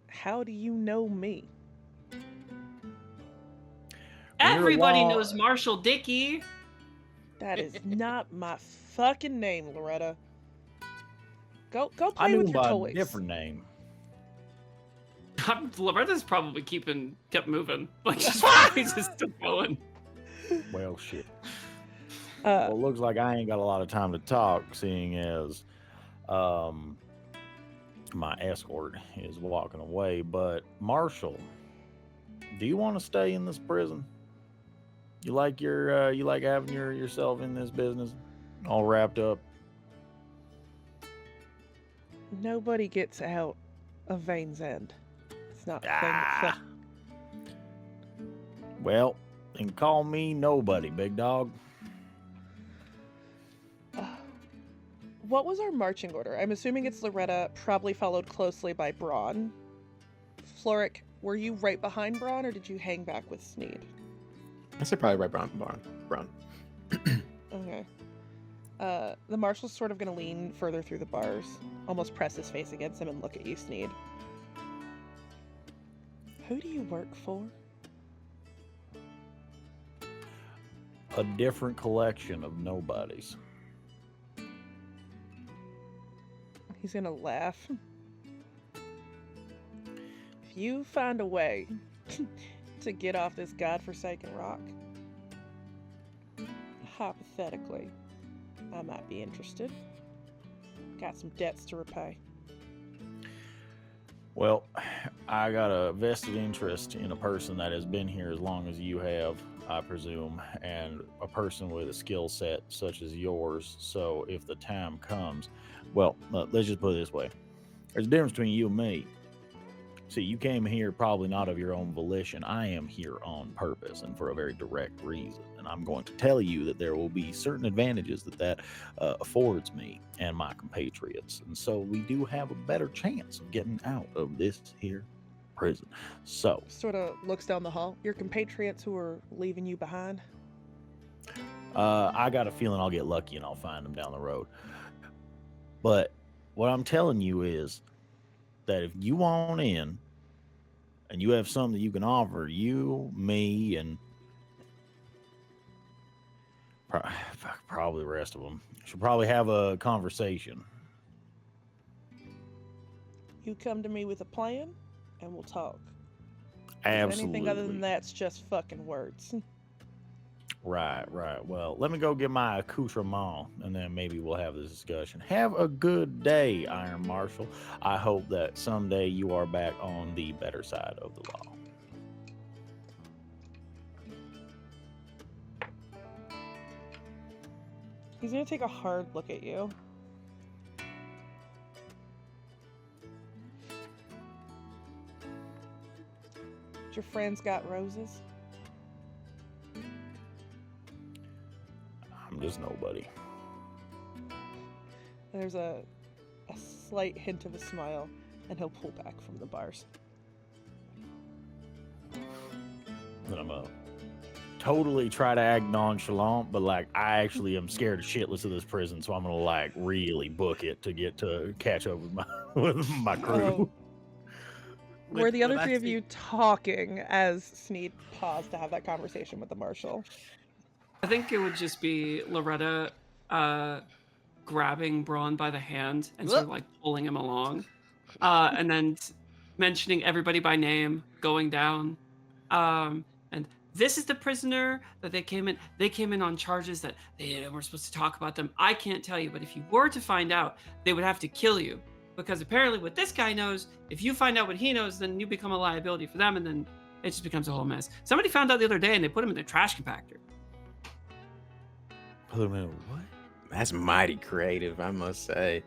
How do you know me? Everybody knows Marshal Dickey. That is not my fucking name, Loretta. Go play I knew with your by toys. a different name. Loretta's probably kept moving. Like she's just still going. Well, shit. Well, it looks like I ain't got a lot of time to talk, seeing as my escort is walking away. But Marshal, do you want to stay in this prison? You like having yourself in this business, all wrapped up? Nobody gets out of Vane's End. It's not a thing. Well, then call me nobody, big dog. What was our marching order? I'm assuming it's Loretta, probably followed closely by Braun. Flo'ryck, were you right behind Braun, or did you hang back with Sneed? I said probably right behind Braun. Okay. The marshal's sort of going to lean further through the bars, almost press his face against him and look at you, Sneed. Who do you work for? A different collection of nobodies. He's going to laugh. If you find a way to get off this godforsaken rock, hypothetically, I might be interested. Got some debts to repay. Well, I got a vested interest in a person that has been here as long as you have, I presume, and a person with a skill set such as yours. So if the time comes, well, let's just put it this way. There's a difference between you and me. See, you came here probably not of your own volition. I am here on purpose and for a very direct reason. And I'm going to tell you that there will be certain advantages that affords me and my compatriots. And so we do have a better chance of getting out of this here prison. So, Sort of looks down the hall. Your compatriots who are leaving you behind? I got a feeling I'll get lucky and I'll find them down the road. But what I'm telling you is that if you want in and you have something that you can offer, you, me, and probably the rest of them should probably have a conversation. You come to me with a plan, and we'll talk. Absolutely. Anything other than that's just fucking words. Right. Well, let me go get my accoutrement, and then maybe we'll have this discussion. Have a good day, Iron Marshal. I hope that someday you are back on the better side of the law. He's gonna take a hard look at you. Your friends got roses? I'm just nobody. There's a slight hint of a smile, and he'll pull back from the bars. Then I'm gonna totally try to act nonchalant, but like I actually am scared shitless of this prison, so I'm gonna like really book it to get to catch up with my crew. Were the other three of you talking as Sneed paused to have that conversation with the marshal? I think it would just be Loretta grabbing Braun by the hand and sort of like pulling him along, and then mentioning everybody by name, going down, and this is the prisoner that they came in. They came in on charges that they were supposed to talk about them. I can't tell you, but if you were to find out, they would have to kill you. Because apparently what this guy knows, if you find out what he knows, then you become a liability for them, and then it just becomes a whole mess. Somebody found out the other day, and they put him in the trash compactor. Put him in what? That's mighty creative, I must say.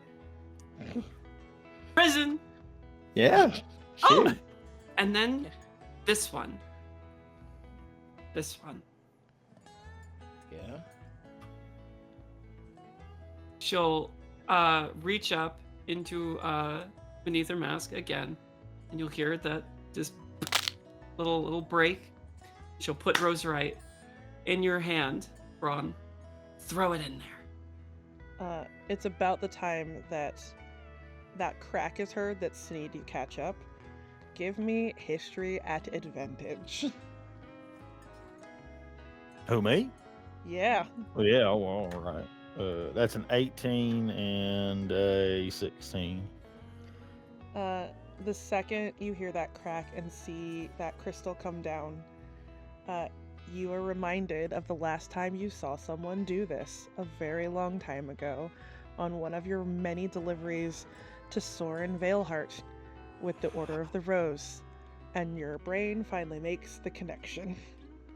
Prison! Yeah. Oh! Shit. And then this one. This one. Yeah. She'll reach up into beneath her mask again, and you'll hear that just little break. She'll put Roserite in your hand, Braun. Throw it in there. It's about the time that crack is heard that Sneed you catch up. Give me history at advantage. Who, me? Yeah. Oh, yeah, all right. That's an 18 and a 16. The second you hear that crack and see that crystal come down, you are reminded of the last time you saw someone do this, a very long time ago, on one of your many deliveries to Soren Veilheart with the Order of the Rose, and your brain finally makes the connection.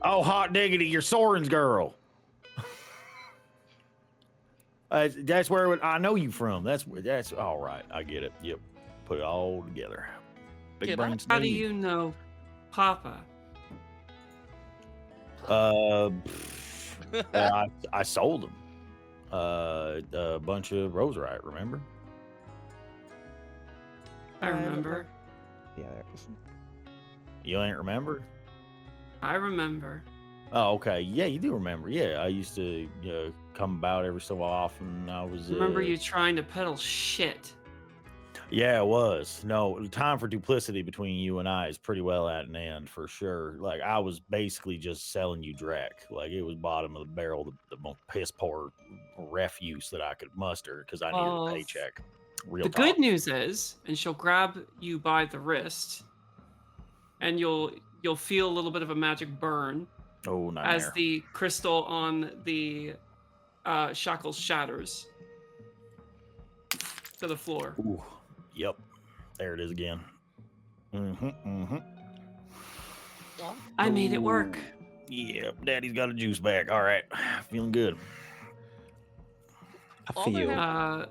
Oh, hot diggity, you're Soren's girl. That's where I know you from. That's all right. I get it. Yep, put it all together. Big brain How do Sneed. you know Papa? I sold him a bunch of roserite. Remember? I remember. Yeah, there it is. You ain't remember? I remember. Oh, okay. Yeah, you do remember. Yeah, I used to come about every so often. I was Remember you trying to peddle shit. Yeah, it was. No, the time for duplicity between you and I is pretty well at an end for sure. Like I was basically just selling you Drek. Like it was bottom of the barrel, the most piss poor refuse that I could muster because I needed a paycheck. Real The talk. good news is, and she'll grab you by the wrist, and you'll feel a little bit of a magic burn Oh, nightmare. as the crystal on the shackles shatters to the floor. Ooh, yep. There it is again. I made it work. Yep, Daddy's got a juice back. All right, feeling good. I feel.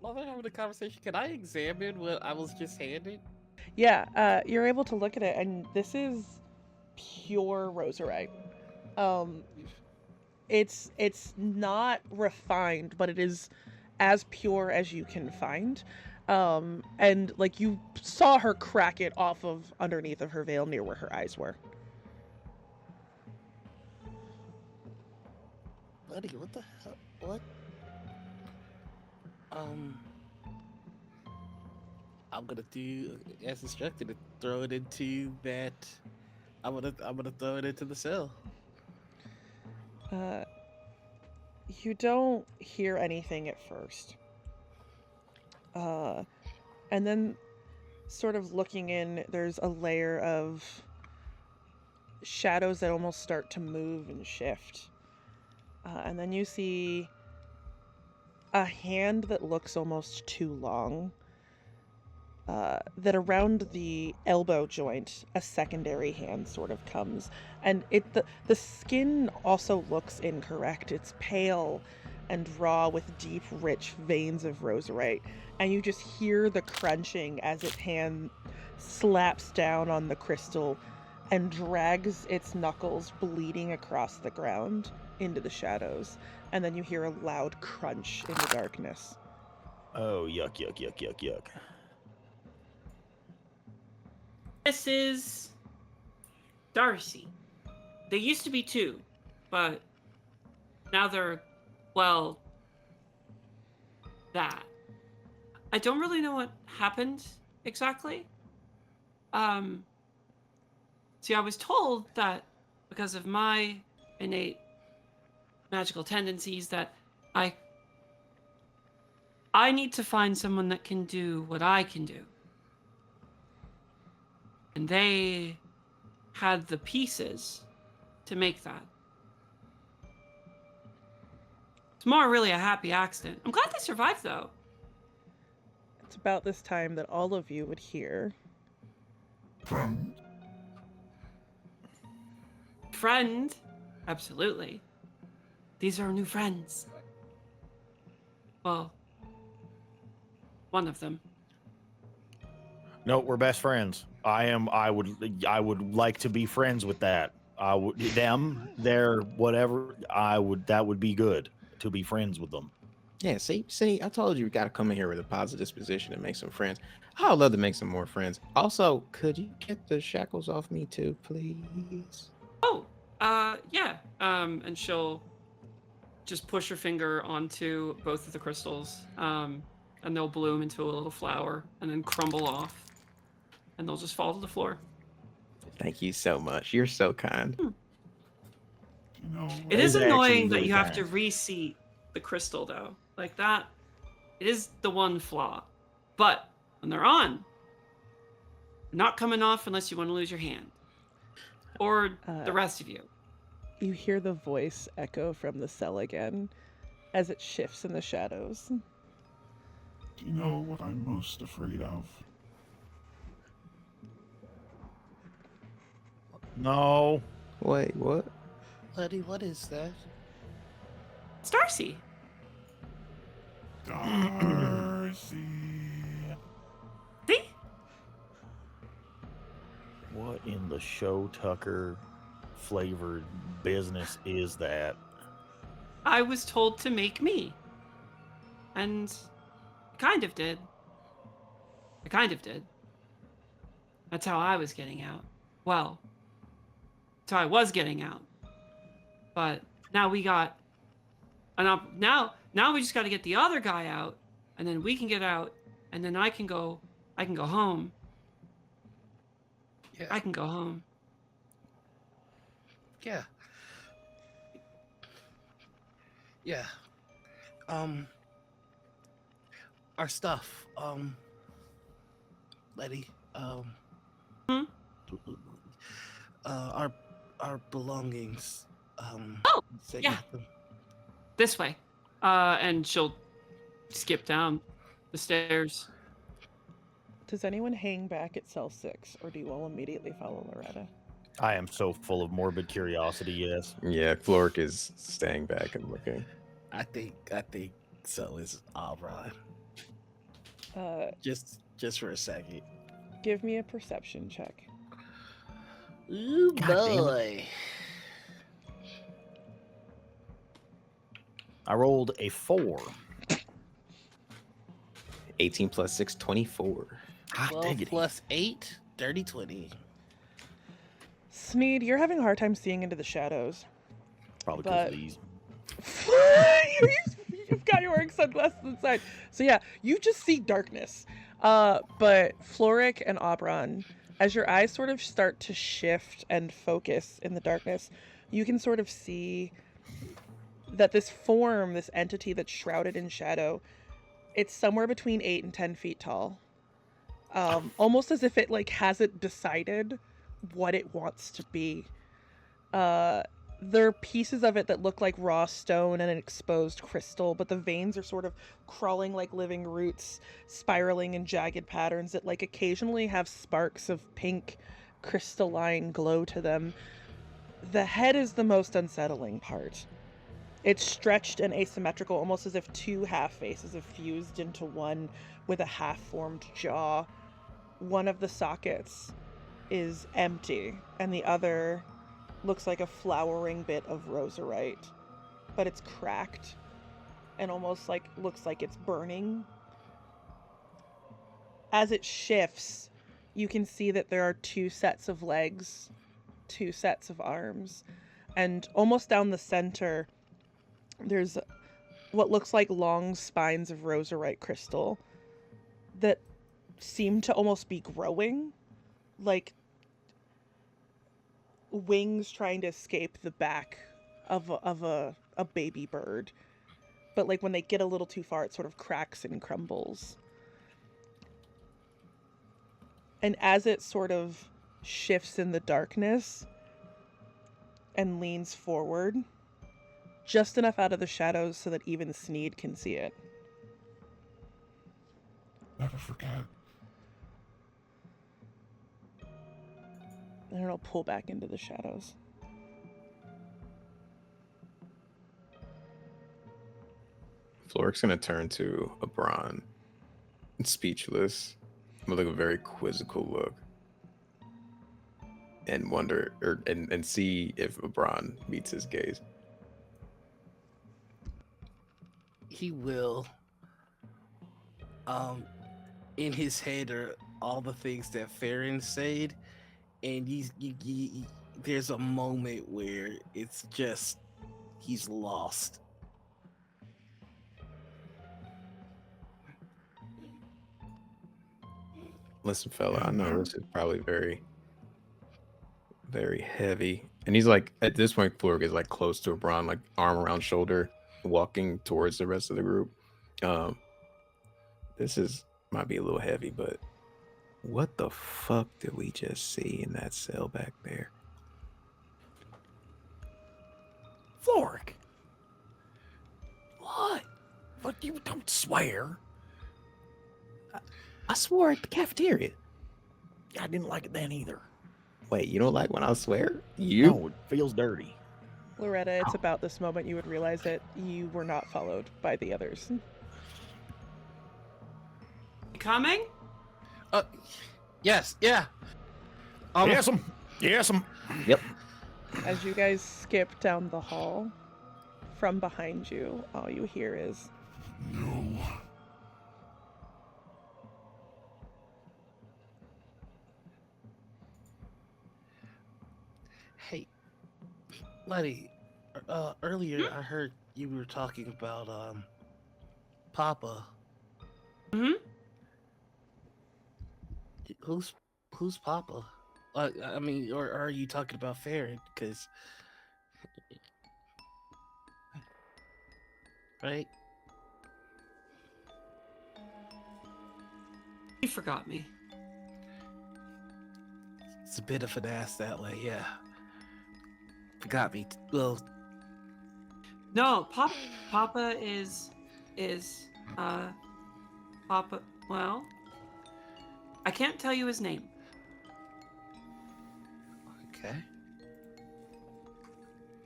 While they're having a conversation, can I examine what I was just handed? Yeah, you're able to look at it, and this is pure roserite. It's not refined, but it is as pure as you can find. And like you saw her crack it off of underneath of her veil near where her eyes were. Buddy, what the hell? What? I'm gonna do as instructed to throw it into that. I'm gonna throw it into the cell. You don't hear anything at first. And then sort of looking in, there's a layer of shadows that almost start to move and shift. And then you see a hand that looks almost too long. That around the elbow joint, a secondary hand sort of comes, and the skin also looks incorrect. It's pale and raw with deep, rich veins of roserite, and you just hear the crunching as its hand slaps down on the crystal and drags its knuckles bleeding across the ground into the shadows, and then you hear a loud crunch in the darkness. Oh, yuck, yuck, yuck, yuck, yuck. This is Darcy. They used to be two, but now they're, well, that. I don't really know what happened exactly. See, I was told that because of my innate magical tendencies that I need to find someone that can do what I can do. And they had the pieces to make that. It's more really a happy accident. I'm glad they survived, though. It's about this time that all of you would hear. Friend? Absolutely. These are new friends. Well, one of them. No, we're best friends. I would like to be friends with that. They're whatever. That would be good to be friends with them. Yeah, see, I told you gotta come in here with a positive disposition and make some friends. I would love to make some more friends. Also, could you get the shackles off me too, please? Oh, yeah. And she'll just push her finger onto both of the crystals, and they'll bloom into a little flower and then crumble off. And they'll just fall to the floor. Thank you so much. You're so kind. It is annoying that really you have kind. to reseat the crystal, though. Like that, it is the one flaw. But when they're on, they're not coming off unless you want to lose your hand. Or the rest of you. You hear the voice echo from the cell again as it shifts in the shadows. Do you know what I'm most afraid of? No. Wait, what? Buddy, what is that? It's Darcy. Darcy. See? What in the show Tucker flavored business is that? I was told to make me. And I kind of did. That's how I was getting out. Well, that's how I was getting out. But now we got now we just got to get the other guy out, and then we can get out, and then I can go home. Yeah. I can go home. Yeah. Yeah. Our stuff. Letty. Our belongings. Yeah. Get them. This way. And she'll skip down the stairs. Does anyone hang back at cell 6, or do you all immediately follow Loretta? I am so full of morbid curiosity, yes. Yeah, Flo'ryck is staying back and looking. I think so is Aubron. Uh, Just for a second. Give me a perception check. Ooh, God damn it. boy. I rolled a 4. 18 plus 6, 24. God 12 diggity. plus 8, dirty 20. Sneed, you're having a hard time seeing into the shadows. Probably because but- of these. You've got your wearing sunglasses inside. So yeah, you just see darkness. But Flo'ryck and Aubron, as your eyes sort of start to shift and focus in the darkness, you can sort of see that this form, this entity that's shrouded in shadow, it's somewhere between 8 and 10 feet tall. Almost as if it like hasn't decided what it wants to be. There are pieces of it that look like raw stone and an exposed crystal, but the veins are sort of crawling like living roots, spiraling in jagged patterns that like occasionally have sparks of pink crystalline glow to them. The head is the most unsettling part. It's stretched and asymmetrical, almost as if two half faces have fused into one with a half-formed jaw. One of the sockets is empty, and the other looks like a flowering bit of roserite, but it's cracked and almost like looks like it's burning. As it shifts, you can see that there are 2 sets of legs, 2 sets of arms, and almost down the center there's what looks like long spines of roserite crystal that seem to almost be growing, like wings trying to escape the back of a baby bird. But like when they get a little too far, it sort of cracks and crumbles. And as it sort of shifts in the darkness and leans forward, just enough out of the shadows so that even Sneed can see it. Never forget. And it'll pull back into the shadows. Flo'ryck's gonna turn to Aubron, speechless, with like a very quizzical look, and wonder, and see if Aubron meets his gaze. He will. In his head are all the things that Farron said, and there's a moment where it's just he's lost. Listen, fella, I know this is probably very, very heavy. And he's like, at this point, Flo'ryck is like close to Aubron, like arm around shoulder, walking towards the rest of the group. This might be a little heavy, but what the fuck did we just see in that cell back there? Flo'ryck. What? But you don't swear. I swore at the cafeteria. I didn't like it then either. Wait, you don't like when I swear? You? No, it feels dirty. Loretta, it's about this moment you would realize that you were not followed by the others. Coming? Yes, yeah. Yes, Yep. As you guys skip down the hall, from behind you, all you hear is, No. Hey, Letty, earlier I heard you were talking about Papa. Hmm? Who's Papa? I mean, or are you talking about Farron? Because, right? You forgot me. It's a bit of an ass that way, yeah. Forgot me. Well, No, Papa is Papa. Well, I can't tell you his name. okay.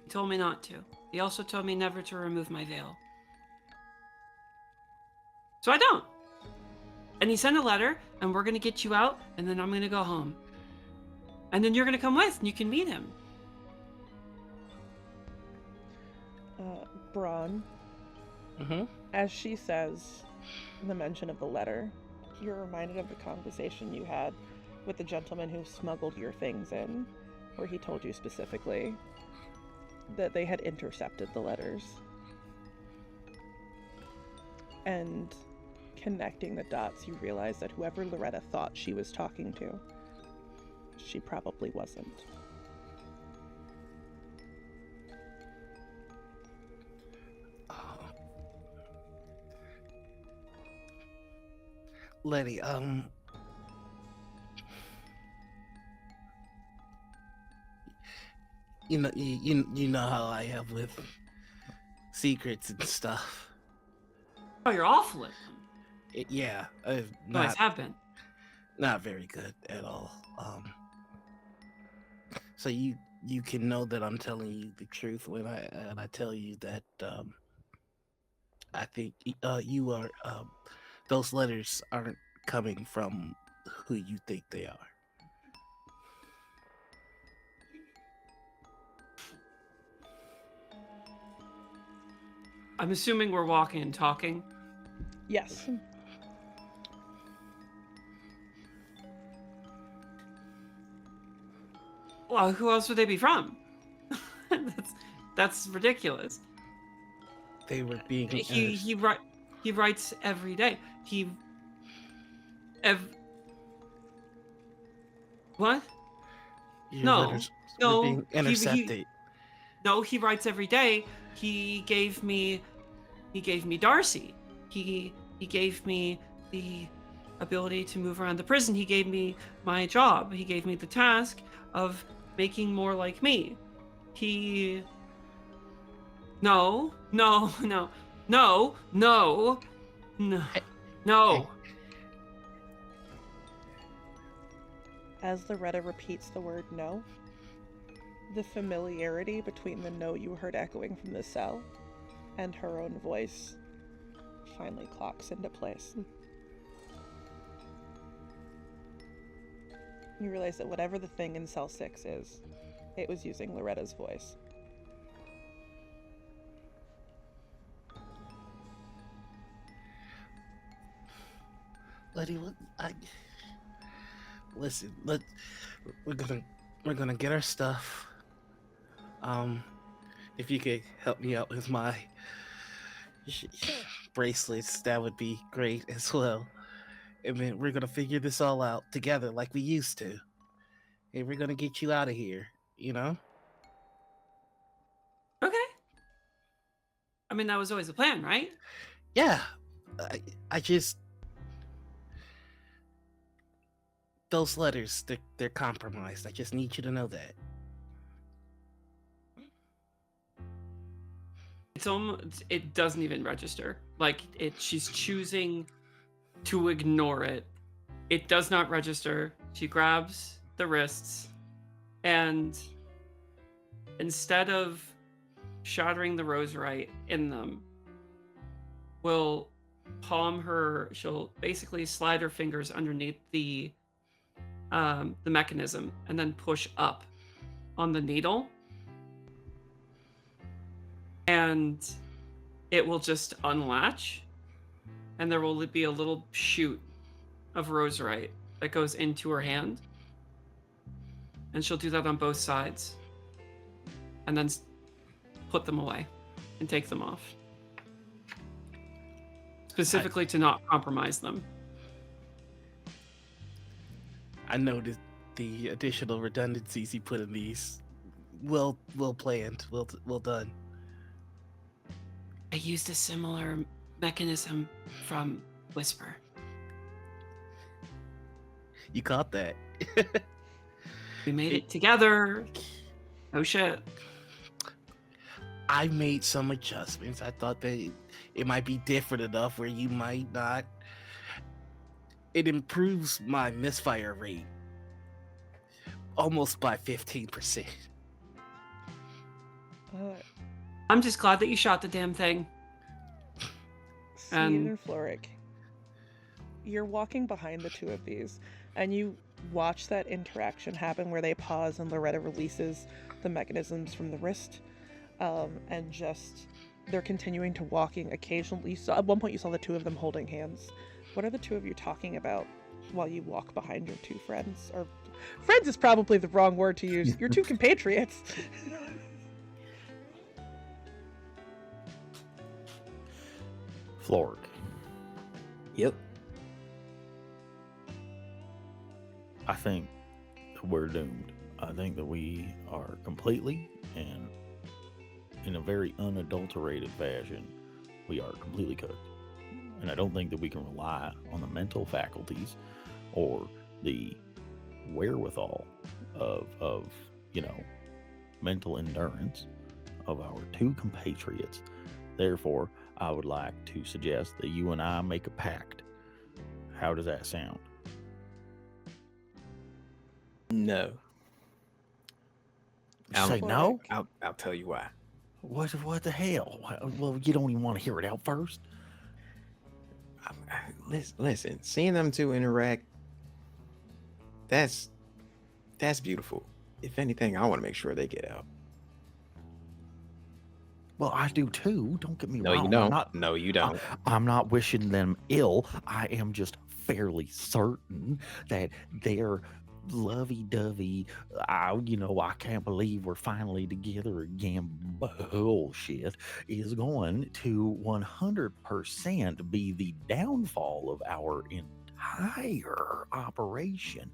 He told me not to. He also told me never to remove my veil. So I don't. And he sent a letter, and we're gonna get you out, and then I'm gonna go home. And then you're gonna come with, and you can meet him. Braun, as she says the mention of the letter, you're reminded of the conversation you had with the gentleman who smuggled your things in, where he told you specifically that they had intercepted the letters. And connecting the dots, you realize that whoever Loretta thought she was talking to, she probably wasn't. Letty, you know how I am with secrets and stuff. Oh, you're awful at them. Yeah, I've Always have been. Not very good at all. So you can know that I'm telling you the truth when I tell you that I think you are those letters aren't coming from who you think they are. I'm assuming we're walking and talking. Yes. Well, who else would they be from? That's ridiculous. They were being He writes every day. What? Your No, letters no, were being intercepted. No, he writes every day. He gave me Darcy. He gave me the ability to move around the prison. He gave me my job. He gave me the task of making more like me. No. As Loretta repeats the word no, the familiarity between the no you heard echoing from the cell and her own voice finally clocks into place. You realize that whatever the thing in cell 6 is, it was using Loretta's voice. Letty, listen. We're gonna get our stuff. If you could help me out with my bracelets, that would be great as well. And then we're gonna figure this all out together like we used to. And we're gonna get you out of here, you know? Okay. I mean, that was always the plan, right? Yeah. I just... Those letters, they're compromised. I just need you to know that. It's almost, it doesn't even register. Like, she's choosing to ignore it. It does not register. She grabs the wrists, and instead of shattering the roserite in them, will palm her. She'll basically slide her fingers underneath the mechanism and then push up on the needle, and it will just unlatch, and there will be a little shoot of roserite that goes into her hand, and she'll do that on both sides and then put them away and take them off, specifically to not compromise them. I noticed the additional redundancies he put in these. Well planned. Well done. I used a similar mechanism from Whisper. You caught that. We made it together. Oh shit. I made some adjustments. I thought that it might be different enough where you might not. It improves my misfire rate almost by 15%. I'm just glad that you shot the damn thing. Sneed and Flo'ryck, you're walking behind the two of these, and you watch that interaction happen where they pause and Loretta releases the mechanisms from the wrist, and just they're continuing to walking. Occasionally, at one point you saw the two of them holding hands. What are the two of you talking about while you walk behind your two friends? Or friends is probably the wrong word to use. Your two compatriots. Flo'ryck. Yep. I think we're doomed. I think that we are completely and in a very unadulterated fashion, we are completely cooked. And I don't think that we can rely on the mental faculties or the wherewithal of mental endurance of our two compatriots. Therefore, I would like to suggest that you and I make a pact. How does that sound? No. Say no? I'll tell you why. What the hell? Well, you don't even want to hear it out first. Listen, seeing them two interact, that's beautiful. If anything, I want to make sure they get out. Well, I do too. Don't get me No, wrong. you don't. No, you don't. I'm not wishing them ill. I am just fairly certain that they're lovey-dovey. I can't believe we're finally together again. Bullshit is going to 100% be the downfall of our entire operation.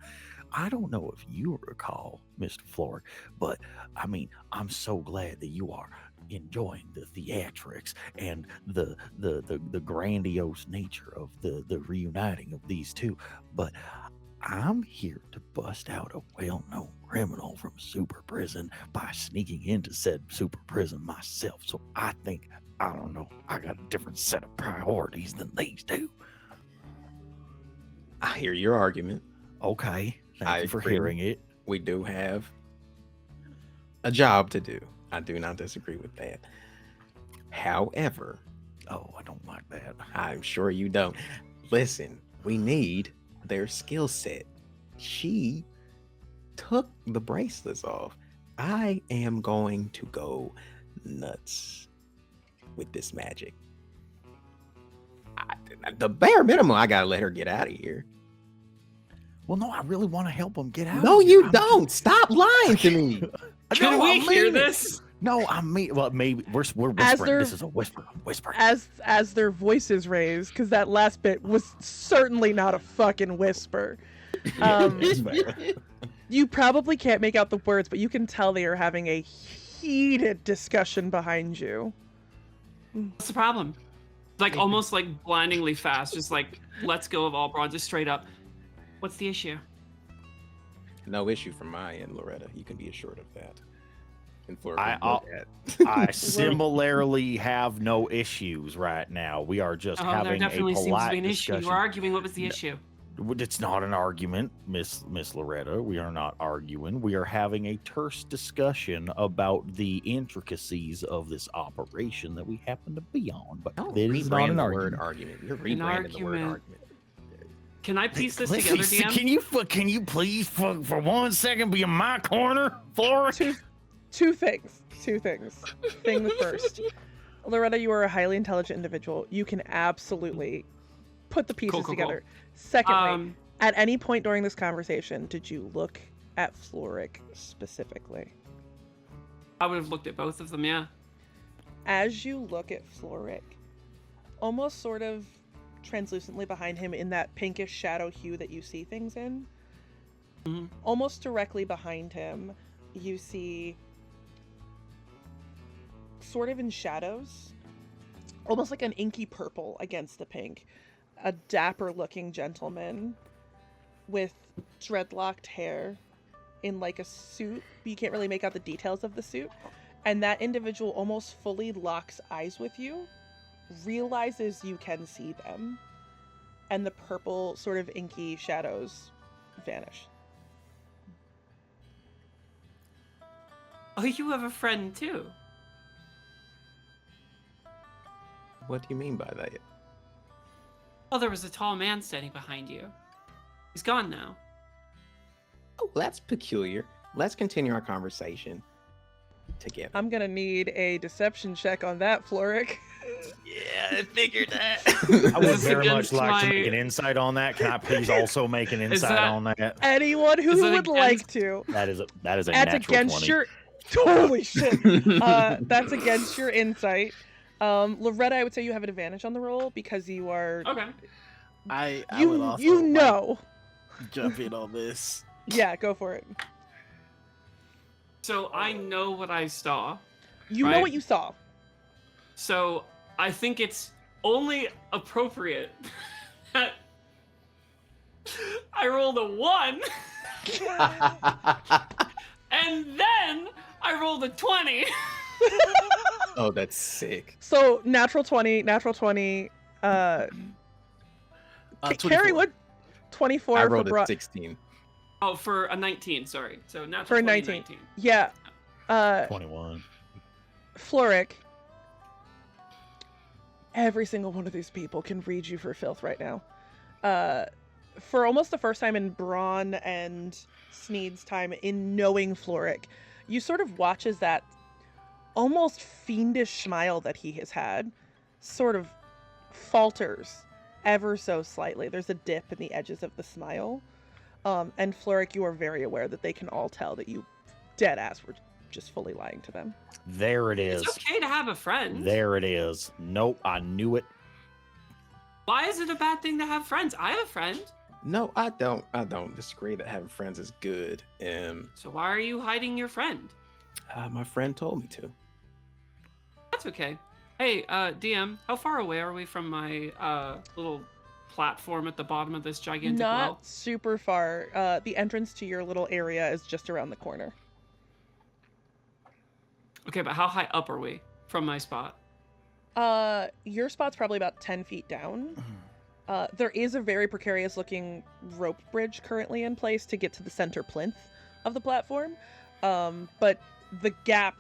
I don't know if you recall, Mr. Flo'ryck, but I mean, I'm so glad that you are enjoying the theatrics and the grandiose nature of the reuniting of these two. But I'm here to bust out a well-known criminal from super prison by sneaking into said super prison myself. So I think, I don't know, I got a different set of priorities than these two. I hear your argument. Okay. Thank you for hearing it. We do have a job to do. I do not disagree with that. However, I don't like that. I'm sure you don't. Listen, we need their skill set. She took the bracelets off. I am going to go nuts with this magic. The bare minimum, I gotta let her get out of here. Well, no, I really want to help them get out. No, you don't. Stop lying to me. Can we hear this? No, well, maybe we're whispering. This is a whisper. I'm whispering. As their voices raise, because that last bit was certainly not a fucking whisper. You probably can't make out the words, but you can tell they are having a heated discussion behind you. What's the problem? Like almost like blindingly fast, just like let's go of Aubron, just straight up. What's the issue? No issue from my end, Loretta. You can be assured of that. And I similarly have no issues right now. We are just having there definitely a seems polite to be an discussion. issue. We're arguing. What was the issue? It's not an argument, Miss Loretta. We are not arguing. We are having a terse discussion about the intricacies of this operation that we happen to be on. But don't it is not an word argument. argument. You're rebranding the word argument. Can I piece this together, DM? Can you please for 1 second be in my corner, Flo'ryck? Two things. Thing the first. Loretta, you are a highly intelligent individual. You can absolutely put the pieces together. Cool. Secondly, at any point during this conversation, did you look at Flo'ryck specifically? I would have looked at both of them, yeah. As you look at Flo'ryck, almost sort of translucently behind him in that pinkish shadow hue that you see things in, almost directly behind him, you see, sort of in shadows, almost like an inky purple against the pink, a dapper looking gentleman with dreadlocked hair in like a suit. You can't really make out the details of the suit. And that individual almost fully locks eyes with you, realizes you can see them, and the purple sort of inky shadows vanish. Oh, you have a friend too? What do you mean by that? Oh, there was a tall man standing behind you. He's gone now. Oh, that's peculiar. Let's continue our conversation together. I'm gonna need a deception check on that, Flo'ryck. Yeah, I figured that. I would this very much against like to my- make an insight on that. Can I please also make an insight that- on that? Anyone Is who that would like against- to. That is a That's natural against 20. your. Holy shit! That's against your insight. Loretta, I would say you have an advantage on the roll because you are. Okay. I would You also you like know. jump in on this. Yeah, go for it. So I know what I saw. You know Right. what you saw. So I think it's only appropriate that I rolled a 1 and then I rolled a 20. Oh, that's sick. So natural 20. Cary, 24. what? 24 I for rolled a Bra- 16. Oh, for a 19, sorry. So natural For 20, 19. Yeah. 21. Flo'ryck. Every single one of these people can read you for filth right now. For almost the first time in Braun and Sneed's time in knowing Flo'ryck, you sort of watch as that almost fiendish smile that he has had sort of falters ever so slightly. There's a dip in the edges of the smile. And Flo'ryck, you are very aware that they can all tell that you dead ass were just fully lying to them. There it is. It's okay to have a friend. There it is. Nope, I knew it. Why is it a bad thing to have friends? I have a friend. No, I don't disagree that having friends is good. So why are you hiding your friend? My friend told me to. That's okay. Hey, DM, how far away are we from my little platform at the bottom of this gigantic Not well? super far. The entrance to your little area is just around the corner. Okay, but how high up are we from my spot? Your spot's probably about 10 feet down. There is a very precarious looking rope bridge currently in place to get to the center plinth of the platform. But the gap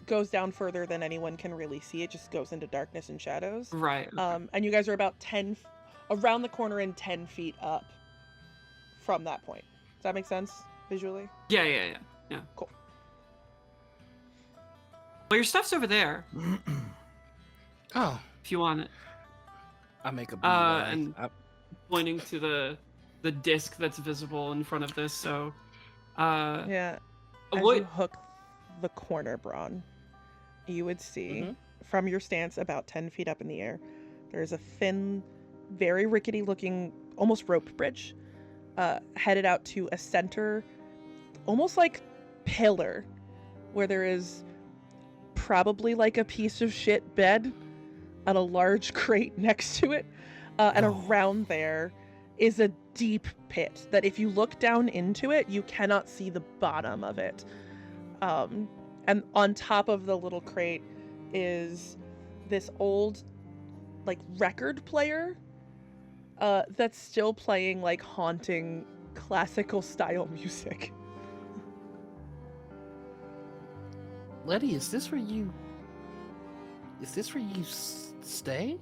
goes down further than anyone can really see. It just goes into darkness and shadows. Right. And you guys are about around the corner and 10 feet up from that point. Does that make sense visually? Yeah. Cool. Well, your stuff's over there Oh, if you want it. I make a beeline. And pointing to the disc that's visible in front of this. So, Yeah. As what? you hook the corner, Braun, you would see Mhm. from your stance about 10 feet up in the air, there's a thin, very rickety looking, almost rope bridge, headed out to a center, almost like pillar, where there is probably like a piece of shit bed and a large crate next to it. And around there is a deep pit that if you look down into it, you cannot see the bottom of it. And on top of the little crate is this old, like, record player that's still playing, like, haunting classical style music. Letty, is this where you stay?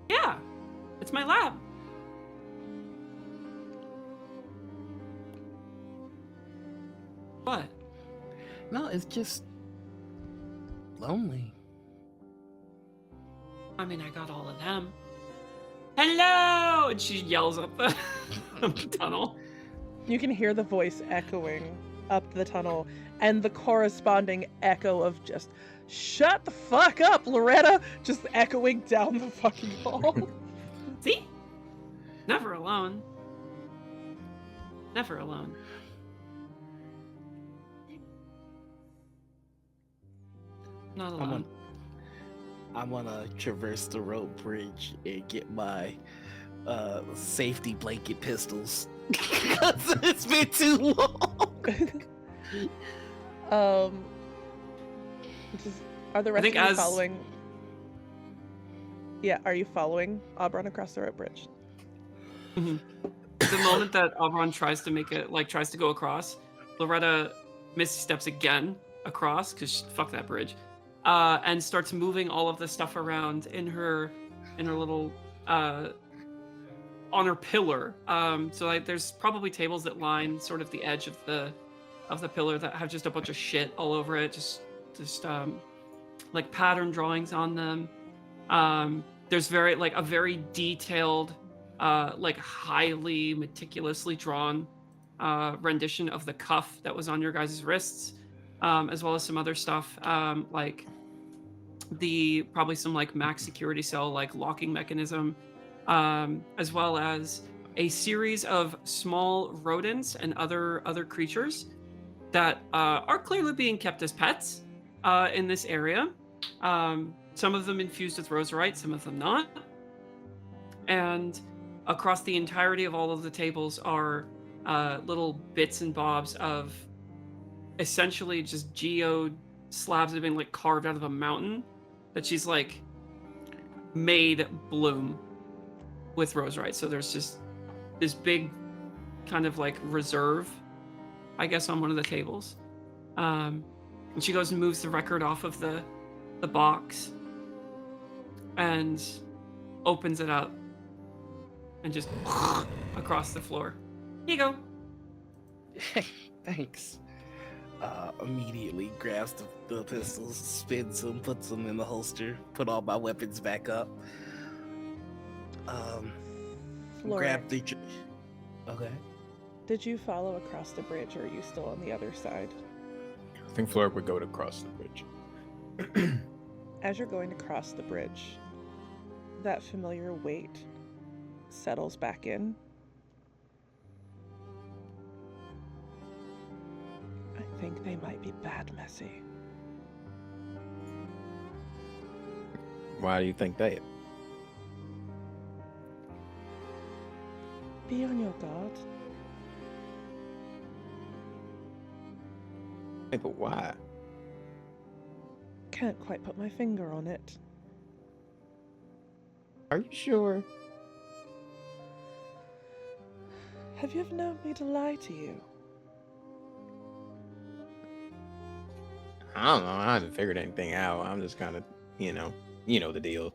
Yeah, it's my lab. What? No, it's just lonely. I mean, I got all of them. Hello! And she yells up the, up the tunnel. You can hear the voice echoing up the tunnel and the corresponding echo of just, shut the fuck up, Loretta, just echoing down the fucking hall. See? Never alone. Never alone. Not alone. I wanna traverse the rope bridge and get my safety blanket pistols. Because it's been too long. Are the rest think of you as- following? Yeah, are you following Aubron across the rope bridge? The moment that Aubron tries to make it, like, tries to go across, Loretta missteps again across, because fuck that bridge, and starts moving all of the stuff around in her little on her pillar. So like there's probably tables that line sort of the edge of the pillar that have just a bunch of shit all over it, just like pattern drawings on them. There's a very detailed, like highly meticulously drawn rendition of the cuff that was on your guys' wrists, as well as some other stuff, like probably some like max security cell like locking mechanism, as well as a series of small rodents and other creatures that are clearly being kept as pets in this area. Some of them infused with roserite, some of them not. And across the entirety of all of the tables are little bits and bobs of essentially just geode slabs that have been like carved out of a mountain that she's like made bloom with roserite. So there's just this big kind of like reserve, I guess, on one of the tables. And she goes and moves the record off of the box and opens it up and just across the floor. Here you go. Thanks. Immediately grabs the pistols, spins them, puts them in the holster, put all my weapons back up. Grab the... Okay. Did you follow across the bridge, or are you still on the other side? I think Flo'ryck would go to cross the bridge. As you're going to cross the bridge, that familiar weight settles back in. I think they might be bad messy. Why do you think that? Be on your guard. Hey, but why? Can't quite put my finger on it. Are you sure? Have you ever known me to lie to you? I don't know. I haven't figured anything out. I'm just kind of, you know the deal.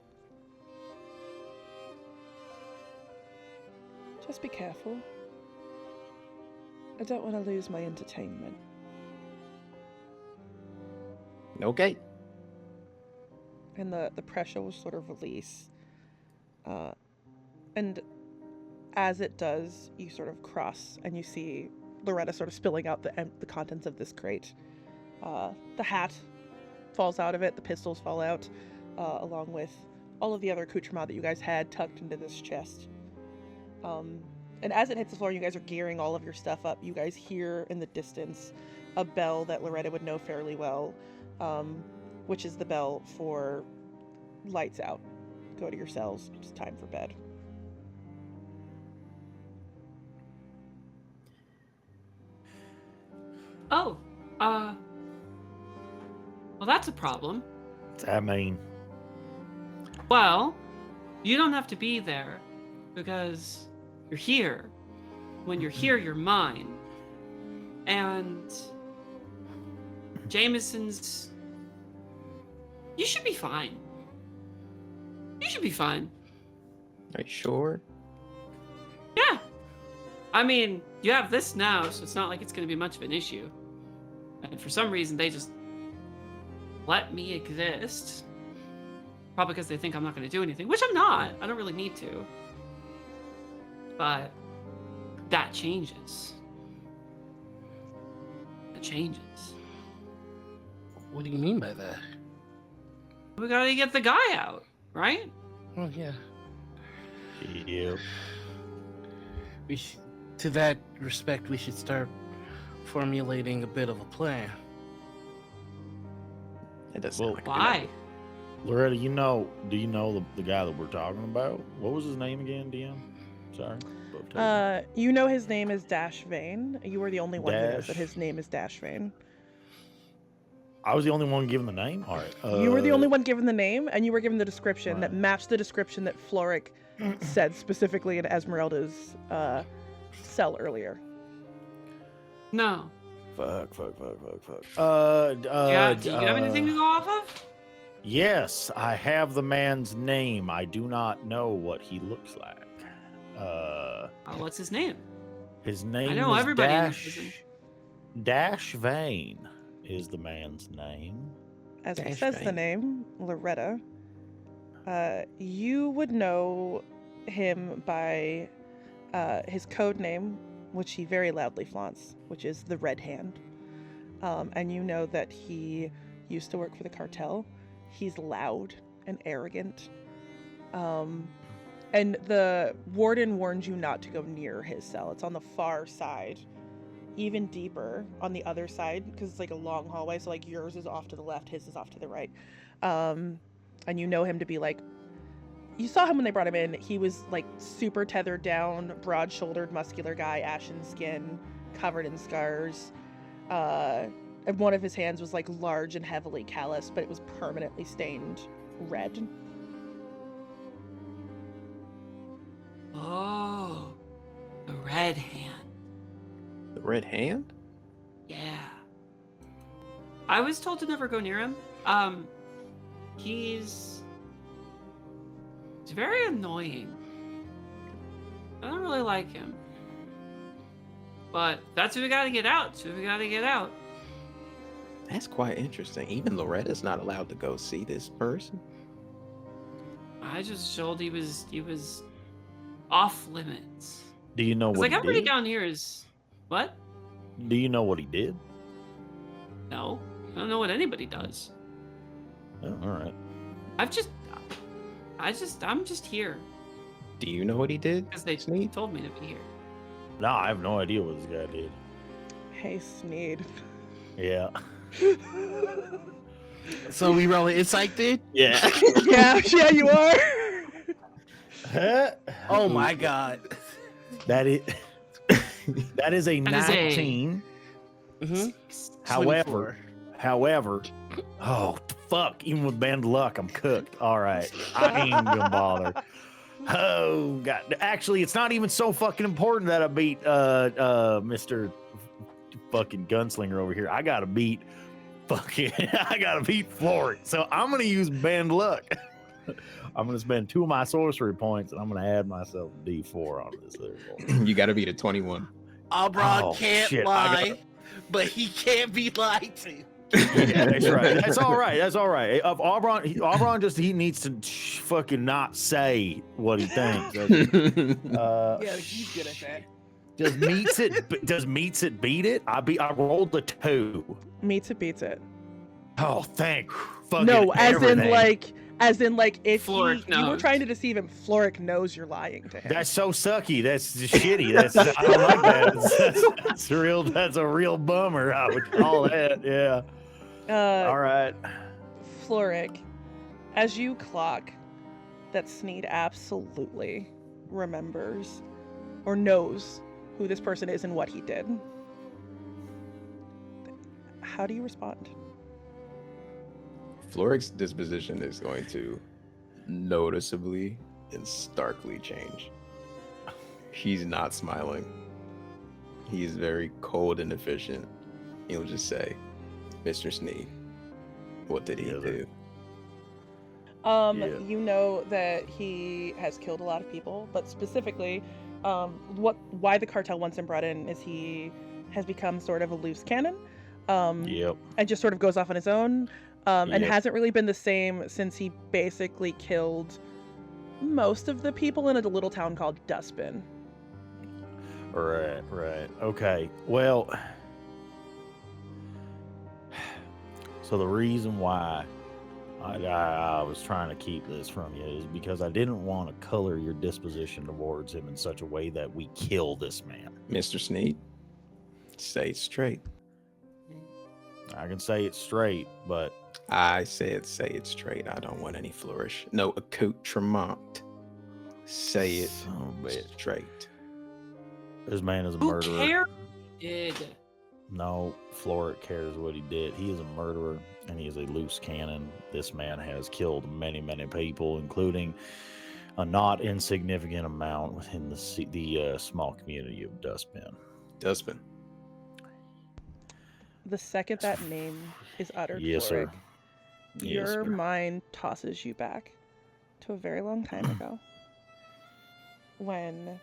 Just be careful. I don't want to lose my entertainment. Okay. And the pressure will sort of release. And as it does, you sort of cross and you see Loretta sort of spilling out the contents of this crate. The hat falls out of it, the pistols fall out, along with all of the other accoutrement that you guys had tucked into this chest. And as it hits the floor, you guys are gearing all of your stuff up. You guys hear in the distance a bell that Loretta would know fairly well, which is the bell for lights out. Go to your cells. It's time for bed. Oh, well, that's a problem. What's that mean? Well, you don't have to be there because you're here. When you're here, you're mine. And Jameson's... You should be fine. You should be fine. Are you sure? Yeah. I mean, you have this now, so it's not like it's going to be much of an issue. And for some reason, they just let me exist. Probably because they think I'm not going to do anything, which I'm not. I don't really need to. But that changes. It changes. What do you mean by that? We gotta get the guy out, right? Well, yeah. Yep. To that respect, we should start formulating a bit of a plan. It doesn't sound like a good Why? idea. Loretta, do you know the guy that we're talking about? What was his name again, DM? Sorry. You know his name is Dash Vane. You were the only one who knows that Dash. his name is Dash Vane. I was the only one given the name? All right. You were the only one given the name, and you were given the description that Right. matched the description that Flo'ryck said specifically in Esmeralda's cell earlier. No. Fuck. Do you have anything to go off of? Yes, I have the man's name. I do not know what he looks like. What's his name? His name know is everybody in the prison. Dash Vane is the man's name. As he Dash says the Vane. name, Loretta, you would know him by his code name, which he very loudly flaunts, which is the Red Hand. And you know that he used to work for the cartel. He's loud and arrogant. And the warden warned you not to go near his cell. It's on the far side, even deeper on the other side, because it's like a long hallway. So like yours is off to the left, his is off to the right. And you know him to be like, you saw him when they brought him in. He was like super tethered down, broad-shouldered, muscular guy, ashen skin, covered in scars. And one of his hands was like large and heavily calloused, but it was permanently stained red. Oh, the Red Hand. The Red Hand? Yeah. I was told to never go near him. He's very annoying. I don't really like him. But that's who we gotta get out. That's quite interesting. Even Loretta's not allowed to go see this person. I just told he was off limits. Do you know what Like he everybody did? down here is what? Do you know what he did? No. I don't know what anybody does. Oh, all right. I'm just here. Do you know what he did? Because they Sneed? told me to be here. No, I have no idea what this guy did. Hey, Sneed. Yeah. So we rolling insight then? Yeah. yeah, you are. Oh my god. That is that is a That is a- 19. Mm-hmm. However, oh fuck! Even with bad luck, I'm cooked. All right, I ain't gonna bother. Oh god! Actually, it's not even so fucking important that I beat Mr. fucking Gunslinger over here. I gotta beat Flo'ryck. So I'm gonna use band luck. I'm gonna spend 2 of my sorcery points, and I'm gonna add myself a D4 on this. You got to beat a 21. Aubron Oh, can't shit, lie, but he can't be lied to. Yeah, that's right. That's all right. That's all right. Aubron just he needs to fucking not say what he thinks. Yeah, he's good at that. Does meets it beat it? I rolled a 2. Meets it, beats it. Oh, thank fucking No, everything. as in if Flo'ryck you were knows. trying to deceive him, Flo'ryck knows you're lying to him. That's so sucky. That's just shitty. I don't like that. That's a real bummer. I would call that. Yeah. All right. Flo'ryck, as you clock that Sneed absolutely remembers or knows who this person is and what he did, how do you respond? Flo'ryck's disposition is going to noticeably and starkly change. He's not smiling. He's very cold and efficient. He'll just say, Mr. Sneed, what did he do? You know that he has killed a lot of people, but specifically, why the cartel wants him brought in is he has become sort of a loose cannon. Yep. And just sort of goes off on his own. And Yep. hasn't really been the same since he basically killed most of the people in a little town called Dustbin. Right. Okay. Well, so the reason why I was trying to keep this from you is because I didn't want to color your disposition towards him in such a way that we kill this man. Mr. Sneed, say it straight. I can say it straight, but I said say it straight. I don't want any flourish. No accoutrement. Say it Son of a bitch. straight. This man is a Who murderer. cares? Did No, Flo'ryck cares what he did. He is a murderer, and he is a loose cannon. This man has killed many, many people, including a not insignificant amount within the small community of Dustbin. Dustbin. The second that name is uttered, Yes, sir. Flo'ryck, Yes, Your sir. mind tosses you back to a very long time ago when,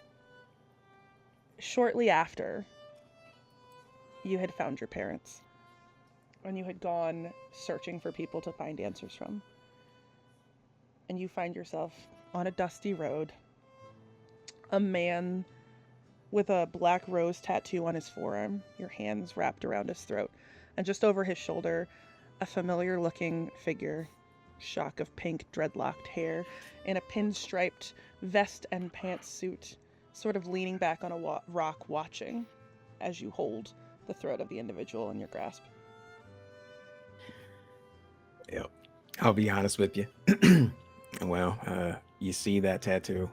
shortly after, you had found your parents and you had gone searching for people to find answers from. And you find yourself on a dusty road, a man with a black rose tattoo on his forearm, your hands wrapped around his throat, and just over his shoulder, a familiar looking figure, shock of pink dreadlocked hair, in a pinstriped vest and pantsuit, sort of leaning back on a rock watching as you hold the throat of the individual in your grasp. Yep. I'll be honest with you. Well, you see that tattoo?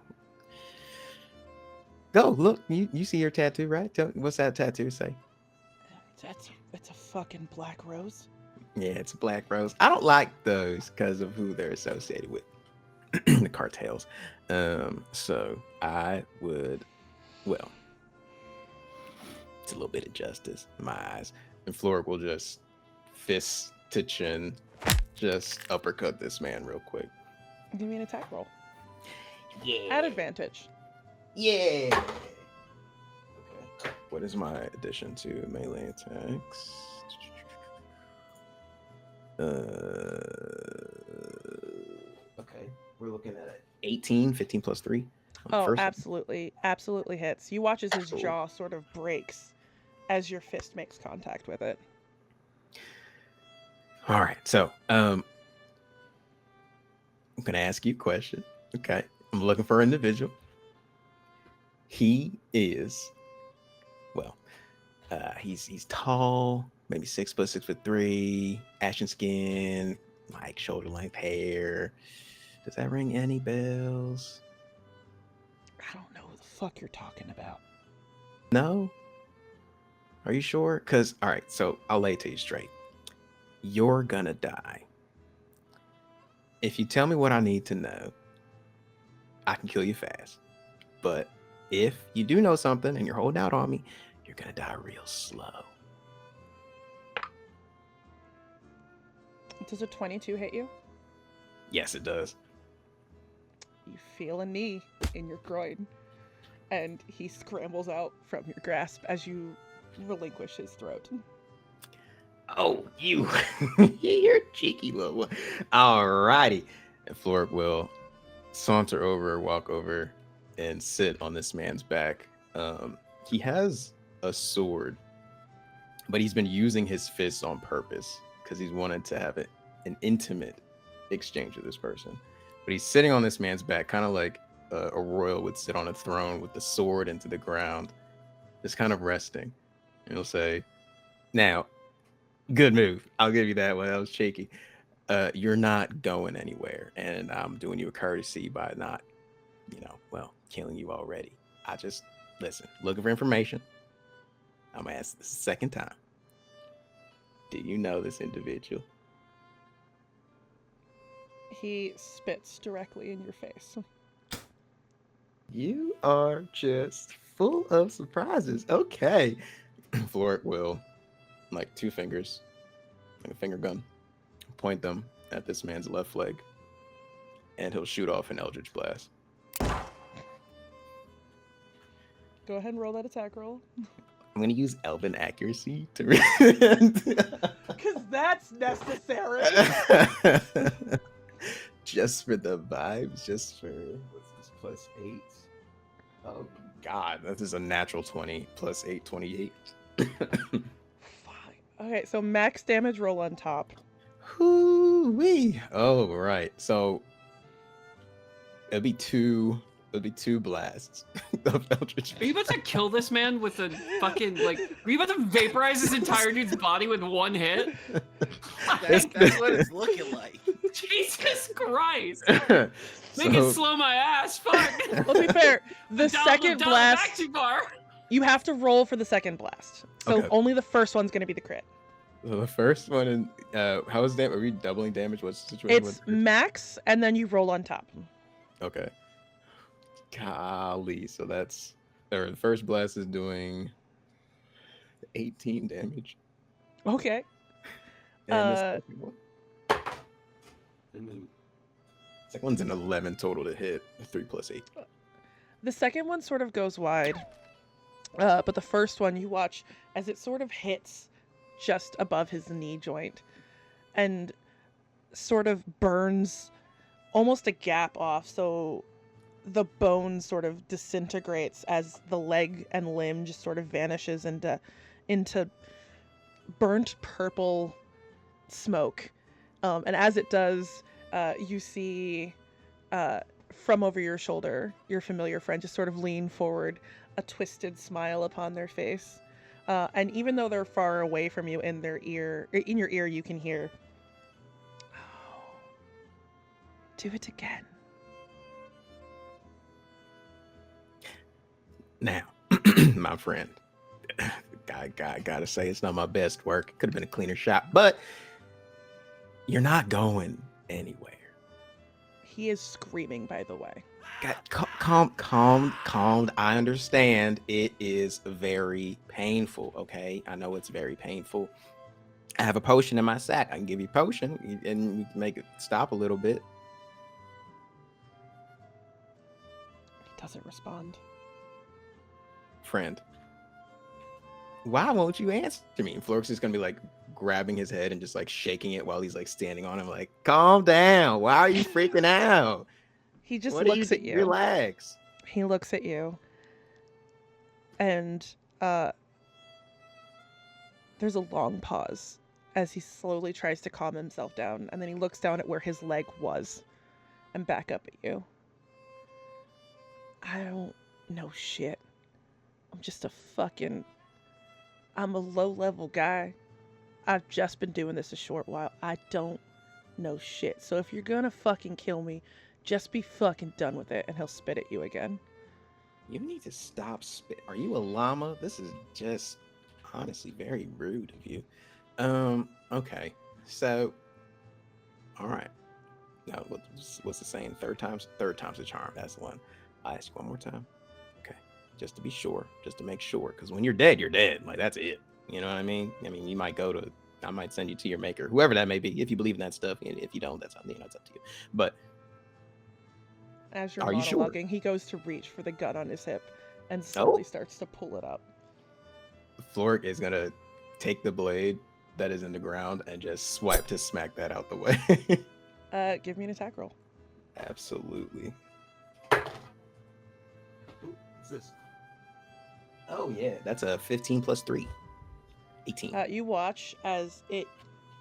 Go look. You see your tattoo, right? What's that tattoo say? It's a fucking black rose. Yeah, it's a black rose. I don't like those because of who they're associated with. The cartels. So I would, well, it's a little bit of justice in my eyes. And Flo'ryck will just fist to chin, just uppercut this man real quick. Give me an attack roll. Yeah. At advantage. Yeah. Okay. What is my addition to melee attacks? Okay. We're looking at 18, 15 plus 3. Oh, absolutely. Absolutely hits. You watch as his jaw sort of breaks as your fist makes contact with it. All right. So, I'm going to ask you a question. Okay. I'm looking for an individual. He is, well, he's tall, maybe 6'3", ashen skin, like shoulder length hair. Does that ring any bells? I don't know who the fuck you're talking about. No? Are you sure? Because, all right, so I'll lay it to you straight. You're gonna die. If you tell me what I need to know, I can kill you fast. But if you do know something and you're holding out on me, you're gonna die real slow. Does a 22 hit you? Yes, it does. You feel a knee in your groin, and he scrambles out from your grasp as you relinquish his throat. Oh, you. You're cheeky little one. Alrighty. And Flo'ryck will saunter over, walk over, and sit on this man's back. He has a sword, but he's been using his fists on purpose because he's wanted to have an intimate exchange with this person. But he's sitting on this man's back, kind of like a royal would sit on a throne with the sword into the ground, just kind of resting. And he'll say, now, good move. I'll give you that one. That was shaky. You're not going anywhere, and I'm doing you a courtesy by not, killing you already. I just, listen, looking for information. I'm gonna ask this a second time. Do you know this individual? He spits directly in your face. You are just full of surprises. Okay. Flo'ryck will, like two fingers, like a finger gun, point them at this man's left leg, and he'll shoot off an Eldritch Blast. Go ahead and roll that attack roll. I'm going to use Elven Accuracy to... Because that's necessary. Just for the vibes, just for, what's this, +8? Oh, God, that is a natural 20, +8, 28. Fine. Okay, so max damage roll on top. Hoo-wee. Oh, right. So, it'd be two blasts of Eldritch. Are you about to kill this man with a fucking, like, are you about to vaporize his entire dude's body with one hit? That's what it's looking like. Jesus Christ. Make it slow my ass, fuck. Let's be fair, the second blast, back too far. You have to roll for the second blast. So Okay. only the first one's going to be the crit. So the first one, how is that? Are we doubling damage? What's the situation? It's max, and then you roll on top. Okay. Golly, so that's, or the first blast is doing 18 damage. Okay. And the second one, Second one's an 11 total to hit. 3 + 8. The second one sort of goes wide, but the first one you watch as it sort of hits just above his knee joint and sort of burns almost a gap off, so the bone sort of disintegrates as the leg and limb just sort of vanishes into burnt purple smoke. And as it does, you see from over your shoulder, your familiar friend just sort of lean forward, a twisted smile upon their face. And even though they're far away from you, in your ear, you can hear, "Oh, do it again." Now, my friend, gotta say it's not my best work. It could have been a cleaner shot, but you're not going anywhere. He is screaming, by the way. Calm. I understand it is very painful, okay? I know it's very painful. I have a potion in my sack. I can give you a potion and we can make it stop a little bit. He doesn't respond. Friend, why won't you answer me? And Flo'ryck's just gonna be like grabbing his head and just like shaking it while he's like standing on him, like, calm down. Why are you freaking out? He just What looks at you. Relax. He looks at you. And there's a long pause as he slowly tries to calm himself down. And then he looks down at where his leg was and back up at you. I don't know shit. I'm a low-level guy. I've just been doing this a short while. I don't know shit. So if you're gonna fucking kill me, just be fucking done with it. And he'll spit at you again. You need to stop spit. Are you a llama? This is just honestly very rude of you. Okay. So, all right. Now, what's the saying? Third time's the charm. That's the one. I'll ask you one more time. Okay. Just to be sure. Just to make sure. Because when you're dead, you're dead. Like, that's it. You know what I mean? You might I might send you to your maker, whoever that may be, if you believe in that stuff. And if you don't, that's it's up to you. But as you're are you monologuing, sure? He goes to reach for the gun on his hip and slowly starts to pull it up. Flo'ryck is gonna take the blade that is in the ground and just swipe to smack that out the way. Give me an attack roll. Absolutely. What's this? Oh yeah, that's a 15 + 3. 18. You watch as it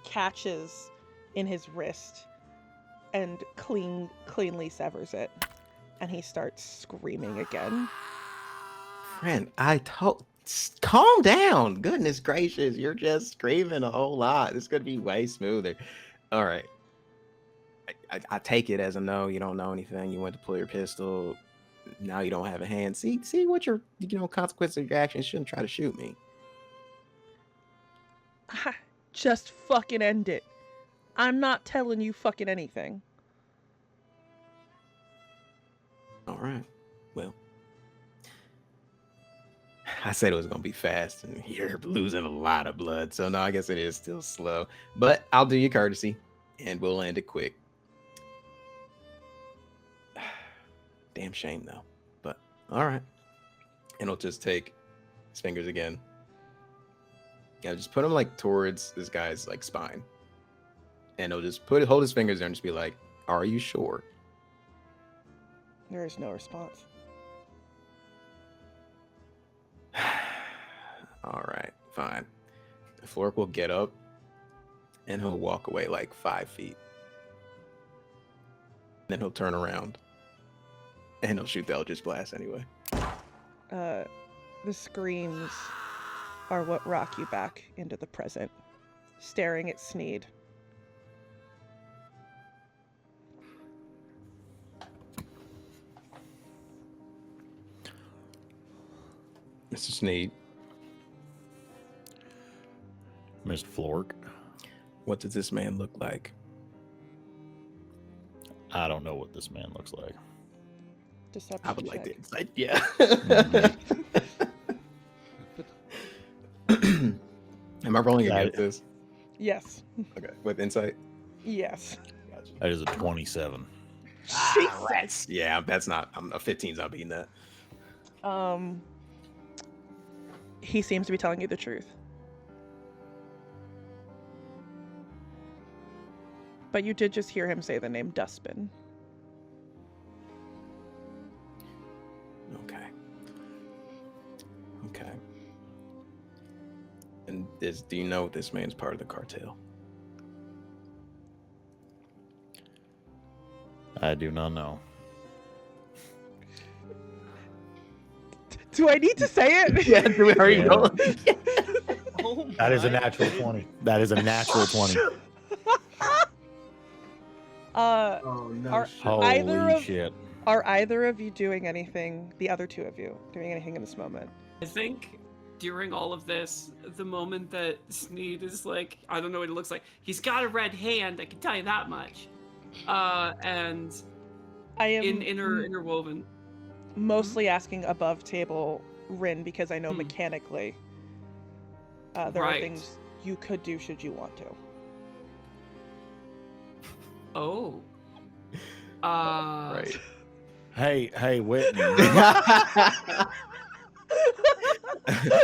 catches in his wrist and cleanly severs it, and he starts screaming again. Friend, calm down. Goodness gracious, you're just screaming a whole lot. This could be way smoother. All right. I take it as a no. You don't know anything. You went to pull your pistol. Now you don't have a hand. See what your consequences of your actions. Shouldn't try to shoot me. Just fucking end it. I'm not telling you fucking anything. All right. Well, I said it was going to be fast, and you're losing a lot of blood. So, no, I guess it is still slow. But I'll do you courtesy, and we'll end it quick. Damn shame, though. But, all right. And he'll just take his fingers again. Yeah, just put him, like, towards this guy's, like, spine. And he'll just hold his fingers there and just be like, are you sure? There is no response. All right, fine. Flo'ryck will get up and he'll walk away like 5 feet. Then he'll turn around and he'll shoot the Eldritch Blast anyway. The screams are what rock you back into the present, staring at Sneed. Mr. Sneed. Mr. Flo'ryck. What does this man look like? I don't know what this man looks like. Deception I would check. like the insight. Yeah. Am I rolling against this? Yes. Okay. With insight? Yes. That is a 27. Rats. Yeah, that's not. A 15's not beating that. He seems to be telling you the truth. But you did just hear him say the name Dustbin. Okay. And do you know this man's part of the cartel? I do not know. Do I need to say it? Yeah, we already know. Oh That is a my natural goodness. 20. That is a natural 20. Oh no! Are either of you doing anything? The other two of you doing anything in this moment? I think during all of this, the moment that Sneed is like, I don't know what it looks like. He's got a red hand, I can tell you that much. And I am interwoven. mostly asking above table Rin because I know mechanically there are things you could do should you want to. Oh. Right. Hey, Whitney.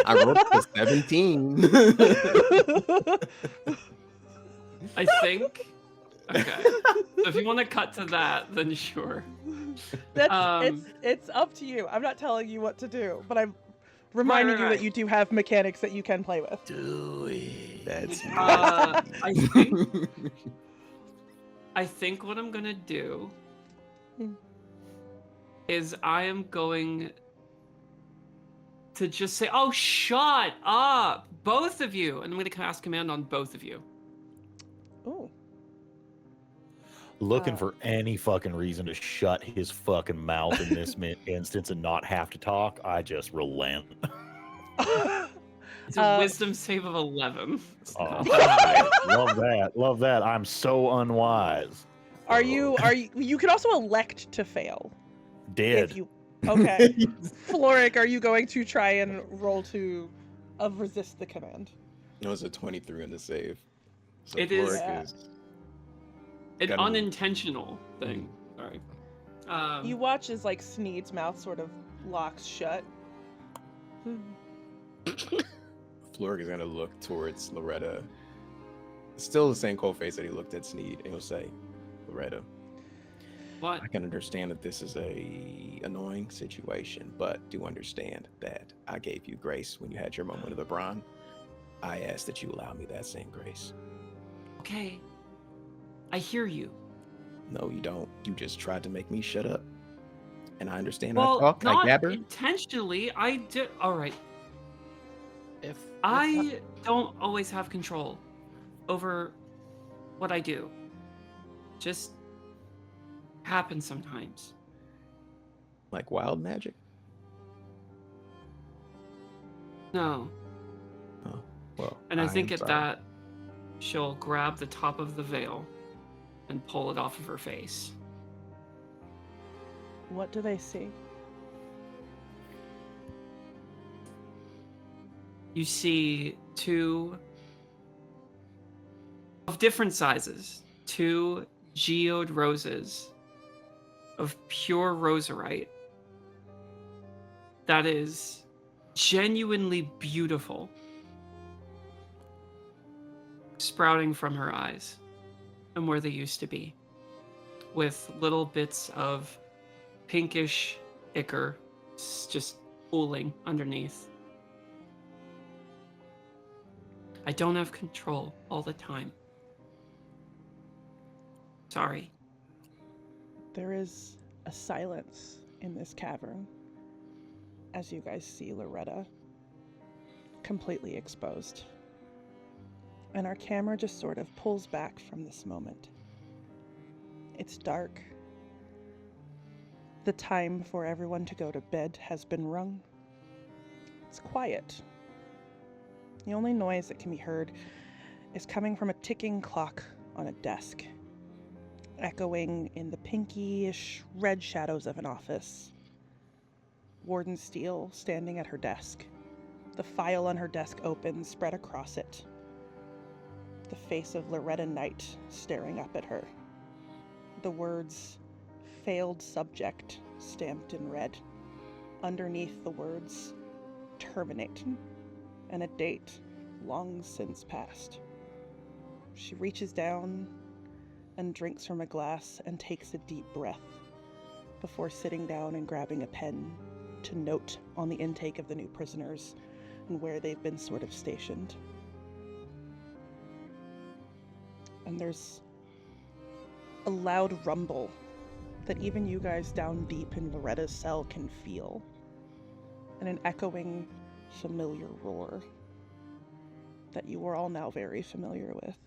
I rolled a 17. I think. Okay. So if you want to cut to that, then sure. It's up to you. I'm not telling you what to do, but I'm reminding you that you do have mechanics that you can play with. Do it. That's I think what I'm gonna do is I am going to just say, "Oh, shut up, both of you," and I'm gonna cast command on both of you. Ooh. Looking for any fucking reason to shut his fucking mouth in this instance and not have to talk. I just relent. It's a wisdom save of 11. Oh, love that. I'm so unwise. Are you? You could also elect to fail. Did. If you, okay. Flo'ryck, are you going to try and roll to resist the command? It was a 23 in the save. So It is- Flo'ryck An Gotta- unintentional thing. Sorry. You watch as like Sneed's mouth sort of locks shut. Flo'ryck is gonna look towards Loretta. Still the same cold face that he looked at Sneed, and he'll say, "Loretta, What? I can understand that this is a annoying situation, but do understand that I gave you grace when you had your moment of Aubron. I ask that you allow me that same grace." Okay. I hear you. No, you don't. You just tried to make me shut up. And I understand Well, I talk, I not gabber. intentionally. I did. All right. If I don't always have control over what I do. Just happens sometimes. Like wild magic. No. Oh, well. And I think am at sorry. that, she'll grab the top of the veil and pull it off of her face. What do they see? You see two of different sizes, two geode roses of pure roserite that is genuinely beautiful, sprouting from her eyes and where they used to be, with little bits of pinkish ichor just pooling underneath. I don't have control all the time. Sorry. There is a silence in this cavern as you guys see Loretta completely exposed. And our camera just sort of pulls back from this moment. It's dark. The time for everyone to go to bed has been rung. It's quiet. The only noise that can be heard is coming from a ticking clock on a desk, echoing in the pinkish red shadows of an office. Warden Steele standing at her desk. The file on her desk open, spread across it. The face of Loretta Knight staring up at her. the words failed subject stamped in red. Underneath the words terminate, and a date long since passed. She reaches down and drinks from a glass and takes a deep breath before sitting down and grabbing a pen to note on the intake of the new prisoners and where they've been sort of stationed. And there's a loud rumble that even you guys down deep in Loretta's cell can feel, and an echoing, familiar roar that you are all now very familiar with.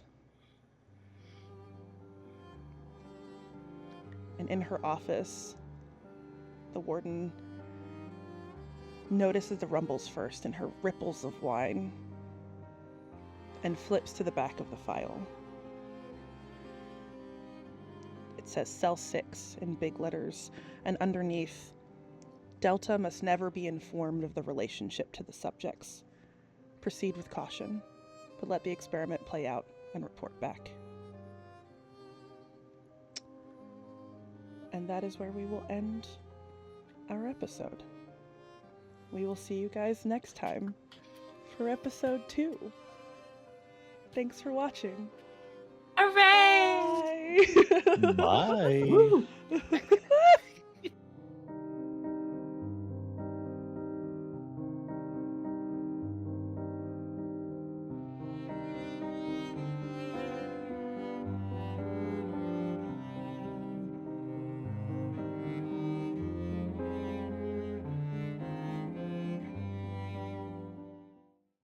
And in her office, the warden notices the rumbles first in her ripples of wine and flips to the back of the file. It says Cell 6 in big letters, and underneath, Delta must never be informed of the relationship to the subjects. Proceed with caution, but let the experiment play out and report back. And that is where we will end our episode. We will see you guys next time for episode 2. Thanks for watching. Hooray! Bye! Bye.